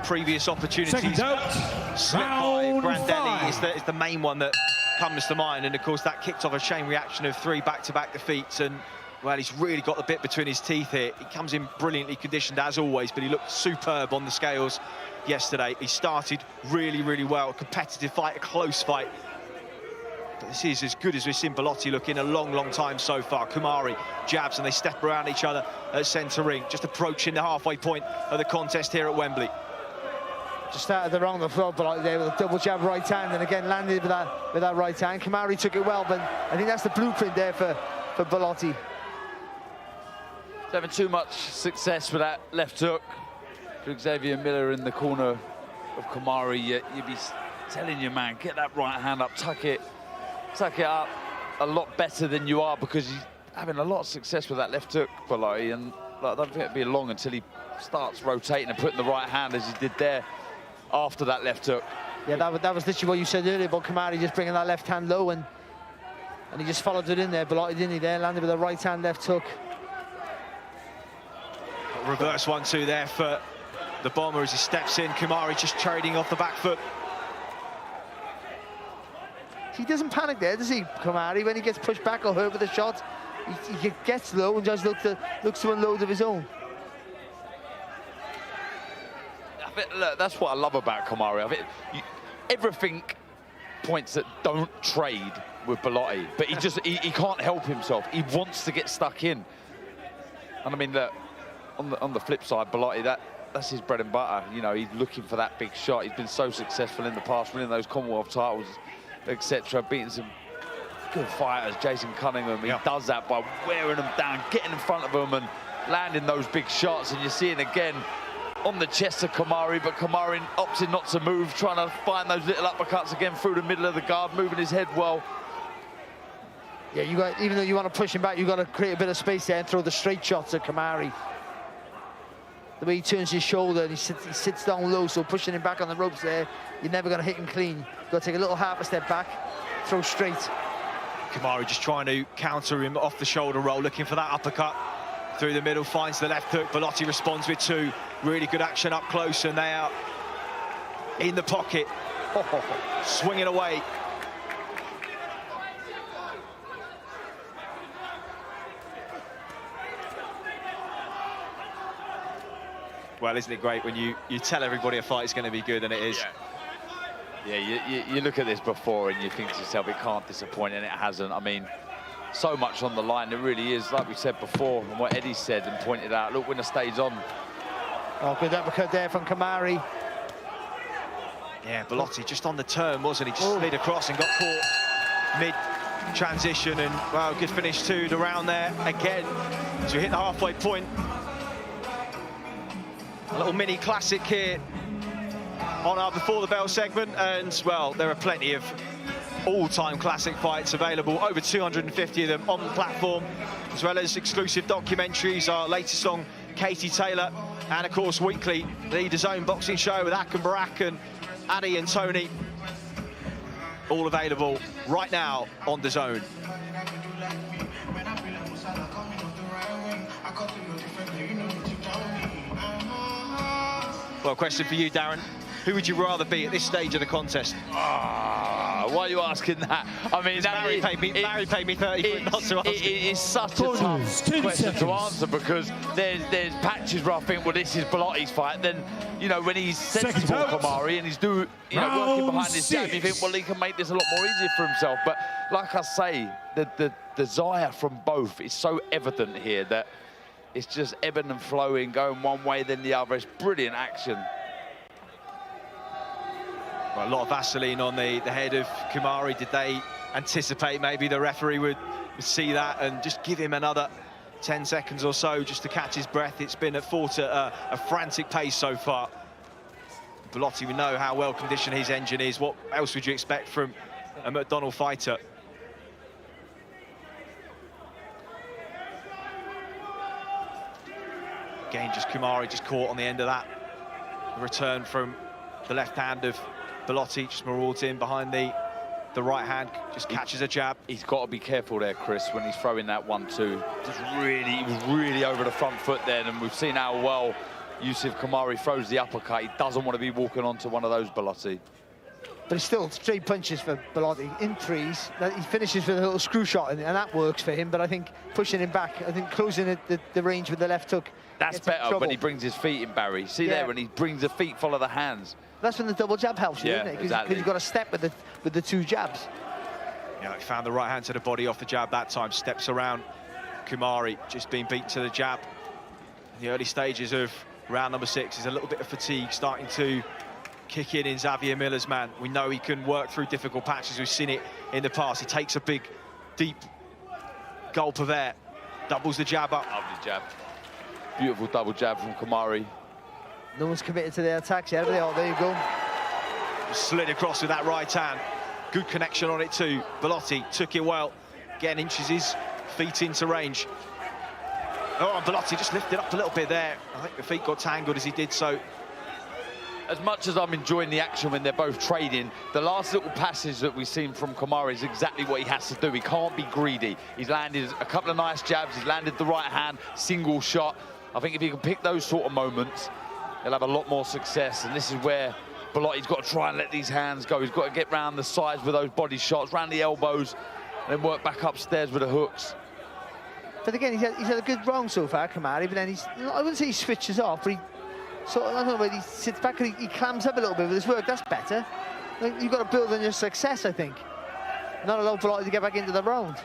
previous opportunities slip by. Grandelli is the main one that comes to mind, and of course that kicked off a chain reaction of 3 back-to-back defeats, and well, he's really got the bit between his teeth here. He comes in brilliantly conditioned as always, but he looked superb on the scales yesterday. He started really, really well. A competitive fight, a close fight. But this is as good as we've seen Bellotti look in a long, long time so far. Kamari jabs and they step around each other at centre ring, just approaching the halfway point of the contest here at Wembley. Just started the round of the Bellotti there with a double jab right hand, and again landed with that right hand. Kamari took it well, but I think that's the blueprint there for Bellotti. He's having too much success with that left hook. Xavier Miller in the corner of Kamari, you'd be telling your man, get that right hand up, tuck it up a lot better than you are, because he's having a lot of success with that left hook, Bellotti, and I don't think it'll be long until he starts rotating and putting the right hand as he did there after that left hook. Yeah, that was literally what you said earlier about Kamari just bringing that left hand low, and he just followed it in there, Bellotti, didn't he, there, landed with a right hand left hook. Reverse 1-2 there for the Bomber as he steps in. Kamari just trading off the back foot. He doesn't panic there, does he, Kamari? When he gets pushed back or hurt with a shot, he gets low and just looks to unload of his own. Look, that's what I love about Kamari. I think everything points that don't trade with Bellotti, but he can't help himself. He wants to get stuck in. And I mean, look, on the flip side, Bellotti, that's his bread and butter. You know, he's looking for that big shot. He's been so successful in the past, winning those Commonwealth titles, etc., beating some good fighters, Jason Cunningham. He does that by wearing them down, getting in front of them and landing those big shots. And you're seeing again on the chest of Kamari, but Kamari opting not to move, trying to find those little uppercuts again through the middle of the guard, moving his head well. Yeah, even though you want to push him back, you've got to create a bit of space there and throw the straight shots at Kamari. The way he turns his shoulder and he sits down low, so pushing him back on the ropes there, you're never going to hit him clean. You've got to take a little half a step back, throw straight. Kamari just trying to counter him off the shoulder roll, looking for that uppercut through the middle, finds the left hook. Bellotti responds with 2. Really good action up close, and they are in the pocket, swinging away. Well, isn't it great when you tell everybody a fight is going to be good, and it is. Yeah, you look at this before and you think to yourself, it can't disappoint, and it hasn't. I mean, so much on the line, it really is, like we said before, and what Eddie said and pointed out, look, winner stays on. Oh, good uppercut there from Kamari. Yeah, Bellotti just on the turn, wasn't he? Just slid across and got caught mid-transition, and, well, good finish to the round there again. So we hit the halfway point. A little mini classic here on our Before the Bell segment, and, well, there are plenty of all-time classic fights available, over 250 of them on the platform, as well as exclusive documentaries, our latest on Katie Taylor, and, of course, weekly, the DAZN boxing show with Ak and Barak and Addy and Tony, all available right now on DAZN. Well, question for you, Darren. Who would you rather be at this stage of the contest? Why are you asking that? I mean, Barry paid me 30 quid not to ask. It's such a tough question to answer, because there's patches where I think, well, this is Bellotti's fight. Then, you know, when he's sensible, Kamari, and he's working behind his jab, you think, well, he can make this a lot more easier for himself. But like I say, the desire from both is so evident here that it's just ebbing and flowing, going one way then the other. It's brilliant action. Well, a lot of Vaseline on the head of Kamari. Did they anticipate maybe the referee would see that and just give him another 10 seconds or so just to catch his breath? It's been fought at a frantic pace so far. Bellotti, we know how well conditioned his engine is. What else would you expect from a McDonald fighter? Again, just Kamari just caught on the end of that. The return from the left hand of Bellotti, just marauds in behind the right hand, just catches a jab. He's got to be careful there, Chris, when he's throwing that 1-2. Just he was really over the front foot then, and we've seen how well Yusuf Kamari throws the uppercut. He doesn't want to be walking onto one of those, Bellotti. But it's still straight punches for Bellotti in threes. He finishes with a little screw shot, and that works for him. But I think pushing him back, I think closing the range with the left hook. That's better when he brings his feet in, Barry. See there, when he brings the feet, follow the hands. That's when the double jab helps you, isn't it? Because you've got to step with the two jabs. Yeah, he found the right hand to the body off the jab that time. Steps around Kamari, just being beat to the jab. In the early stages of round number 6, is a little bit of fatigue starting to kick in Xavier Miller's man. We know he can work through difficult patches. We've seen it in the past. He takes a big, deep gulp of air, doubles the jab up. Lovely jab. Beautiful double jab from Kamari. No one's committed to their attacks yet. There you go. Slid across with that right hand. Good connection on it too. Bellotti took it well. Again, inches his feet into range. Oh, and Bellotti just lifted up a little bit there. I think the feet got tangled as he did so. As much as I'm enjoying the action when they're both trading, the last little passage that we've seen from Kamari is exactly what he has to do. He can't be greedy. He's landed a couple of nice jabs. He's landed the right hand, single shot. I think if he can pick those sort of moments, he'll have a lot more success. And this is where Bellotti's got to try and let these hands go. He's got to get round the sides with those body shots, round the elbows, and then work back upstairs with the hooks. But again, he's had a good round so far, Kamari, but then I wouldn't say he switches off, but I don't know, whether he sits back and he clams up a little bit with his work. That's better. You've got to build on your success, I think. Not allow Bellotti to get back into the round.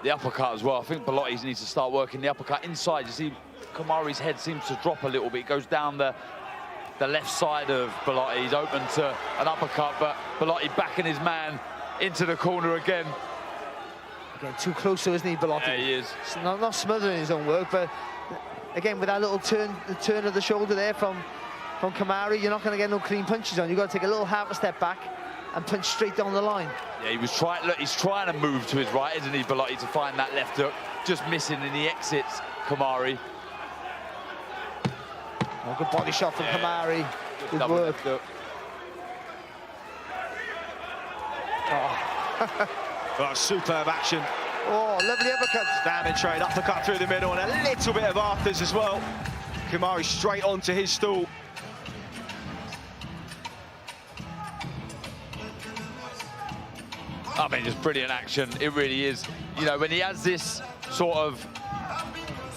The uppercut as well. I think Bellotti needs to start working the uppercut inside. You see, Kamari's head seems to drop a little bit. It goes down the left side of Bellotti. He's open to an uppercut, but Bellotti backing his man into the corner again. Again, too close to, isn't he, Bellotti? Yeah, he is. Not smothering his own work, but again, with that little turn of the shoulder there from Kamari, you're not going to get no clean punches on. You've got to take a little half a step back and punch straight down the line. Yeah, he was trying. Look, he's trying to move to his right, isn't he, Bellotti, to find that left hook. Just missing, and he exits Kamari. Oh, good body shot from Kamari. Good work. Well, superb action. Oh, lovely uppercut. Stand and trade, uppercut through the middle, and a little bit of afters as well. Kamari straight onto his stool. I mean, just brilliant action. It really is. You know, when he has this sort of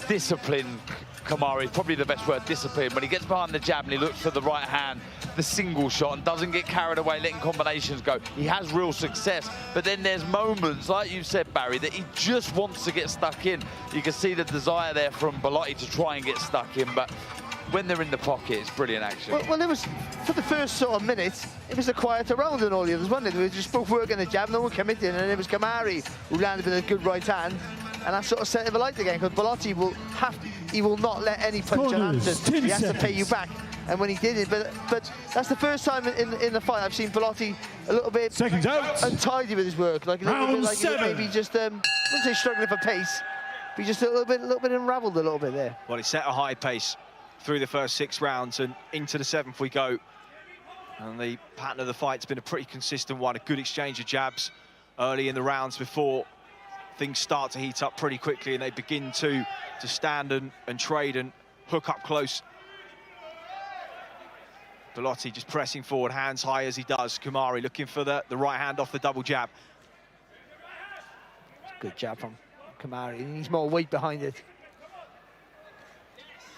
discipline, Kamari is probably the best word, discipline. When he gets behind the jab and he looks for the right hand, the single shot, and doesn't get carried away letting combinations go, he has real success. But then there's moments, like you said, Barry, that he just wants to get stuck in. You can see the desire there from Bellotti to try and get stuck in, but when they're in the pocket, it's brilliant action. Well, it was, for the first sort of minute, it was a quieter round than all the others, wasn't it? We were just both working the jab, no one committed, and it was Kamari who landed with a good right hand, and that sort of set him alight again, because Bellotti will not let any punch unanswered. He has to pay you back. And when he did it, but that's the first time in the fight I've seen Bellotti a little bit untidy with his work, like a little bit like maybe just I wouldn't say struggling for pace, but just a little bit unravelled a little bit there. Well, he set a high pace through the first 6 rounds, and into the 7th we go. And the pattern of the fight's been a pretty consistent one, a good exchange of jabs early in the rounds before things start to heat up pretty quickly, and they begin to stand and trade and hook up close. Bellotti just pressing forward, hands high as he does. Kamari looking for the right hand off the double jab. Good jab from Kamari. He needs more weight behind it.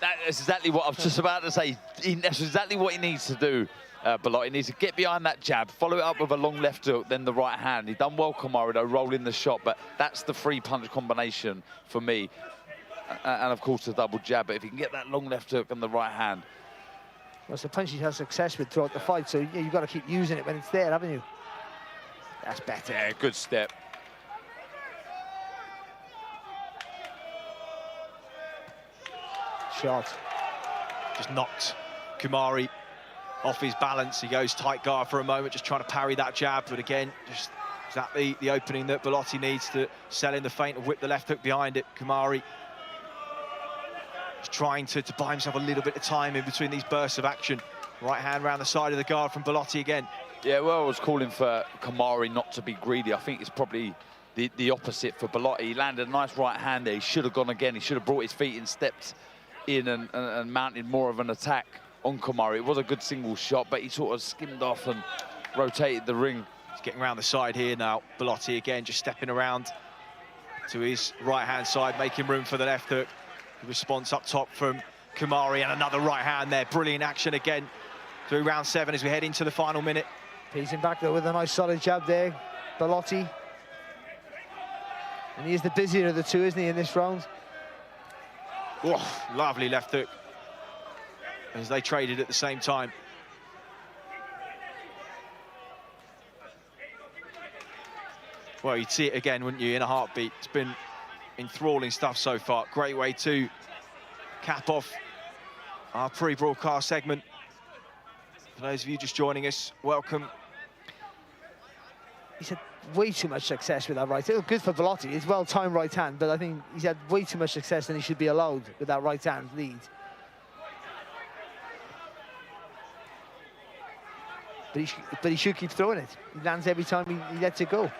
That's exactly what I was just about to say. That's exactly what he needs to do, Bellotti. He needs to get behind that jab, follow it up with a long left hook, then the right hand. He done well, Kamari, though, rolling the shot, but that's the 3-punch combination for me. And, of course, the double jab. But if he can get that long left hook and the right hand, well, it's a punch he's had success with throughout the fight, so you've got to keep using it when it's there, haven't you? That's better. Yeah, good step. Shot. Just knocked Kamari off his balance. He goes tight guard for a moment, just trying to parry that jab, but again, just is that the opening that Bellotti needs to sell in the feint and whip the left hook behind it. Kamari trying to buy himself a little bit of time in between these bursts of action. Right hand round the side of the guard from Bellotti again. Yeah, well, I was calling for Kamari not to be greedy. I think it's probably the opposite for Bellotti. He landed a nice right hand there. He should have gone again. He should have brought his feet in, stepped in and mounted more of an attack on Kamari. It was a good single shot, but he sort of skimmed off and rotated the ring. He's getting around the side here now. Bellotti again just stepping around to his right-hand side, making room for the left hook. Response up top from Kamari, and another right hand there. Brilliant action again through round 7 as we head into the final minute. He's in back though with a nice solid jab there, Bellotti. And he is the busier of the two, isn't he, in this round? Oh, lovely left hook as they traded at the same time. Well, you'd see it again, wouldn't you, in a heartbeat. It's been enthralling stuff so far. Great way to cap off our pre-broadcast segment. For those of you just joining us, welcome. He's had way too much success with that right. It was good for Bellotti. It's well-timed right hand, but I think he's had way too much success than he should be allowed with that right hand lead. But he should keep throwing it. He lands every time he lets it go.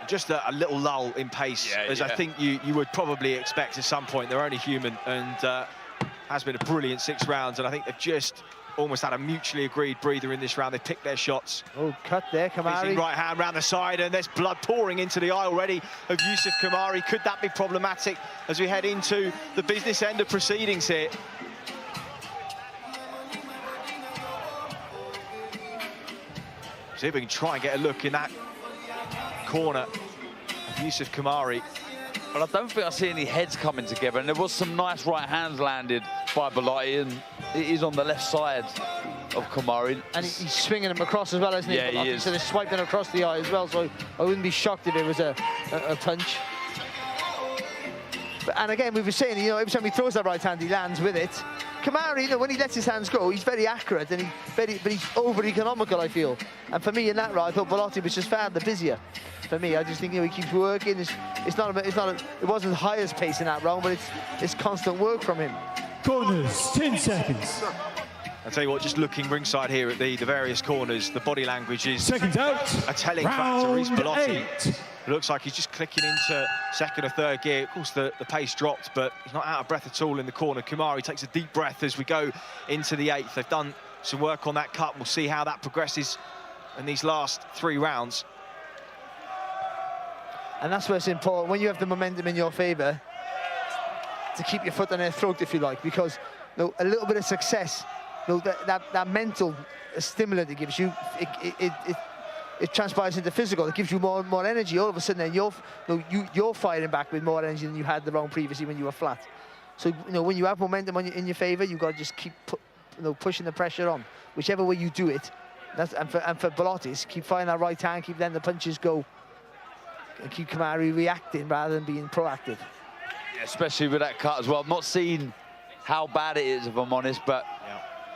Just a little lull in pace, as I think you would probably expect at some point. They're only human, and has been a brilliant 6 rounds, and I think they've just almost had a mutually agreed breather in this round. They picked their shots. Oh, cut there, Kamari. Right hand round the side, and there's blood pouring into the eye already of Yusuf Kamari. Could that be problematic as we head into the business end of proceedings here? See if we can try and get a look in that corner of Yusuf Kamari. But I don't think I see any heads coming together, and there was some nice right hands landed by Bellotti, and it is on the left side of Kamari. And he's swinging him across as well, isn't he? Yeah, he is. So they're swiping across the eye as well, so I wouldn't be shocked if it was a punch. And again, we were saying, you know, every time he throws that right hand, he lands with it. Kamari, you know, when he lets his hands go, he's very accurate, and but he's over-economical, I feel. And for me, in that round, I thought Bellotti was just far the busier. For me, I just think, you know, he keeps working. It wasn't the highest pace in that round, but it's constant work from him. Corners, 10 seconds. I'll tell you what, just looking ringside here at the various corners, the body language is a telling factor. Reece Bellotti looks like he's just clicking into second or third gear. Of course, the pace dropped, but he's not out of breath at all in the corner. Kamari takes a deep breath as we go into the 8th. They've done some work on that cut. We'll see how that progresses in these last 3 rounds. And that's where it's important, when you have the momentum in your favour, to keep your foot on their throat, if you like, because you know, a little bit of success, you know, that mental stimulant it gives you, it transpires into physical. It gives you more energy. All of a sudden, then you're firing back with more energy than you had the round previously when you were flat. So, when you have momentum in your favour, you've got to just keep pushing the pressure on. Whichever way you do it, and for Bellotti, keep firing that right hand, keep letting the punches go, and keep Kamari reacting rather than being proactive. Yeah, especially with that cut as well. I've not seen how bad it is, if I'm honest, but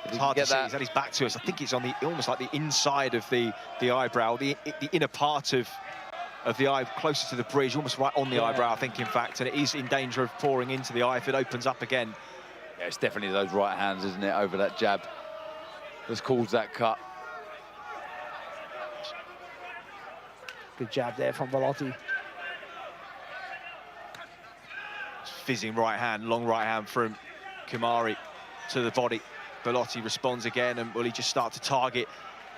it's hard to see. He's had his back to us. I think it's on almost like the inside of the eyebrow, the inner part of the eye, closer to the bridge, almost right on the eyebrow, I think, in fact, and it is in danger of pouring into the eye if it opens up again. Yeah, it's definitely those right hands, isn't it, over that jab that's caused that cut. Good jab there from Bellotti. Fizzing right hand, long right hand from Kamari to the body. Bellotti responds again, and will he just start to target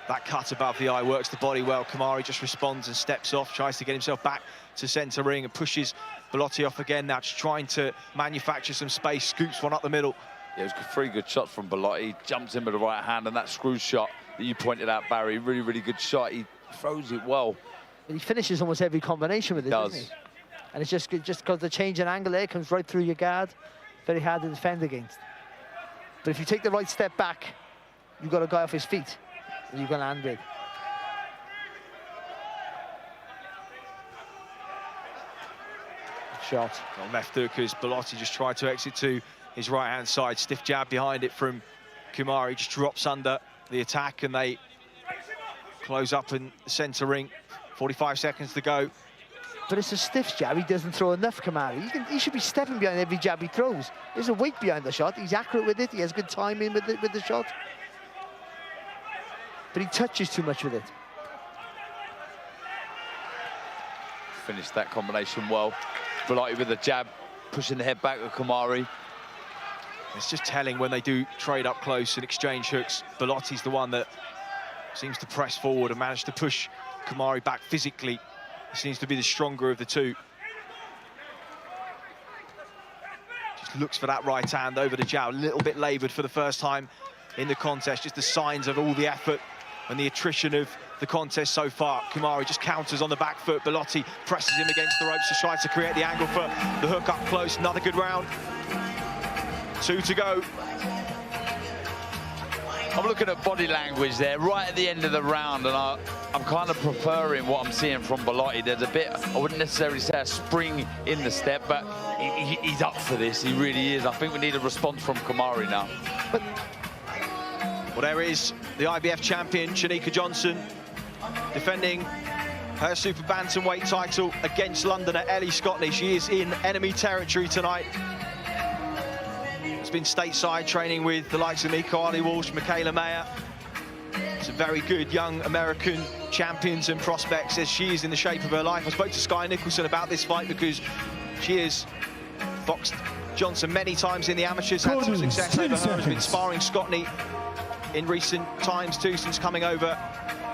that cut above the eye? Works the body well. Kamari just responds and steps off, tries to get himself back to centre ring and pushes Bellotti off again. Now just trying to manufacture some space, scoops one up the middle. Yeah, it was 3 good shots from Bellotti. Jumps in with the right hand, and that screw shot that you pointed out, Barry, really, really good shot. He throws it well. And he finishes almost every combination with it, doesn't he? And it's just because the change in angle there comes right through your guard. Very hard to defend against. But if you take the right step back, you've got a guy off his feet, and you can land with. Shot. On left hook as Bellotti just tried to exit to his right-hand side. Stiff jab behind it from Kamari. Just drops under the attack, and they close up in the centre ring. 45 seconds to go. But it's a stiff jab. He doesn't throw enough, Kamari. He should be stepping behind every jab he throws. There's a weight behind the shot. He's accurate with it. He has good timing with the shot. But he touches too much with it. Finished that combination well. Bellotti with the jab, pushing the head back with Kamari. It's just telling when they do trade up close and exchange hooks. Bellotti's the one that seems to press forward and manage to push Kamari back physically. He seems to be the stronger of the two. Just looks for that right hand over the jab. A little bit laboured for the first time in the contest. Just the signs of all the effort and the attrition of the contest so far. Kamari just counters on the back foot. Bellotti presses him against the ropes to try to create the angle for the hook up close. Another good round. 2 to go. I'm looking at body language there, right at the end of the round, and I'm kind of preferring what I'm seeing from Bellotti. There's a bit, I wouldn't necessarily say a spring in the step, but he's up for this, he really is. I think we need a response from Kamari now. Well, there is the IBF champion, Shanika Johnson, defending her super bantamweight title against Londoner Ellie Scotney. She is in enemy territory tonight. Has been stateside training with the likes of Miko Ali Walsh, Michaela Mayer. Some very good young American champions and prospects as she is in the shape of her life. I spoke to Sky Nicholson about this fight because she has boxed Johnson many times in the amateurs, had some success over her, has been sparring Scotney in recent times too, since coming over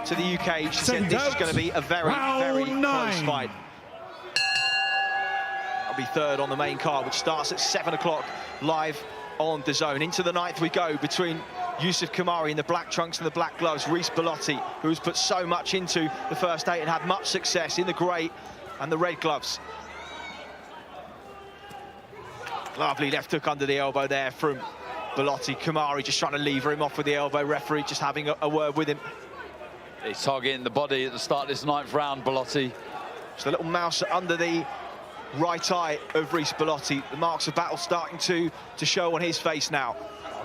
to the UK. She said this is going to be a very, very close fight. That'll be third on the main card, which starts at 7 o'clock live on DAZN. Into the ninth we go between Yusuf Kamari in the black trunks and the black gloves, Reece Bellotti, who has put so much into the first 8 and had much success in the grey and the red gloves. Lovely left hook under the elbow there from Bellotti. Kamari just trying to lever him off with the elbow. Referee just having a word with him. He's targeting the body at the start of this 9th round, Bellotti. Just a little mouse under the right eye of Reece Bellotti. The marks of battle starting to show on his face now.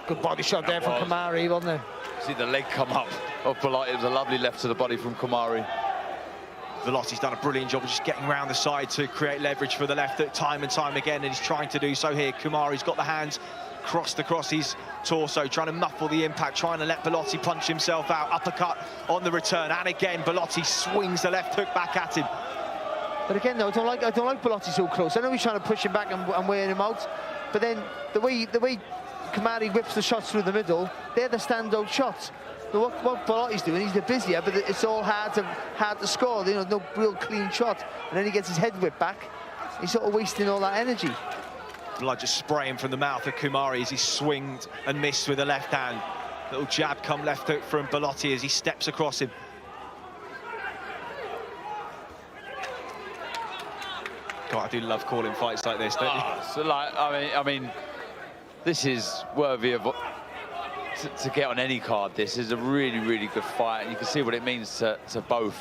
Good body shot there from Kamari, wasn't it? See the leg come up of Bellotti. It was a lovely left to the body from Kamari. Bellotti's done a brilliant job of just getting around the side to create leverage for the left hook time and time again, and he's trying to do so here. Kamari's got the hands crossed across his torso, trying to muffle the impact, trying to let Bellotti punch himself out. Uppercut on the return, and again Bellotti swings the left hook back at him. But again, though, I don't like Bellotti so close. I know he's trying to push him back and wear him out, but then the way Kamari whips the shots through the middle, they're the standout shots. So what Bellotti's doing, he's the busier, but it's all hard to score. You know, no real clean shot, and then he gets his head whipped back. He's sort of wasting all that energy. Blood just spraying from the mouth of Kamari as he swinged and missed with the left hand. Little jab come left hook from Bellotti as he steps across him. God, I do love calling fights like this, don't you? So like, I mean, This is worthy of to get on any card. This is a really, really good fight, and you can see what it means to both.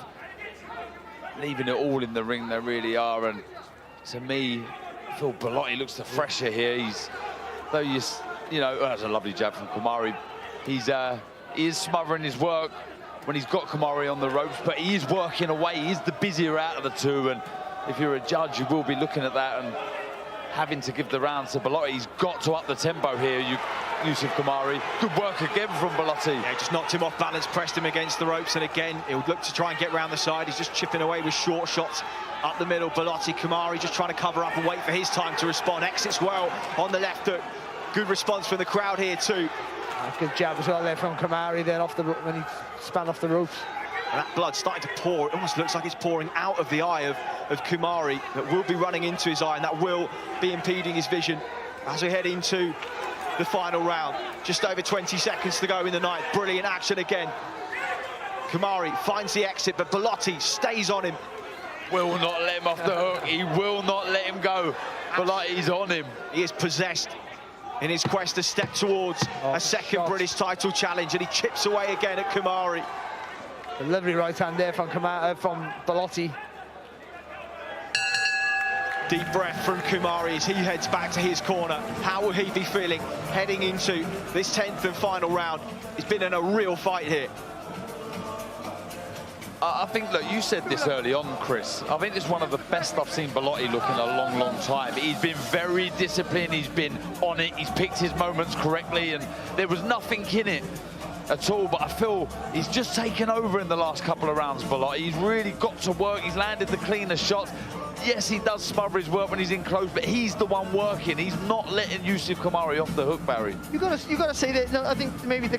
Leaving it all in the ring, they really are. And to me, I feel Bellotti looks the fresher here. Though you know, that's a lovely jab from Kamari. He is smothering his work when he's got Kamari on the ropes, but he is working away. He's the busier out of the two, and if you're a judge, you will be looking at that and having to give the round to Bellotti. He's got to up the tempo here, Yusuf Kamari. Good work again from Bellotti. Yeah, just knocked him off balance, pressed him against the ropes, and again, he'll look to try and get round the side. He's just chipping away with short shots up the middle. Bellotti, Kamari just trying to cover up and wait for his time to respond. Exits well on the left hook. Good response from the crowd here too. Good jab as well there from Kamari then when he span off the ropes. And that blood starting to pour. It almost looks like it's pouring out of the eye of Kamari. That will be running into his eye, and that will be impeding his vision as we head into the final round. Just over 20 seconds to go in the night. Brilliant action again. Kamari finds the exit, but Bellotti stays on him. Will not let him off the hook. He will not let him go. Bellotti's on him. He is possessed in his quest to step towards a second British title challenge, and he chips away again at Kamari. A lovely right hand there from Bellotti. Deep breath from Kamari as he heads back to his corner. How will he be feeling heading into this 10th and final round? It's been a real fight here. I think, look, you said this early on, Chris. I think this is one of the best I've seen Bellotti look in a long, long time. He's been very disciplined. He's been on it. He's picked his moments correctly, and there was nothing in it at all. But I feel he's just taken over in the last couple of rounds, Bellotti. He's really got to work. He's landed the cleaner shots. Yes, he does smother his work when he's in close, but he's the one working. He's not letting Yusuf Kamari off the hook, Barry. You've got to say that. No, I think maybe the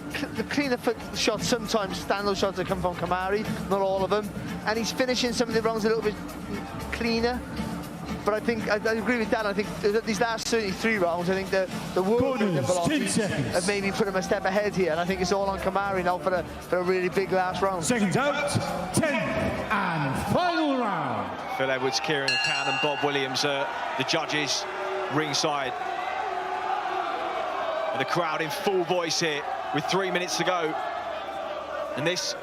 cleaner foot shots sometimes, stand-up shots that come from Kamari, not all of them, and he's finishing some of the rounds a little bit cleaner. But I think I agree with Dan. I think these last 33 rounds, I think the work of Bellotti have maybe put him a step ahead here, and I think it's all on Kamari now for a really big last round. Seconds out, 10 and final round. Phil Edwards, Kieran McCann and Bob Williams, the judges ringside. And the crowd in full voice here with 3 minutes to go. And this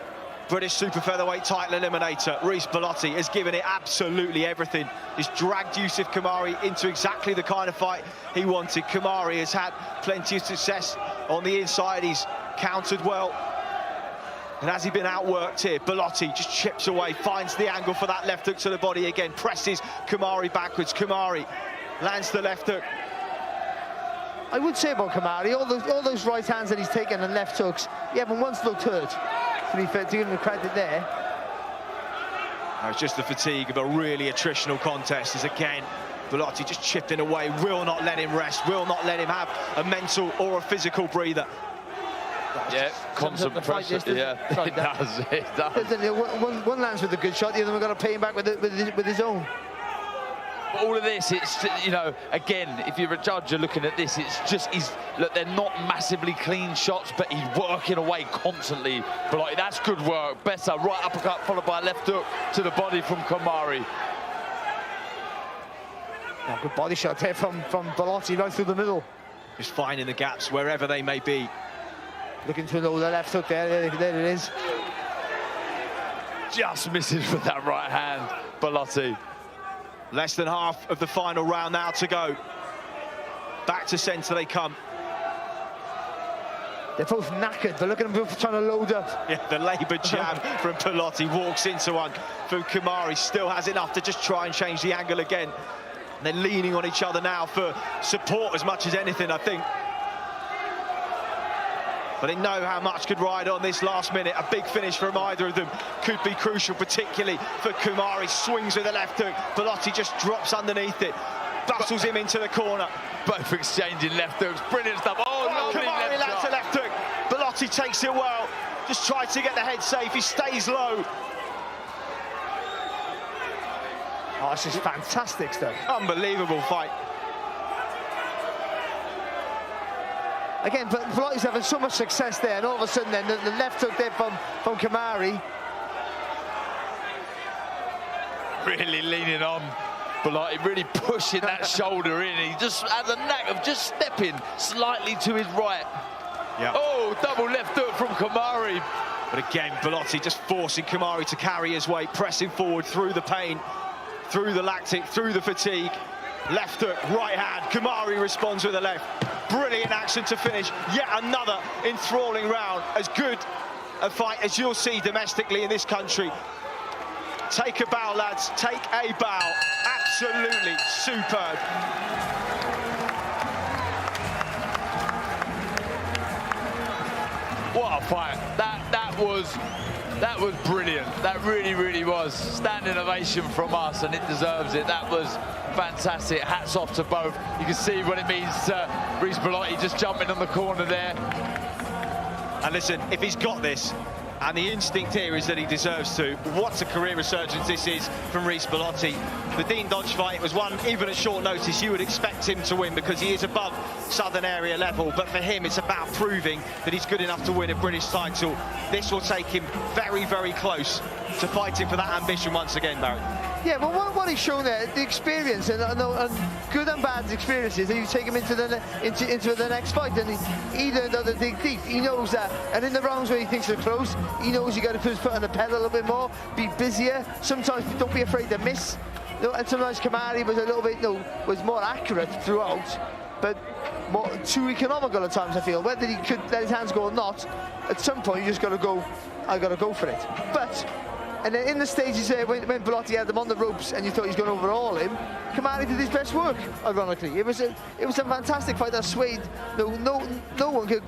British super featherweight title eliminator, Reece Bellotti, has given it absolutely everything. He's dragged Yusuf Kamari into exactly the kind of fight he wanted. Kamari has had plenty of success on the inside. He's countered well. And has he been outworked here? Bellotti just chips away, finds the angle for that left hook to the body again, presses Kamari backwards. Kamari lands the left hook. I would say about Kamari, all those right hands that he's taken and left hooks, he hasn't once looked hurt. To be fair, to give him the credit there. It's just the fatigue of a really attritional contest as again, Bellotti just chipping away, will not let him rest, will not let him have a mental or a physical breather. Yeah, constant pressure. Yeah, it does. One lands with a good shot, the other one got to pay him back with his own. But all of this, it's, you know, again, if you're a judge, you're looking at this, it's just, look, they're not massively clean shots, but he's working away constantly. But that's good work. Better, right uppercut followed by a left hook to the body from Kamari. Yeah, good body shot there from Bellotti right through the middle. Just finding the gaps wherever they may be. Looking to the left hook there it is. Just misses with that right hand, Bellotti. Less than half of the final round now to go. Back to centre they come. They're both knackered, but look at them both trying to load up. Yeah, the labour jab from Bellotti, walks into one from Kamari, still has enough to just try and change the angle again. And they're leaning on each other now for support as much as anything, I think. But they know how much could ride on this last minute. A big finish from either of them could be crucial, particularly for Kamari. Swings with the left hook. Bellotti just drops underneath it. Bustles him into the corner. Both exchanging left hooks. Brilliant stuff. Oh, lovely Kamari lands a left hook. Bellotti takes it well. Just tried to get the head safe. He stays low. Oh, this is fantastic stuff. Unbelievable fight. Again, but Bellotti's having so much success there, and all of a sudden then the left hook there from Kamari. Really leaning on Bellotti really pushing that shoulder in. He just had the knack of just stepping slightly to his right. Yeah. Oh, double left hook from Kamari. But again, Bellotti just forcing Kamari to carry his weight, pressing forward through the pain, through the lactic, through the fatigue. Left hook, right hand. Kamari responds with a left. Brilliant action to finish. Yet another enthralling round. As good a fight as you'll see domestically in this country. Take a bow, lads. Take a bow. Absolutely superb. What a fight. That was brilliant. That really was. Standing ovation from us, and it deserves it. That was fantastic. Hats off to both. You can see what it means to Reece Bellotti just jumping on the corner there. And listen, if he's got this, and the instinct here is that he deserves to, what a career resurgence this is from Reece Bellotti. The Dean Dodge fight was one, even at short notice, you would expect him to win because he is above Southern Area level. But for him, it's about proving that he's good enough to win a British title. This will take him very, very close to fighting for that ambition once again, Barry. Yeah, well, what he's shown there, the experience and good and bad experiences, and you take him into the next fight, and he learned how to dig deep. He knows that, and in the rounds where he thinks they're close, he knows you got to put his foot on the pedal a little bit more, be busier. Sometimes don't be afraid to miss. And sometimes Kamari was a little bit, was more accurate throughout, but too economical at times. I feel whether he could let his hands go or not, at some point you just got to go. I got to go for it, but. And then in the stages there, when Bellotti had them on the ropes and you thought he was going to overhaul him, Kamari did his best work, ironically. It was a fantastic fight that swayed. No one could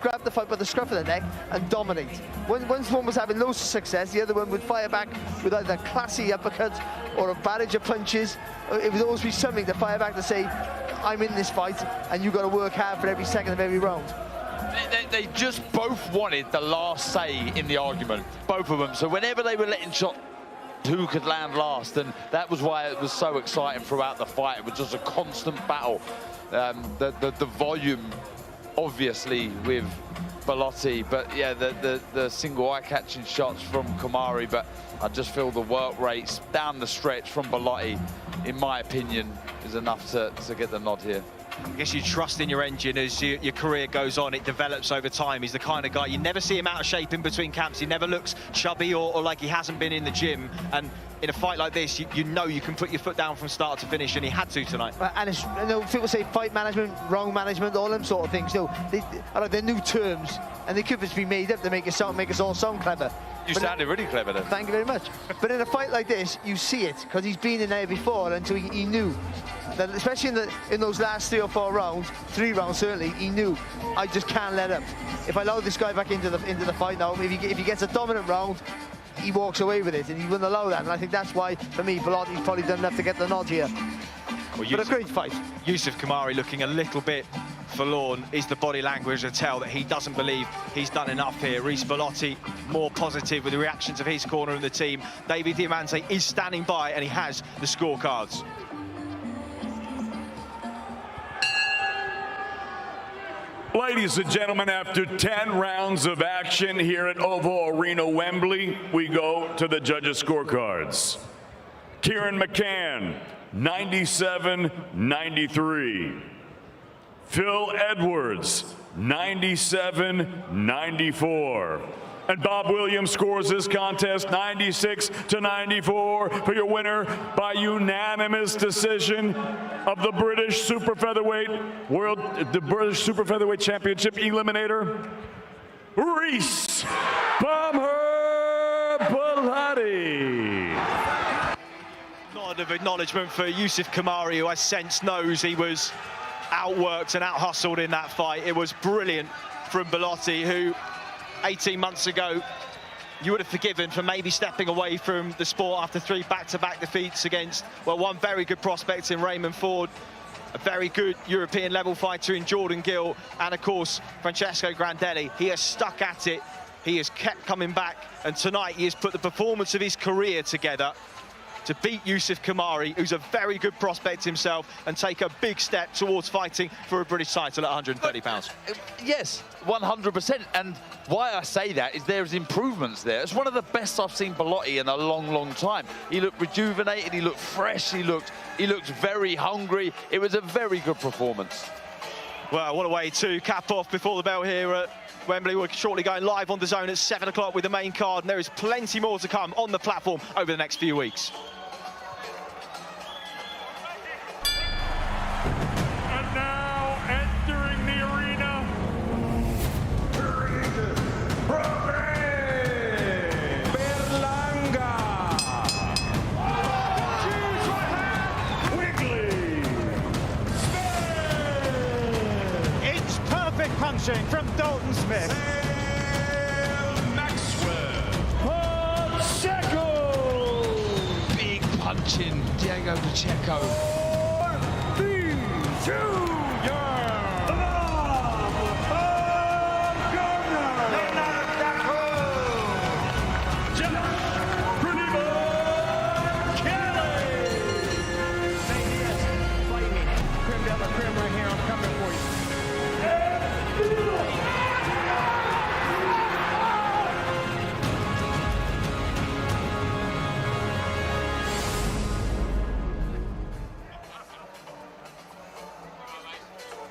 grab the fight by the scruff of the neck and dominate. Once one was having loads of success, the other one would fire back with either a classy uppercut or a barrage of punches. It would always be something to fire back to say, I'm in this fight and you've got to work hard for every second of every round. They just both wanted the last say in the argument, both of them. So whenever they were letting shots, who could land last? And that was why it was so exciting throughout the fight. It was just a constant battle. The volume, obviously, with Bellotti, but yeah, the single eye-catching shots from Kamari. But I just feel the work rates down the stretch from Bellotti, in my opinion, is enough to get the nod here. I guess you trust in your engine as your career goes on. It develops over time. He's the kind of guy, you never see him out of shape in between camps. He never looks chubby or like he hasn't been in the gym. And in a fight like this, you know you can put your foot down from start to finish, and he had to tonight. And it's, people say fight management, round management, all them sort of things. They're new terms, and they could just be made up to make us all sound clever. You sounded really clever then. Thank you very much. But in a fight like this, you see it, because he's been in there before, and so he knew. That especially in those last 3 or 4 rounds, 3 rounds certainly, he knew, I just can't let up. If I allow this guy back into the fight now, if he gets a dominant round, he walks away with it, and he wouldn't allow that. And I think that's why, for me, Bellotti's probably done enough to get the nod here. Well, but a great fight. Yusuf Kamari looking a little bit forlorn. Is the body language to tell that he doesn't believe he's done enough here? Reece Bellotti more positive with the reactions of his corner and the team. David Diamante is standing by, and he has the scorecards. Ladies and gentlemen, after 10 rounds of action here at Oval Arena, Wembley, we go to the judges' scorecards. Kieran McCann, 97-93. Phil Edwards, 97-94. And Bob Williams scores this contest 96-94 for your winner by unanimous decision of the British Super Featherweight Championship eliminator, Reece "Bummer" Bellotti. Nod of acknowledgement for Yusuf Kamari, who I sense knows he was outworked and out-hustled in that fight. It was brilliant from Bellotti, who 18 months ago, you would have forgiven for maybe stepping away from the sport after 3 back-to-back defeats against, well, one very good prospect in Raymond Ford, a very good European level fighter in Jordan Gill, and of course, Francesco Grandelli. He has stuck at it. He has kept coming back, and tonight he has put the performance of his career together. to beat Yusuf Kamari, who's a very good prospect himself, and take a big step towards fighting for a British title at 130 pounds. Yes, 100%. And why I say that is there's improvements there. It's one of the best I've seen Bellotti in a long, long time. He looked rejuvenated, he looked fresh, he looked very hungry. It was a very good performance. Well, what a way to cap off before the bell here at Wembley. We're shortly going live on DAZN at 7 o'clock with the main card, and there is plenty more to come on the platform over the next few weeks. And now entering the arena, Berlanga. Choose right hand, Wiggly. It's perfect punching from Dalton Smith. Big punching, Diego Pacheco.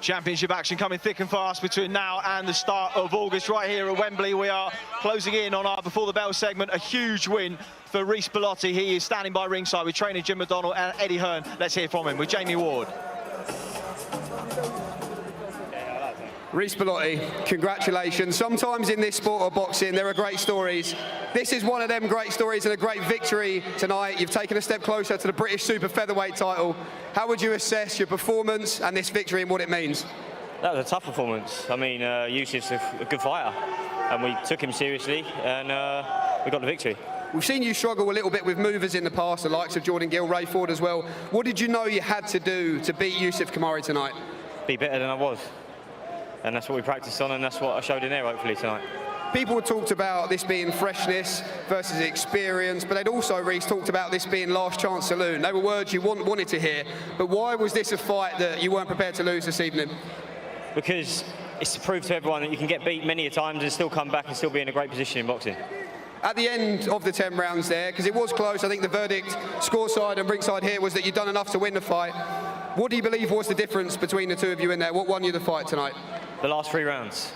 Championship action coming thick and fast between now and the start of August right here at Wembley. We are closing in on our Before the Bell segment. A huge win for Rhys Bellotti. He is standing by ringside with trainer Jim McDonnell and Eddie Hearn. Let's hear from him with Jamie Ward. Rhys Bellotti, congratulations. Sometimes in this sport of boxing, there are great stories. This is one of them great stories and a great victory tonight. You've taken a step closer to the British Super Featherweight title. How would you assess your performance and this victory and what it means? That was a tough performance. I mean, Yusuf's a good fighter, and we took him seriously, and we got the victory. We've seen you struggle a little bit with movers in the past, the likes of Jordan Gill, Ray Ford as well. What did you know you had to do to beat Yusuf Kamari tonight? Be better than I was. And that's what we practiced on, and that's what I showed in there, hopefully, tonight. People had talked about this being freshness versus experience, but they'd also, Rhys, talked about this being last chance saloon. They were words you wanted to hear, but why was this a fight that you weren't prepared to lose this evening? Because it's to prove to everyone that you can get beat many a times and still come back and still be in a great position in boxing. At the end of the 10 rounds there, because it was close, I think the verdict, score side and ringside here, was that you'd done enough to win the fight. What do you believe was the difference between the two of you in there? What won you the fight tonight? The last 3 rounds.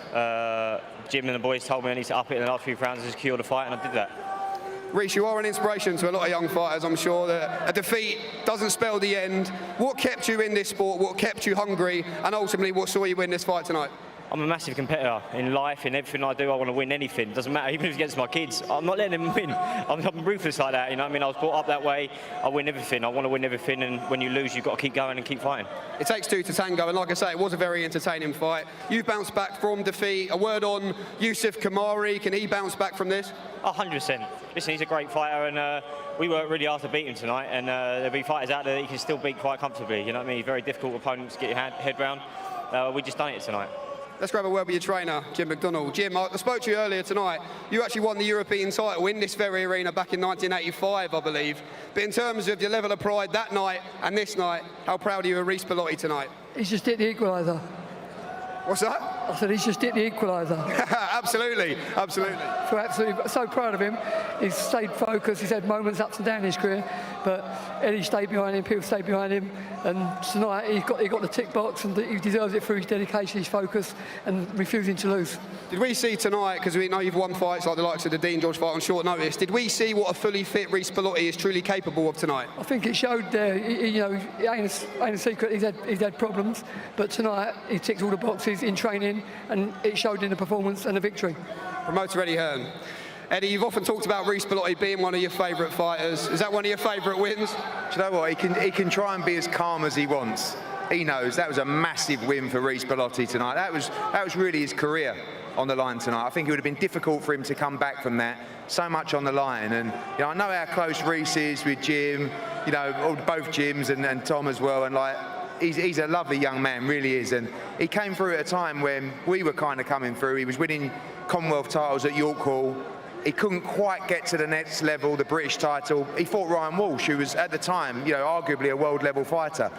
Jim and the boys told me I need to up it in the last 3 rounds to secure the fight, and I did that. Rhys, you are an inspiration to a lot of young fighters, I'm sure. That a defeat doesn't spell the end. What kept you in this sport? What kept you hungry? And ultimately, what saw you win this fight tonight? I'm a massive competitor in life, in everything I do. I want to win anything. Doesn't matter, even if it's against my kids. I'm not letting them win. I'm ruthless like that. You know what I mean? I was brought up that way. I win everything. I want to win everything, and when you lose, you've got to keep going and keep fighting. It takes 2 to tango, and like I say, it was a very entertaining fight. You've bounced back from defeat. A word on Yusuf Kamari. Can he bounce back from this? 100%. Listen, he's a great fighter, and we worked really hard to beat him tonight, and there'll be fighters out there that you can still beat quite comfortably. You know what I mean? He's a very difficult opponent to get your head round. We just done it tonight. Let's grab a word with your trainer, Jim McDonnell. Jim, I spoke to you earlier tonight. You actually won the European title in this very arena back in 1985, I believe. But in terms of your level of pride that night and this night, how proud are you of Rhys Bellotti tonight? He's just hit the equaliser. What's that? I said he's just hit the equaliser. Absolutely, absolutely. So absolutely, so proud of him. He's stayed focused. He's had moments ups and downs in his career, but Eddie stayed behind him. People stayed behind him, and tonight he got the tick box, and he deserves it through his dedication, his focus, and refusing to lose. Did we see tonight, because we know you've won fights like the likes of the Dean George fight on short notice, did we see what a fully fit Rhys Bellotti is truly capable of tonight? I think it showed there. You know, it ain't a secret. He's had problems, but tonight he ticked all the boxes in training, and it showed in the performance and the victory. Promoter Eddie Hearn. Eddie, you've often talked about Rhys Bellotti being one of your favourite fighters. Is that one of your favourite wins? Do you know what? He can try and be as calm as he wants. He knows that was a massive win for Rhys Bellotti tonight. That was really his career on the line tonight. I think it would have been difficult for him to come back from that. So much on the line, and you know, I know how close Rhys is with Jim. You know, both Jims and Tom as well, and like. He's a lovely young man, really is, and he came through at a time when we were kind of coming through. He was winning Commonwealth titles at York Hall. he couldn't quite get to the next level, the British title. He fought Ryan Walsh, who was at the time, you know, arguably a world level fighter.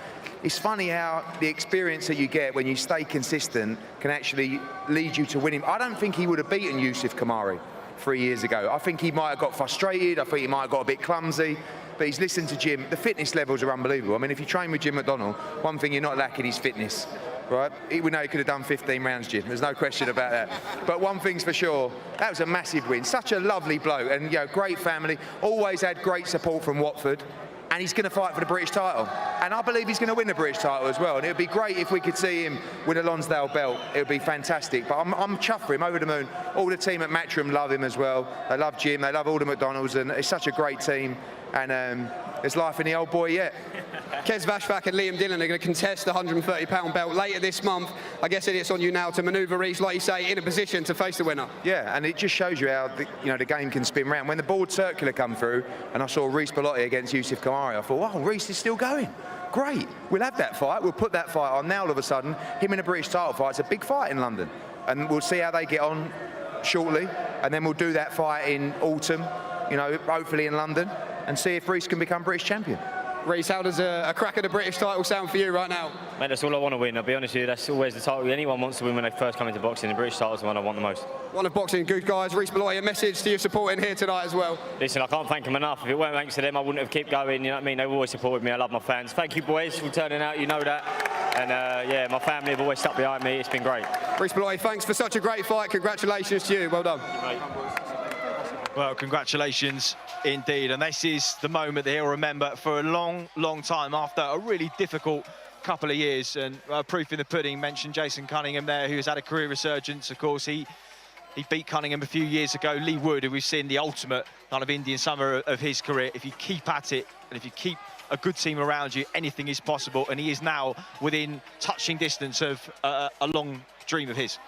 It's funny how the experience that you get when you stay consistent can actually lead you to winning. I don't think he would have beaten Yusuf Kamari 3 years ago. I think he might have got frustrated. I think he might have got a bit clumsy. But he's listened to Jim. The fitness levels are unbelievable. I mean, if you train with Jim McDonnell, one thing you're not lacking is fitness, right? We know he could have done 15 rounds, Jim. There's no question about that. But one thing's for sure, that was a massive win. Such a lovely bloke, and you know, great family. Always had great support from Watford. And he's going to fight for the British title. And I believe he's going to win the British title as well. And it would be great if we could see him win a Lonsdale belt. It would be fantastic. But I'm chuffed for him, over the moon. All the team at Matchroom love him as well. They love Jim, they love all the McDonalds, and it's such a great team. And there's life in the old boy yet. Kes Vashvak and Liam Dillon are going to contest the £130 belt later this month. I guess it's on you now to manoeuvre Reece, like you say, in a position to face the winner. Yeah, and it just shows you how the game can spin round. When the board circular come through, and I saw Reece Bellotti against Yusuf Kamari, I thought, wow, Reece is still going. Great, we'll have that fight. We'll put that fight on. Now all of a sudden, him in a British title fight, it's a big fight in London, and we'll see how they get on shortly, and then we'll do that fight in autumn, you know, hopefully in London, and see if Reece can become British champion. Reece, how does a crack at the British title sound for you right now? Mate, that's all I want to win. I'll be honest with you, that's always the title anyone wants to win when they first come into boxing. The British title's the one I want the most. One of boxing good guys, Reece Bellotti, a message to your supporting here tonight as well. Listen, I can't thank them enough. If it weren't thanks to them, I wouldn't have kept going. You know what I mean? They've always supported me. I love my fans. Thank you, boys, for turning out. You know that. And yeah, my family have always stuck behind me. It's been great. Reece Bellotti, thanks for such a great fight. Congratulations to you. Well done. Well, congratulations indeed. And this is the moment that he'll remember for a long, long time after a really difficult couple of years. And proof in the pudding, mentioned Jason Cunningham there, who's had a career resurgence. Of course, he beat Cunningham a few years ago. Lee Wood, who we've seen the ultimate kind of Indian summer of his career. If you keep at it, and if you keep a good team around you, anything is possible. And he is now within touching distance of a long dream of his.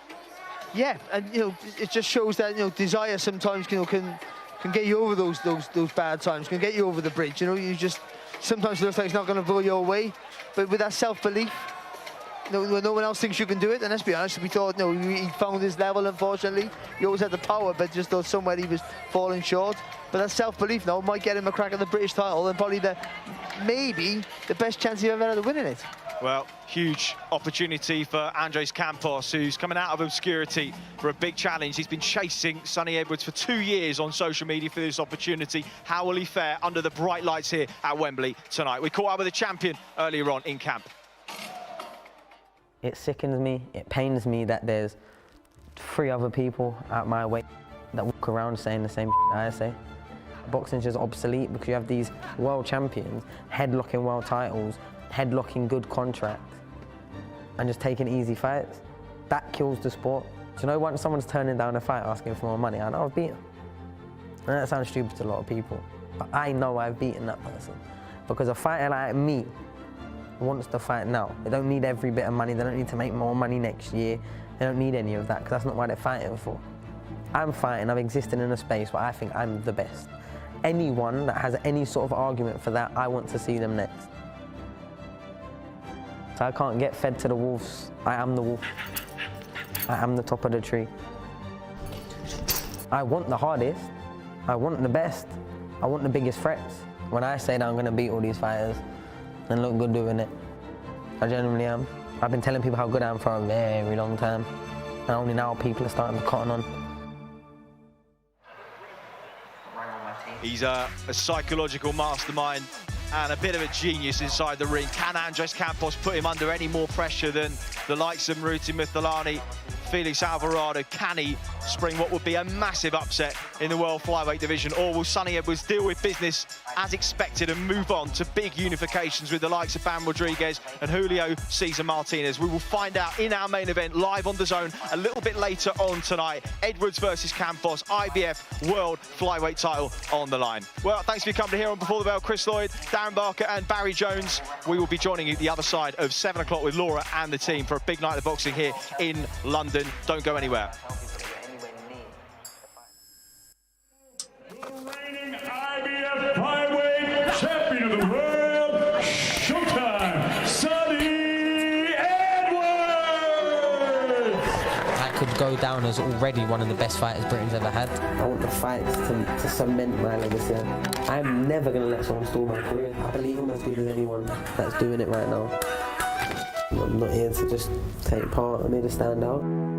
Yeah, and you know, it just shows that, you know, desire sometimes, you know, can get you over those bad times, can get you over the bridge. You know, you just sometimes it looks like it's not going to blow your way, but with that self-belief, you know, when no one else thinks you can do it, and let's be honest, we thought, you know, he found his level. Unfortunately, he always had the power, but just thought somewhere he was falling short. But that self-belief now might get him a crack at the British title, and probably maybe the best chance he ever had of winning it. Well, huge opportunity for Andres Campos, who's coming out of obscurity for a big challenge. He's been chasing Sonny Edwards for 2 years on social media for this opportunity. How will he fare under the bright lights here at Wembley tonight? We caught up with the champion earlier on in camp. It sickens me, it pains me that there's 3 other people at my weight that walk around saying the same shit I say. Boxing's just obsolete because you have these world champions headlocking world titles, headlocking good contracts, and just taking easy fights. That kills the sport. Do you know, once someone's turning down a fight asking for more money, I know I've beaten them. And that sounds stupid to a lot of people, but I know I've beaten that person. Because a fighter like me wants to fight now. They don't need every bit of money, they don't need to make more money next year. They don't need any of that, because that's not what they're fighting for. I'm fighting, I've existed in a space where I think I'm the best. Anyone that has any sort of argument for that, I want to see them next. So I can't get fed to the wolves. I am the wolf. I am the top of the tree. I want the hardest. I want the best. I want the biggest threats. When I say that I'm going to beat all these fighters and look good doing it, I genuinely am. I've been telling people how good I am for a very long time, and only now people are starting to cotton on. He's a psychological mastermind and a bit of a genius inside the ring. Can Andres Campos put him under any more pressure than the likes of Maruti Muthalani, Felix Alvarado? Can he spring what would be a massive upset in the world flyweight division, or will Sonny Edwards deal with business as expected and move on to big unifications with the likes of Bam Rodriguez and Julio Cesar Martinez? We will find out in our main event live on DAZN a little bit later on tonight. Edwards versus Campos, IBF World Flyweight title on the line. Well, thanks for your company here on Before the Bell. Chris Lloyd, Darren Barker and Barry Jones. We will be joining you the other side of 7 o'clock with Laura and the team for a big night of boxing here in London. Don't go anywhere. Reigning IBF flyweight champion of the world, Showtime, Sonny Edwards! I could go down as already one of the best fighters Britain's ever had. I want the fights to cement my legacy. I'm never going to let someone stall my career. I believe I'm as good as anyone that's doing it right now. I'm not here to just take part, I'm here to stand out.